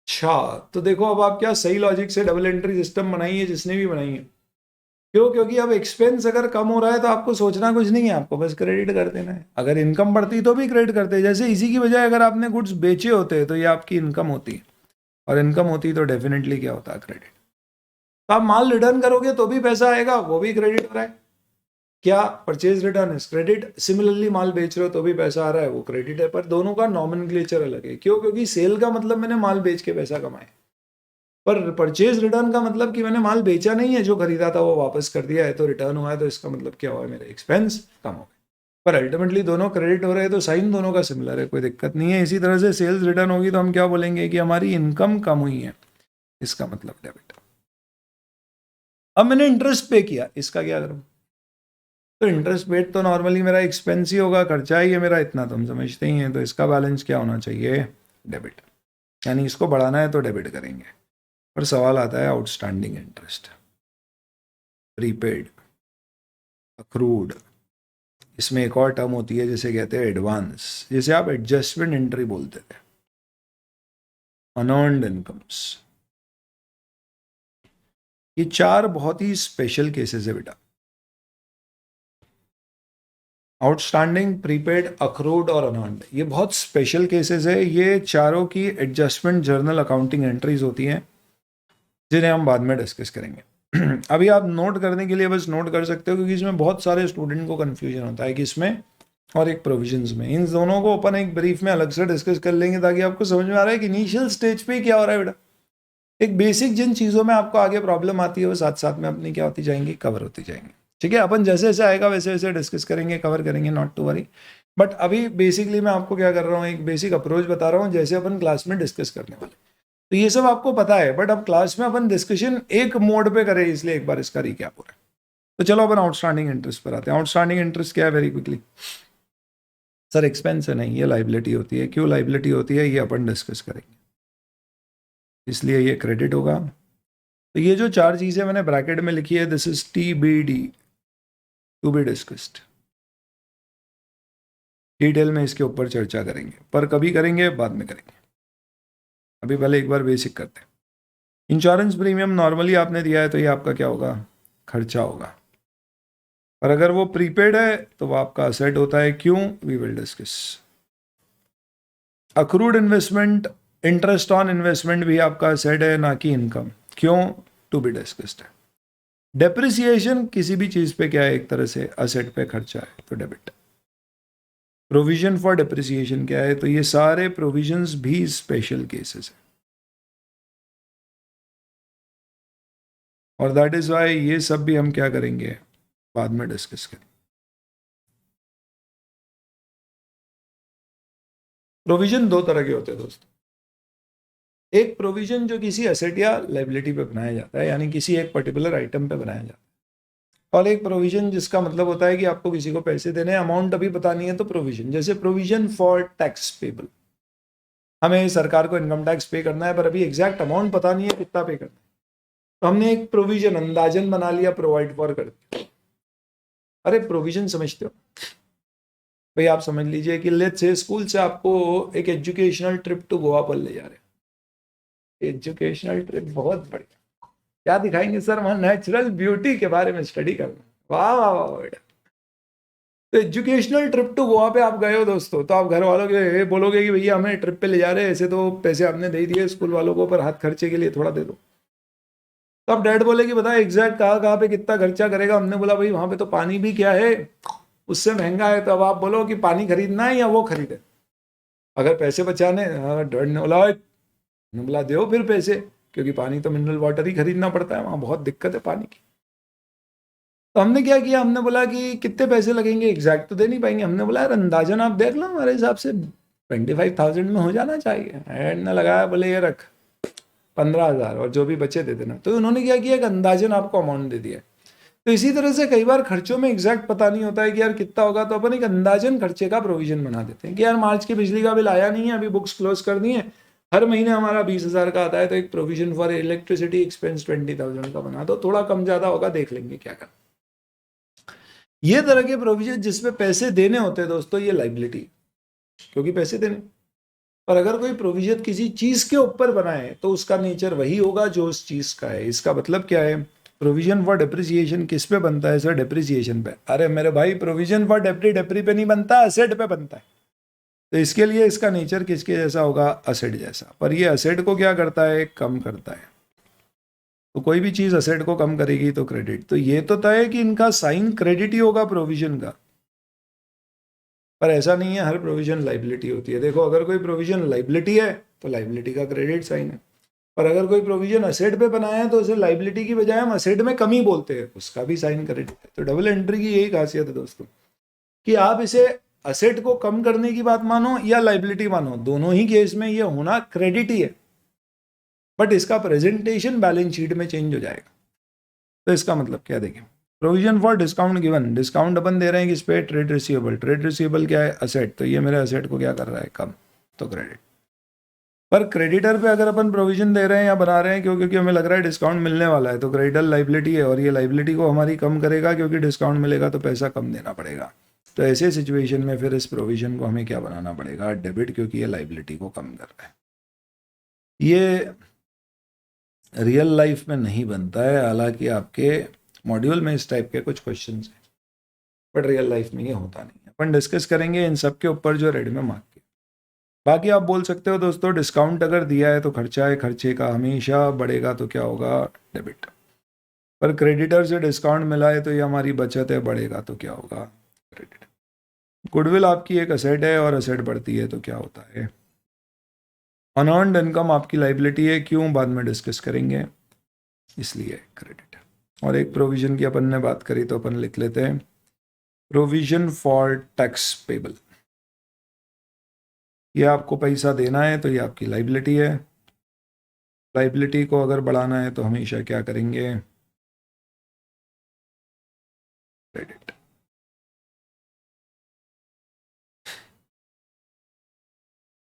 अच्छा तो देखो अब आप क्या सही लॉजिक से डबल एंट्री सिस्टम बनाई है जिसने भी बनाई है। क्यों, क्योंकि अब एक्सपेंस अगर कम हो रहा है तो आपको सोचना कुछ नहीं है, आपको बस क्रेडिट कर देना है। अगर इनकम बढ़ती तो भी क्रेडिट करते, जैसे इसी की बजाय अगर आपने गुड्स बेचे होते तो ये आपकी इनकम होती, और इनकम होती तो डेफिनेटली क्या होता, क्रेडिट। तो आप माल रिटर्न करोगे तो भी पैसा आएगा, वो भी क्रेडिट हो रहा है, क्या, purchase return is credit. Similarly माल बेच रहे हो तो भी पैसा आ रहा है, वो क्रेडिट है, पर दोनों का नॉमेनक्लेचर अलग है। क्यों, क्योंकि सेल का मतलब मैंने माल बेच के पैसा कमाया, पर परचेज रिटर्न का मतलब कि मैंने माल बेचा नहीं है, जो खरीदा था वो वापस कर दिया है, तो रिटर्न हुआ है, तो इसका मतलब क्या हुआ है, मेरे एक्सपेंस कम हो गए। पर अल्टीमेटली दोनों क्रेडिट हो रहे हैं तो साइन दोनों का सिमिलर है, कोई दिक्कत नहीं है। इसी तरह से सेल्स रिटर्न होगी तो हम क्या बोलेंगे कि हमारी इनकम कम हुई है, इसका मतलब डेबिट। अब मैंने इंटरेस्ट पे किया, इसका क्या करूं, तो इंटरेस्ट पेड तो नॉर्मली मेरा एक्सपेंस ही होगा, खर्चा ही है मेरा, इतना तो हम समझते ही हैं, तो इसका बैलेंस क्या होना चाहिए, डेबिट। यानी इसको बढ़ाना है तो डेबिट करेंगे। पर सवाल आता है आउटस्टैंडिंग इंटरेस्ट, प्रीपेड, अक्रूड, इसमें एक और टर्म होती है जिसे कहते हैं एडवांस, जिसे आप एडजस्टमेंट एंट्री बोलते थे, अनअर्न्ड इनकम्स। ये 4 बहुत ही स्पेशल केसेस है बेटा, आउटस्टैंडिंग, प्रीपेड, अक्रूड और अनअर्न्ड। ये बहुत स्पेशल केसेस है, ये चारों की एडजस्टमेंट जर्नल अकाउंटिंग एंट्रीज होती हैं, जिन्हें हम बाद में डिस्कस करेंगे। अभी आप नोट करने के लिए बस नोट कर सकते हो, क्योंकि इसमें बहुत सारे स्टूडेंट को कन्फ्यूजन होता है कि इसमें और एक प्रोविजंस में, इन दोनों को अपन एक ब्रीफ में अलग से डिस्कस कर लेंगे, ताकि आपको समझ में आ रहा है कि इनिशियल स्टेज पे क्या हो रहा है बेटा। एक बेसिक जिन चीज़ों में आपको आगे प्रॉब्लम आती है वो साथ साथ में अपनी क्या होती जाएंगी, कवर होती जाएंगी। ठीक है, अपन जैसे जैसे आएगा वैसे वैसे डिस्कस करेंगे, कवर करेंगे, नॉट टू वरी। बट अभी बेसिकली मैं आपको क्या कर रहा हूँ, एक बेसिक अप्रोच बता रहा हूँ जैसे अपन क्लास में डिस्कस करने वाले। तो ये सब आपको पता है, बट अब क्लास में अपन डिस्कशन एक मोड पे करें, इसलिए एक बार इसका रिकैप हो रहा है। तो चलो अपन आउटस्टैंडिंग इंटरेस्ट पर आते हैं। आउटस्टैंडिंग इंटरेस्ट क्या है, वेरी क्विकली। सर एक्सपेंस है नहीं, ये लाइबिलिटी होती है। क्यों लाइबिलिटी होती है, ये अपन डिस्कस करेंगे, इसलिए ये क्रेडिट होगा। तो ये जो 4 चीज़ें मैंने ब्रैकेट में लिखी है, this is TBD, to be discussed. Detail में इसके ऊपर चर्चा करेंगे, पर कभी करेंगे, बाद में करेंगे। अभी पहले एक बार बेसिक करते हैं। इंश्योरेंस प्रीमियम नॉर्मली आपने दिया है तो ये आपका क्या होगा, खर्चा होगा। और अगर वो प्रीपेड है तो वो आपका असेट होता है। क्यों? We will discuss. Accrued investment, interest on investment भी आपका असेट है, ना कि इनकम। क्यों? टू बी डिस्कस्ड है। डेप्रिसिएशन किसी भी चीज पे क्या है? एक तरह से असेट पे खर्चा है, तो डेबिट। प्रोविजन फॉर डेप्रिसिएशन क्या है? तो ये सारे प्रोविजंस भी स्पेशल केसेस है, और दैट इज वाई ये सब भी हम क्या करेंगे, बाद में डिस्कस करेंगे। प्रोविजन दो तरह के होते हैं दोस्तों। एक प्रोविजन जो किसी एसेट या लाइबिलिटी पे बनाया जाता है, यानी किसी एक पर्टिकुलर आइटम पे बनाया जाता है। और एक प्रोविजन जिसका मतलब होता है कि आपको किसी को पैसे देने, अमाउंट अभी बतानी है, तो प्रोविजन। जैसे प्रोविजन फॉर टैक्स पेबल, हमें सरकार को इनकम टैक्स पे करना है पर अभी एग्जैक्ट अमाउंट पता नहीं है कितना पे करना है, तो हमने एक प्रोविजन अंदाजन बना लिया, प्रोवाइड फॉर कर दिया। अरे प्रोविजन समझते हो भाई? आप समझ लीजिए कि लेट्स से स्कूल से आपको एक एजुकेशनल ट्रिप टू गोवा पर ले जा रहे हैं। एजुकेशनल ट्रिप बहुत बढ़िया, क्या दिखाएंगे सर? वहां नेचुरल ब्यूटी के बारे में स्टडी करना। वाह वाह वाह बेटा। तो एजुकेशनल ट्रिप टू गोवा पे आप गए हो दोस्तों, तो आप घर वालों के बोलोगे कि भैया हमें ट्रिप पे ले जा रहे हैं, ऐसे तो पैसे आपने दे दिए स्कूल वालों को, पर हाथ खर्चे के लिए थोड़ा दे दो। तो अब डैड बोले कि बता एग्जैक्ट कहाँ कहाँ पे कितना खर्चा करेगा। हमने बोला भाई वहां पे तो पानी भी क्या है, उससे महंगा है। तो अब आप बोलो कि पानी खरीदना है या वो खरीदे। अगर पैसे बचाने, डैड ने बोला, मैंने बोला दो फिर पैसे, क्योंकि पानी तो मिनरल वाटर ही खरीदना पड़ता है, वहां बहुत दिक्कत है पानी की। तो हमने क्या किया, हमने बोला कि कितने पैसे लगेंगे, एग्जैक्ट तो दे नहीं पाएंगे। हमने बोला यार अंदाजन आप देख लो, हमारे हिसाब से 25,000 में हो जाना चाहिए। एड ने लगाया, बोले ये रख 15,000 और जो भी बचे दे देना। तो उन्होंने क्या किया, एक अंदाजन आपको अमाउंट दे दिया। तो इसी तरह से कई बार खर्चों में एग्जैक्ट पता नहीं होता है कि यार कितना होगा, तो अपन एक अंदाजन खर्चे का प्रोविजन बना देते हैं कि यार मार्च की बिजली का बिल आया नहीं है, अभी बुक्स क्लोज कर दी है, हर महीने हमारा 20,000 का आता है, तो एक प्रोविजन फॉर इलेक्ट्रिसिटी एक्सपेंस 20,000 का बना दो, थोड़ा कम ज्यादा होगा देख लेंगे क्या करना। ये तरह के प्रोविजन जिसमें पैसे देने होते हैं दोस्तों, ये लाइबिलिटी, क्योंकि पैसे देने। और अगर कोई प्रोविजन किसी चीज के ऊपर बनाए तो उसका नेचर वही होगा जो उस चीज का है। इसका मतलब क्या है? प्रोविजन फॉर डेप्रिसिएशन किस पे बनता है सर? डेप्रिसिएशन पे। अरे मेरे भाई प्रोविजन फॉर डेप्री पे नहीं बनता, असेट पे बनता है। तो इसके लिए इसका नेचर किसके जैसा होगा? असेट जैसा। पर ये असेट को क्या करता है? कम करता है। तो कोई भी चीज असेट को कम करेगी तो क्रेडिट। तो ये तो तय है कि इनका साइन क्रेडिट ही होगा प्रोविजन का, पर ऐसा नहीं है हर प्रोविजन लाइबिलिटी होती है। देखो अगर कोई प्रोविजन लाइबिलिटी है तो लाइबिलिटी का क्रेडिट साइन है, पर अगर कोई प्रोविजन असेट पे बनाया है तो उसे लाइबिलिटी की बजाय हम असेट में कमी बोलते हैं, उसका भी साइन क्रेडिट है। तो डबल एंट्री की यही खासियत है दोस्तों, कि आप इसे असेट को कम करने की बात मानो या लाइबिलिटी मानो, दोनों ही केस में ये होना क्रेडिट ही है, बट इसका प्रेजेंटेशन बैलेंस शीट में चेंज हो जाएगा। तो इसका मतलब क्या देखें, provision for discount given, discount अपन दे रहे हैं किस पे? Trade receivable. ट्रेड रिसीवेबल क्या है? असेट। तो ये मेरे असेट को क्या कर रहा है? कम, तो क्रेडिट। पर क्रेडिटर पे अगर अपन प्रोविजन दे रहे हैं या बना रहे हैं क्योंकि हमें लग रहा है डिस्काउंट मिलने वाला है, तो क्रेडिटर लाइबिलिटी है, और ये लाइबिलिटी को हमारी कम करेगा, क्योंकि डिस्काउंट मिलेगा तो पैसा कम देना पड़ेगा। तो ऐसे सिचुएशन में फिर इस प्रोविजन को हमें क्या बनाना पड़ेगा? डेबिट, क्योंकि ये लाइबिलिटी को कम कर रहा है। ये रियल लाइफ में नहीं बनता है, हालांकि आपके मॉड्यूल में इस टाइप के कुछ क्वेश्चन हैं, बट रियल लाइफ में ये होता नहीं है। अपन डिस्कस करेंगे इन सब के ऊपर जो रेड में मार्क किया। बाकी आप बोल सकते हो दोस्तों, डिस्काउंट अगर दिया है तो खर्चा है, खर्चे का हमेशा बढ़ेगा तो क्या होगा? डेबिट। पर क्रेडिटर से डिस्काउंट मिला है तो ये हमारी बचत है, बढ़ेगा तो क्या होगा? क्रेडिट। गुडविल आपकी एक असेट है और असेट बढ़ती है तो क्या होता है? अनअर्न्ड इनकम आपकी लाइबिलिटी है, क्यों? बाद में डिस्कस करेंगे, इसलिए क्रेडिट। और एक प्रोविजन की अपन ने बात करी तो अपन लिख लेते हैं, प्रोविजन फॉर टैक्स पेबल। ये आपको पैसा देना है तो ये आपकी लाइबिलिटी है। लाइबिलिटी को अगर बढ़ाना है तो हमेशा क्या करेंगे? क्रेडिट।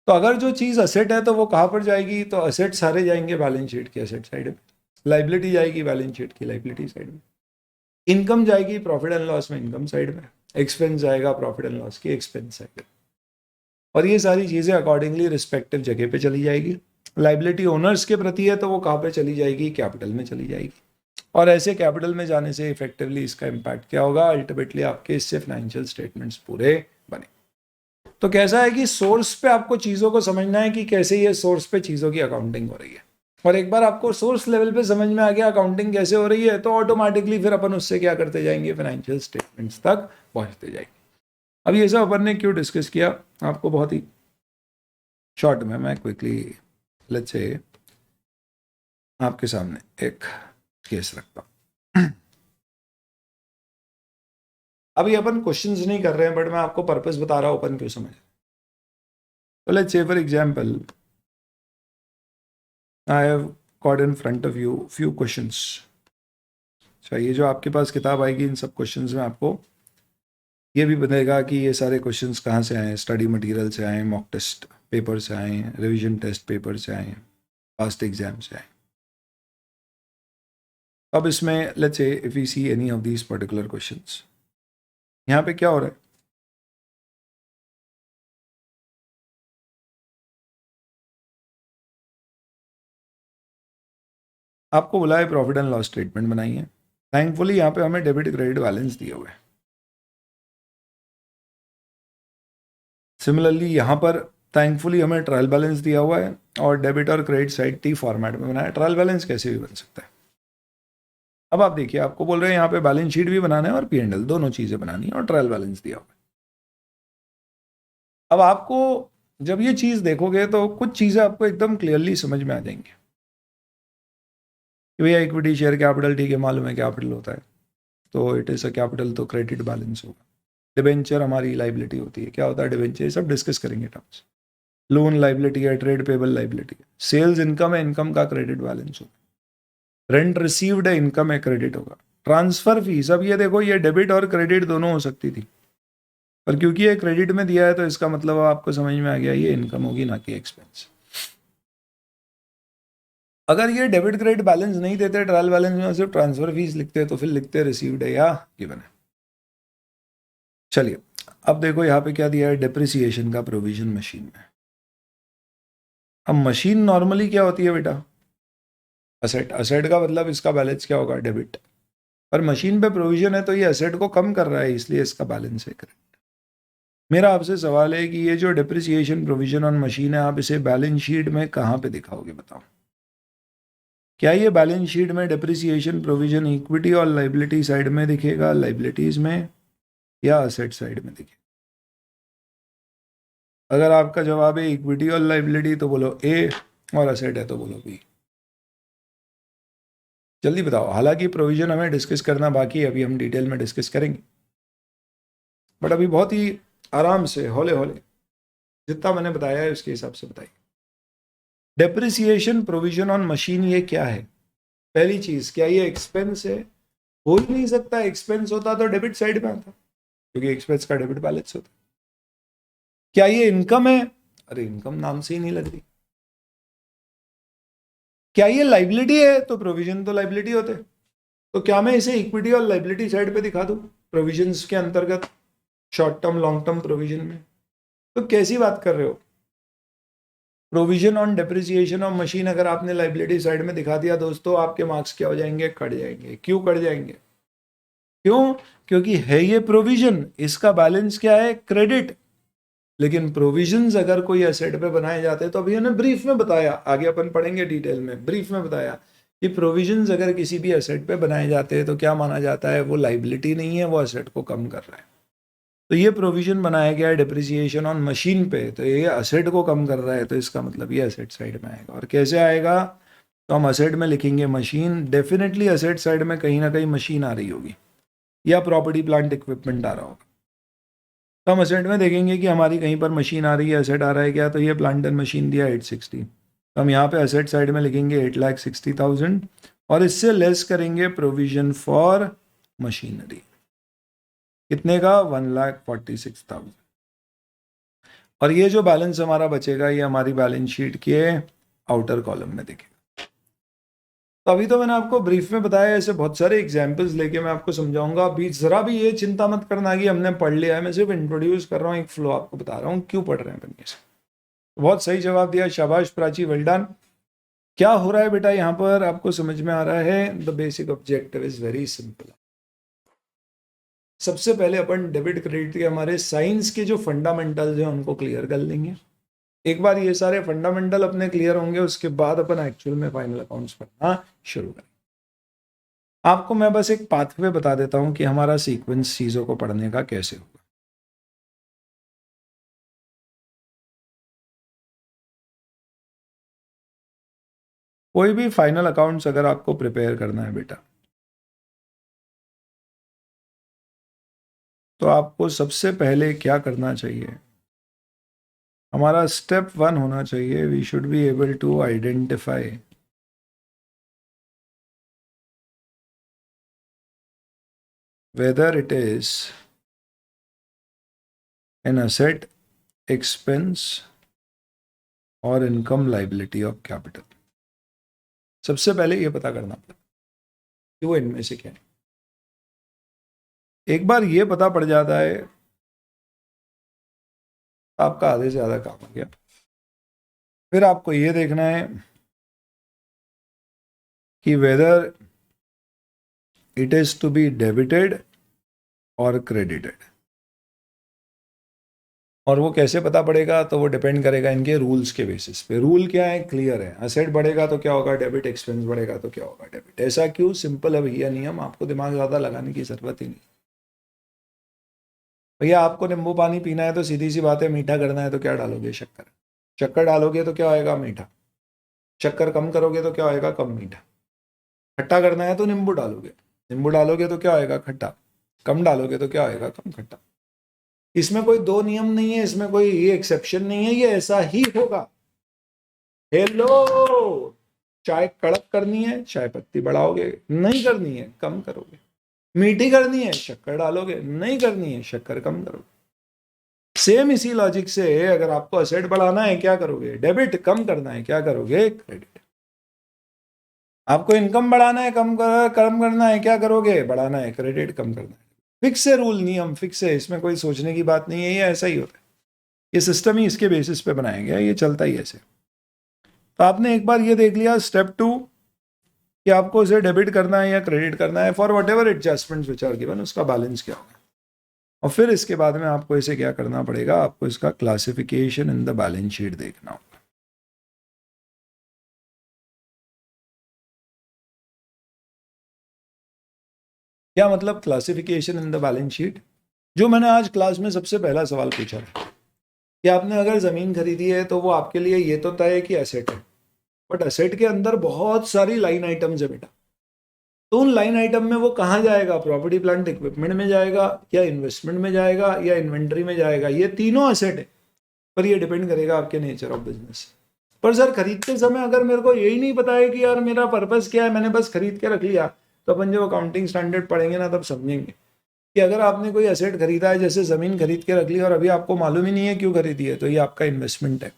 तो अगर जो चीज असेट है तो वो कहां पर जाएगी? तो असेट सारे जाएंगे बैलेंस शीट की असेट साइड में, लाइबिलिटी जाएगी बैलेंस शीट की लाइबिलिटी साइड में, इनकम जाएगी प्रॉफिट एंड लॉस में इनकम साइड में, एक्सपेंस जाएगा प्रॉफिट एंड लॉस की एक्सपेंस साइड में। और ये सारी चीजें अकॉर्डिंगली रिस्पेक्टिव जगह पे चली जाएगी। लाइबिलिटी ओनर्स के प्रति है तो वो कहाँ पे चली जाएगी? कैपिटल में चली जाएगी। और ऐसे कैपिटल में जाने से इफेक्टिवली इसका इम्पैक्ट क्या होगा, अल्टीमेटली आपके इससे फाइनेंशियल स्टेटमेंट्स पूरे बने। तो कैसा है कि सोर्स पे आपको चीज़ों को समझना है कि कैसे ये सोर्स पे चीज़ों की अकाउंटिंग हो रही है, और एक बार आपको सोर्स लेवल पे समझ में आ गया अकाउंटिंग कैसे हो रही है, तो ऑटोमेटिकली फिर अपन उससे क्या करते जाएंगे, फाइनेंशियल स्टेटमेंट्स तक पहुंचते जाएंगे। अब ये सब अपन ने क्यों डिस्कस किया, आपको बहुत ही शॉर्ट में मैं क्विकली लेट्स से आपके सामने एक केस रखता हूँ। अभी अपन क्वेश्चंस नहीं कर रहे हैं, बट मैं आपको पर्पस बता रहा हूँ अपन क्यों समझ। तो let's say for example I have got in front of you few questions. अच्छा, ये जो आपके पास किताब आएगी, इन सब क्वेश्चंस में आपको ये भी बनेगा कि ये सारे क्वेश्चंस कहाँ से आए, स्टडी मटेरियल से आए, मॉक टेस्ट पेपर से आए, रिवीजन टेस्ट पेपर से आए, पास्ट एग्जाम से आए। अब इसमें let's say if we see any of these particular questions, यहाँ पे क्या हो रहा है, आपको बोला है प्रॉफिट एंड लॉस स्टेटमेंट बनाइए। थैंकफुली यहाँ पे हमें डेबिट क्रेडिट बैलेंस दिए हुए हैं। सिमिलरली यहाँ पर थैंकफुली हमें ट्रायल बैलेंस दिया हुआ है, और डेबिट और क्रेडिट साइड टी फॉर्मेट में बनाया। ट्रायल बैलेंस कैसे भी बन सकता है। अब आप देखिए, आपको बोल रहे हैं यहाँ पे बैलेंस शीट भी बनाना है और P&L दोनों चीजें बनानी है, और ट्रायल बैलेंस दिया हुआ है। अब आपको जब ये चीज देखोगे तो कुछ चीजें आपको एकदम क्लियरली समझ में आ जाएंगी कि भैया इक्विटी शेयर कैपिटल, ठीक है, मालूम है कैपिटल होता है, तो इट इज अ कैपिटल, तो क्रेडिट बैलेंस होगा। डिबेंचर हमारी लाइबिलिटी होती है, क्या होता है डिबेंचर, ये सब डिस्कस करेंगे टर्म्स। लोन लाइबिलिटी है, ट्रेड पेबल लाइबिलिटी है, सेल्स इनकम है, इनकम का क्रेडिट बैलेंस होगा, रेंट रिसीव्ड है, इनकम है, क्रेडिट होगा। ट्रांसफर फीस, अब ये देखो, ये डेबिट और क्रेडिट दोनों हो सकती थी, पर क्योंकि ये क्रेडिट में दिया है तो इसका मतलब आपको समझ में आ गया ये इनकम होगी, ना कि एक्सपेंस। अगर ये डेबिट क्रेडिट बैलेंस नहीं देते, ट्रायल बैलेंस में सिर्फ ट्रांसफर फीस लिखते, तो फिर लिखते रिसीव्ड है या गिवन है। चलिए, अब देखो यहाँ पे क्या दिया है, डेप्रिसिएशन का प्रोविजन मशीन में। अब मशीन नॉर्मली क्या होती है बेटा, असेट। असेट का मतलब इसका बैलेंस क्या होगा, डेबिट। पर मशीन पे प्रोविजन है तो ये असेट को कम कर रहा है, इसलिए इसका बैलेंस है क्रेडिट। मेरा आपसे सवाल है कि ये जो डेप्रिसिएशन प्रोविजन ऑन मशीन है, आप इसे बैलेंस शीट में कहाँ पे दिखाओगे, बताओ। क्या ये बैलेंस शीट में डेप्रिसिएशन प्रोविजन इक्विटी और लाइबिलिटी साइड में दिखेगा, लाइबिलिटीज में, या असेट साइड में दिखेगा? अगर आपका जवाब है इक्विटी और लाइबिलिटी तो बोलो ए, और असेट है तो बोलो बी। जल्दी बताओ। हालांकि प्रोविजन हमें डिस्कस करना बाकी है, अभी हम डिटेल में डिस्कस करेंगे, बट अभी बहुत ही आराम से हौले हौले जितना मैंने बताया है उसके हिसाब से बताइए। डेप्रिसिएशन प्रोविजन ऑन मशीन ये क्या है? पहली चीज, क्या ये एक्सपेंस है? हो ही नहीं सकता, एक्सपेंस होता तो डेबिट साइड में आता, क्योंकि एक्सपेंस का डेबिट बैलेंस होता। क्या ये इनकम है? अरे इनकम नाम से ही नहीं लग रही। क्या ये लाइबिलिटी है? तो प्रोविजन तो लाइबिलिटी होते। तो क्या मैं इसे इक्विटी और लाइबिलिटी साइड पे दिखा दूं प्रोविजंस के अंतर्गत, short term long term provision में? तो कैसी बात कर रहे हो? Provision on depreciation of machine अगर आपने लाइबिलिटी साइड में दिखा दिया दोस्तों, आपके मार्क्स क्या हो जाएंगे, कट जाएंगे। क्यों कट जाएंगे? क्यों? क्योंकि है ये प्रोविजन, इसका बैलेंस क्या है, क्रेडिट। लेकिन प्रोविजंस अगर कोई एसेट पे बनाए जाते हैं, तो अभी हमने ब्रीफ में बताया, आगे अपन पढ़ेंगे डिटेल में, ब्रीफ में बताया कि प्रोविजंस अगर किसी भी एसेट पे बनाए जाते हैं तो क्या माना जाता है, वो लाइबिलिटी नहीं है, वो एसेट को कम कर रहा है। तो ये प्रोविजन बनाया गया है डेप्रिसिएशन ऑन मशीन पे, तो ये एसेट को कम कर रहा है, तो इसका मतलब ये एसेट साइड में आएगा। और कैसे आएगा? तो हम एसेट में लिखेंगे मशीन, डेफिनेटली एसेट साइड में कहीं ना कहीं मशीन आ रही होगी, या प्रॉपर्टी प्लांट इक्विपमेंट आ रहा होगा। तो हम एसेट में देखेंगे कि हमारी कहीं पर मशीन आ रही है, एसेट आ रहा है क्या, तो ये प्लांट एंड मशीन दिया 860, तो हम यहाँ पे एसेट साइड में लिखेंगे 8,60,000, और इससे लेस करेंगे प्रोविजन फॉर मशीनरी, कितने का, 1,46,000। और ये जो बैलेंस हमारा बचेगा, ये हमारी बैलेंस शीट के आउटर कॉलम में दिखेगा। तो अभी तो मैंने आपको ब्रीफ में बताया, ऐसे बहुत सारे एग्जांपल्स लेके मैं आपको समझाऊंगा। अभी जरा भी ये चिंता मत करना कि हमने पढ़ लिया है, मैं सिर्फ इंट्रोड्यूस कर रहा हूँ, एक फ्लो आपको बता रहा हूँ क्यों पढ़ रहे हैं बनने से। बहुत सही जवाब दिया, शाबाश प्राची, वेल डन। क्या हो रहा है बेटा यहाँ पर आपको समझ में आ रहा है? The basic objective is very simple. सबसे पहले अपन डेबिट क्रेडिट के हमारे साइंस के जो फंडामेंटल्स हैं उनको क्लियर कर लेंगे। एक बार ये सारे फंडामेंटल अपने क्लियर होंगे उसके बाद अपन एक्चुअल में फाइनल अकाउंट्स पढ़ना शुरू करेंगे। आपको मैं बस एक पाथवे बता देता हूं कि हमारा सीक्वेंस चीजों को पढ़ने का कैसे होगा। कोई भी फाइनल अकाउंट्स अगर आपको प्रिपेयर करना है बेटा, तो आपको सबसे पहले क्या करना चाहिए? हमारा स्टेप 1 होना चाहिए, we should be able to identify whether it is an asset, expense or income liability of capital। सबसे पहले ये पता करना पड़ेगा कि वो इनमें से क्या है। एक बार ये पता पड़ जाता है, आपका आधे से ज़्यादा काम हो गया। फिर आपको ये देखना है कि whether it is to be debited और क्रेडिटेड। और वो कैसे पता पड़ेगा? तो वो डिपेंड करेगा इनके रूल्स के बेसिस पे। रूल क्या है? क्लियर है, असेट बढ़ेगा तो क्या होगा डेबिट, एक्सपेंस बढ़ेगा तो क्या होगा डेबिट। ऐसा क्यों? सिंपल है भैया नियम, आपको दिमाग ज़्यादा लगाने की ज़रूरत ही नहीं। भैया आपको नींबू पानी पीना है तो सीधी सी बात है, मीठा करना है तो क्या डालोगे? शक्कर। शक्कर डालोगे तो क्या होएगा? मीठा। शक्कर कम करोगे तो क्या होएगा? कम मीठा। खट्टा करना है तो नींबू डालोगे, नींबू डालोगे तो क्या होएगा? खट्टा। कम डालोगे तो क्या होएगा? कम खट्टा। इसमें कोई दो नियम नहीं है, इसमें कोई ये एक्सेप्शन नहीं है, ये ऐसा ही होगा। हेलो, चाय कड़क करनी है चाय पत्ती बढ़ाओगे, नहीं करनी है कम करोगे। मीठी करनी है शक्कर डालोगे, नहीं करनी है शक्कर कम करोगे। सेम इसी लॉजिक से अगर आपको असेट बढ़ाना है क्या करोगे? डेबिट। कम करना है क्या करोगे? क्रेडिट। आपको इनकम बढ़ाना है कम करना है क्या करोगे? बढ़ाना है क्रेडिट, कम करना है। फिक्स है रूल, नियम फिक्स है, इसमें कोई सोचने की बात नहीं है, ये ऐसा ही होता है। ये सिस्टम ही इसके बेसिस पे बनाया गया, ये चलता ही ऐसे। तो आपने एक बार ये देख लिया स्टेप 2 कि आपको इसे डेबिट करना है या क्रेडिट करना है for whatever adjustments which are given, उसका बैलेंस क्या होगा। और फिर इसके बाद में आपको इसे क्या करना पड़ेगा? आपको इसका classification in the balance sheet देखना होगा। क्या मतलब classification in the balance sheet? जो मैंने आज क्लास में सबसे पहला सवाल पूछा था कि आपने अगर ज़मीन खरीदी है तो वो आपके लिए ये तो तय है कि एसेट है, बट एसेट के अंदर बहुत सारी लाइन आइटम्स है बेटा। तो उन लाइन आइटम में वो कहाँ जाएगा? प्रॉपर्टी प्लांट इक्विपमेंट में जाएगा या इन्वेस्टमेंट में जाएगा या इन्वेंट्री में जाएगा? ये तीनों एसेट है, पर ये डिपेंड करेगा आपके नेचर ऑफ बिजनेस। पर सर खरीदते समय अगर मेरे को यही नहीं पता है कि यार मेरा पर्पस क्या है, मैंने बस खरीद के रख लिया, तो अपन जब अकाउंटिंग स्टैंडर्ड पढ़ेंगे ना तब समझेंगे कि अगर आपने कोई एसेट खरीदा है, जैसे ज़मीन खरीद के रख ली और अभी आपको मालूम ही नहीं है क्यों खरीदी है, तो ये आपका इन्वेस्टमेंट है।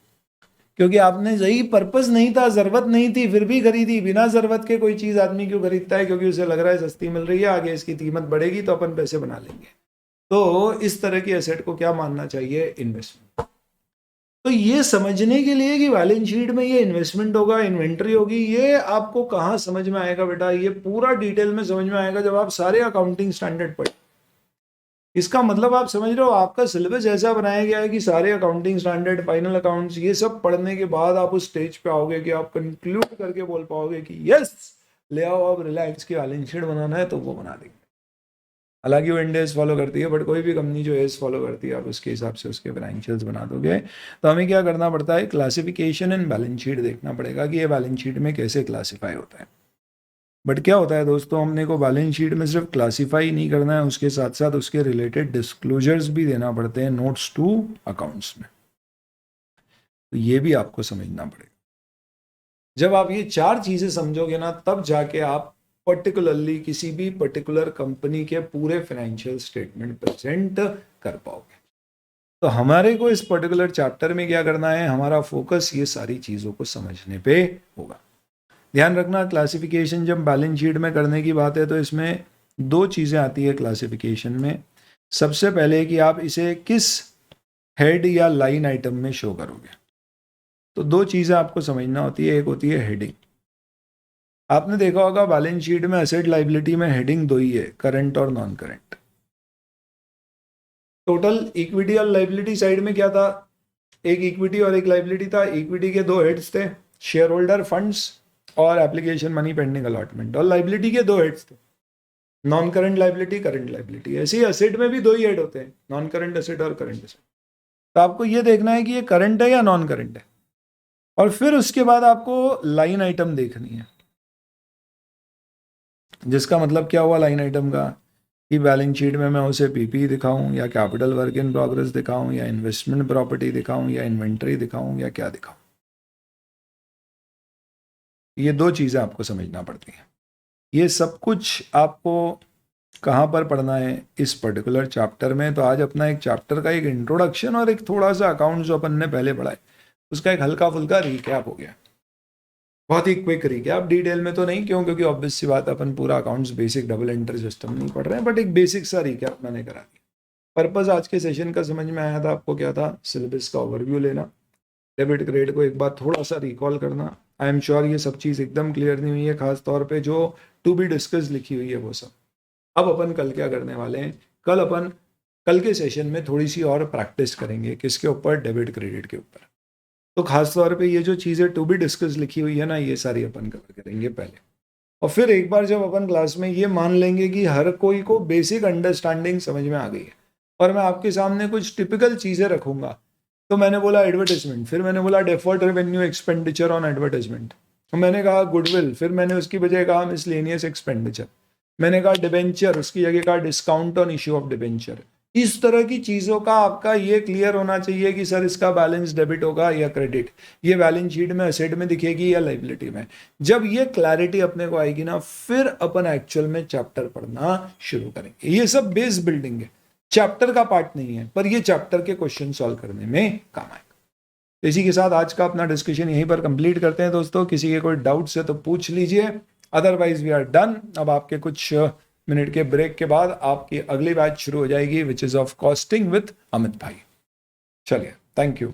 क्योंकि आपने सही पर्पस नहीं था, ज़रूरत नहीं थी, फिर भी खरीदी। बिना ज़रूरत के कोई चीज़ आदमी क्यों खरीदता है? क्योंकि उसे लग रहा है सस्ती मिल रही है, आगे इसकी कीमत बढ़ेगी तो अपन पैसे बना लेंगे। तो इस तरह की एसेट को क्या मानना चाहिए? इन्वेस्टमेंट। तो ये समझने के लिए कि बैलेंस शीट में ये इन्वेस्टमेंट होगा, इन्वेंट्री होगी, ये आपको कहाँ समझ में आएगा बेटा? ये पूरा डिटेल में समझ में आएगा जब आप सारे अकाउंटिंग स्टैंडर्ड पढ़ें। इसका मतलब आप समझ रहे हो, आपका सिलेबस ऐसा बनाया गया है कि सारे अकाउंटिंग स्टैंडर्ड, फाइनल अकाउंट्स, ये सब पढ़ने के बाद आप उस स्टेज पे आओगे कि आप कंक्लूड करके बोल पाओगे कि यस, ले आओ अब रिलैक्स की बैलेंस शीट बनाना है तो वो बना देंगे। हालांकि वो इंड एस फॉलो करती है, बट कोई भी कंपनी जो एस फॉलो करती है आप उसके हिसाब से उसके फाइनेंशियल्स बना दोगे। तो हमें क्या करना पड़ता है? क्लासिफिकेशन एंड बैलेंस शीट देखना पड़ेगा कि ये बैलेंस शीट में कैसे क्लासीफाई होता है। बट क्या होता है दोस्तों, हमने को बैलेंस शीट में सिर्फ क्लासीफाई नहीं करना है, उसके साथ साथ उसके रिलेटेड डिस्क्लोजर्स भी देना पड़ते हैं नोट्स टू अकाउंट्स में। तो ये भी आपको समझना पड़ेगा। जब आप ये 4 चीजें समझोगे ना, तब जाके आप पर्टिकुलरली किसी भी पर्टिकुलर कंपनी के पूरे फाइनेंशियल स्टेटमेंट प्रेजेंट कर पाओगे। तो हमारे को इस पर्टिकुलर चैप्टर में क्या करना है? हमारा फोकस ये सारी चीज़ों को समझने पे होगा। ध्यान रखना, क्लासिफिकेशन जब बैलेंस शीट में करने की बात है तो इसमें 2 चीज़ें आती है क्लासिफिकेशन में। सबसे पहले कि आप इसे किस हेड या लाइन आइटम में शो करोगे। तो 2 चीज़ें आपको समझना होती है, एक होती है हेडिंग। आपने देखा होगा बैलेंस शीट में एसेट लाइबिलिटी में हेडिंग दो ही है, करंट और नॉन करंट। टोटल इक्विटी और लाइबिलिटी साइड में क्या था, एक इक्विटी और एक लाइबिलिटी था। इक्विटी के दो हेड्स थे, शेयर होल्डर फंड्स और एप्लीकेशन मनी पेंडिंग अलॉटमेंट, और लाइबिलिटी के दो हेड्स थे, non current liability, current liability. ऐसे ही एसेट में भी दो ही हेड होते हैं, नॉन करंट एसेट और करंट एसेट। तो आपको ये देखना है कि ये करंट है या नॉन करंट है, और फिर उसके बाद आपको लाइन आइटम देखनी है। जिसका मतलब क्या हुआ लाइन आइटम का, कि बैलेंस शीट में मैं उसे पीपी दिखाऊं या कैपिटल वर्क इन प्रोग्रेस दिखाऊं या इन्वेस्टमेंट प्रॉपर्टी दिखाऊं या इन्वेंटरी दिखाऊं या क्या दिखाऊं। ये दो चीज़ें आपको समझना पड़ती हैं। ये सब कुछ आपको कहाँ पर पढ़ना है, इस पर्टिकुलर चैप्टर में। तो आज अपना एक चैप्टर का एक इंट्रोडक्शन और एक थोड़ा सा अकाउंट जो अपन ने पहले पढ़ा है उसका एक हल्का फुल्का रिकैप हो गया, बहुत ही क्विक रिकैप, डिटेल में तो नहीं, क्यों, क्योंकि ऑब्वियस सी बात अपन पूरा accounts basic double entry system नहीं पढ़ रहे हैं, बट एक बेसिक सा रिकैप मैंने करा दिया। पर्पस आज के सेशन का समझ में आया था आपको, क्या था, सिलेबस का ओवरव्यू लेना, डेबिट क्रेडिट को एक बार थोड़ा सा रिकॉल करना। आई एम श्योर ये सब चीज़ एकदम क्लियर नहीं हुई है, खास तौर पे जो टू बी डिस्कस लिखी हुई है वो सब। अब अपन कल क्या करने वाले हैं, कल अपन कल के सेशन में थोड़ी सी और प्रैक्टिस करेंगे, किसके ऊपर, डेबिट क्रेडिट के ऊपर। तो खास तौर पे ये जो चीज़ें टू बी डिस्कस लिखी हुई है ना, ये सारी अपन कवर करेंगे पहले, और फिर एक बार जब अपन क्लास में ये मान लेंगे कि हर कोई को बेसिक अंडरस्टैंडिंग समझ में आ गई है, और मैं आपके सामने कुछ टिपिकल चीज़ें रखूंगा। तो मैंने बोला एडवर्टाइजमेंट, फिर मैंने बोला deferred revenue expenditure on advertisement, मैंने कहा गुडविल, फिर मैंने उसकी बजाय कहा मिसलेनियस एक्सपेंडिचर, मैंने कहा डिबेंचर, उसकी जगह कहा discount on issue of debenture. इस तरह की चीज़ों का आपका ये क्लियर होना चाहिए कि सर इसका बैलेंस डेबिट होगा या क्रेडिट, ये बैलेंस शीट में एसेट में दिखेगी या लाइबिलिटी में। जब ये क्लैरिटी अपने को आएगी ना, फिर अपन एक्चुअल में चैप्टर पढ़ना शुरू करेंगे। ये सब बेस बिल्डिंग है, चैप्टर का पार्ट नहीं है, पर ये चैप्टर के क्वेश्चन सॉल्व करने में काम आएगा। तो इसी के साथ आज का अपना डिस्कशन यहीं पर कंप्लीट करते हैं दोस्तों। किसी के कोई डाउट्स है तो पूछ लीजिए, अदरवाइज वी आर डन। अब आपके कुछ मिनट के ब्रेक के बाद आपकी अगली बैच शुरू हो जाएगी, which is of costing with Amit भाई। चलिए, थैंक यू।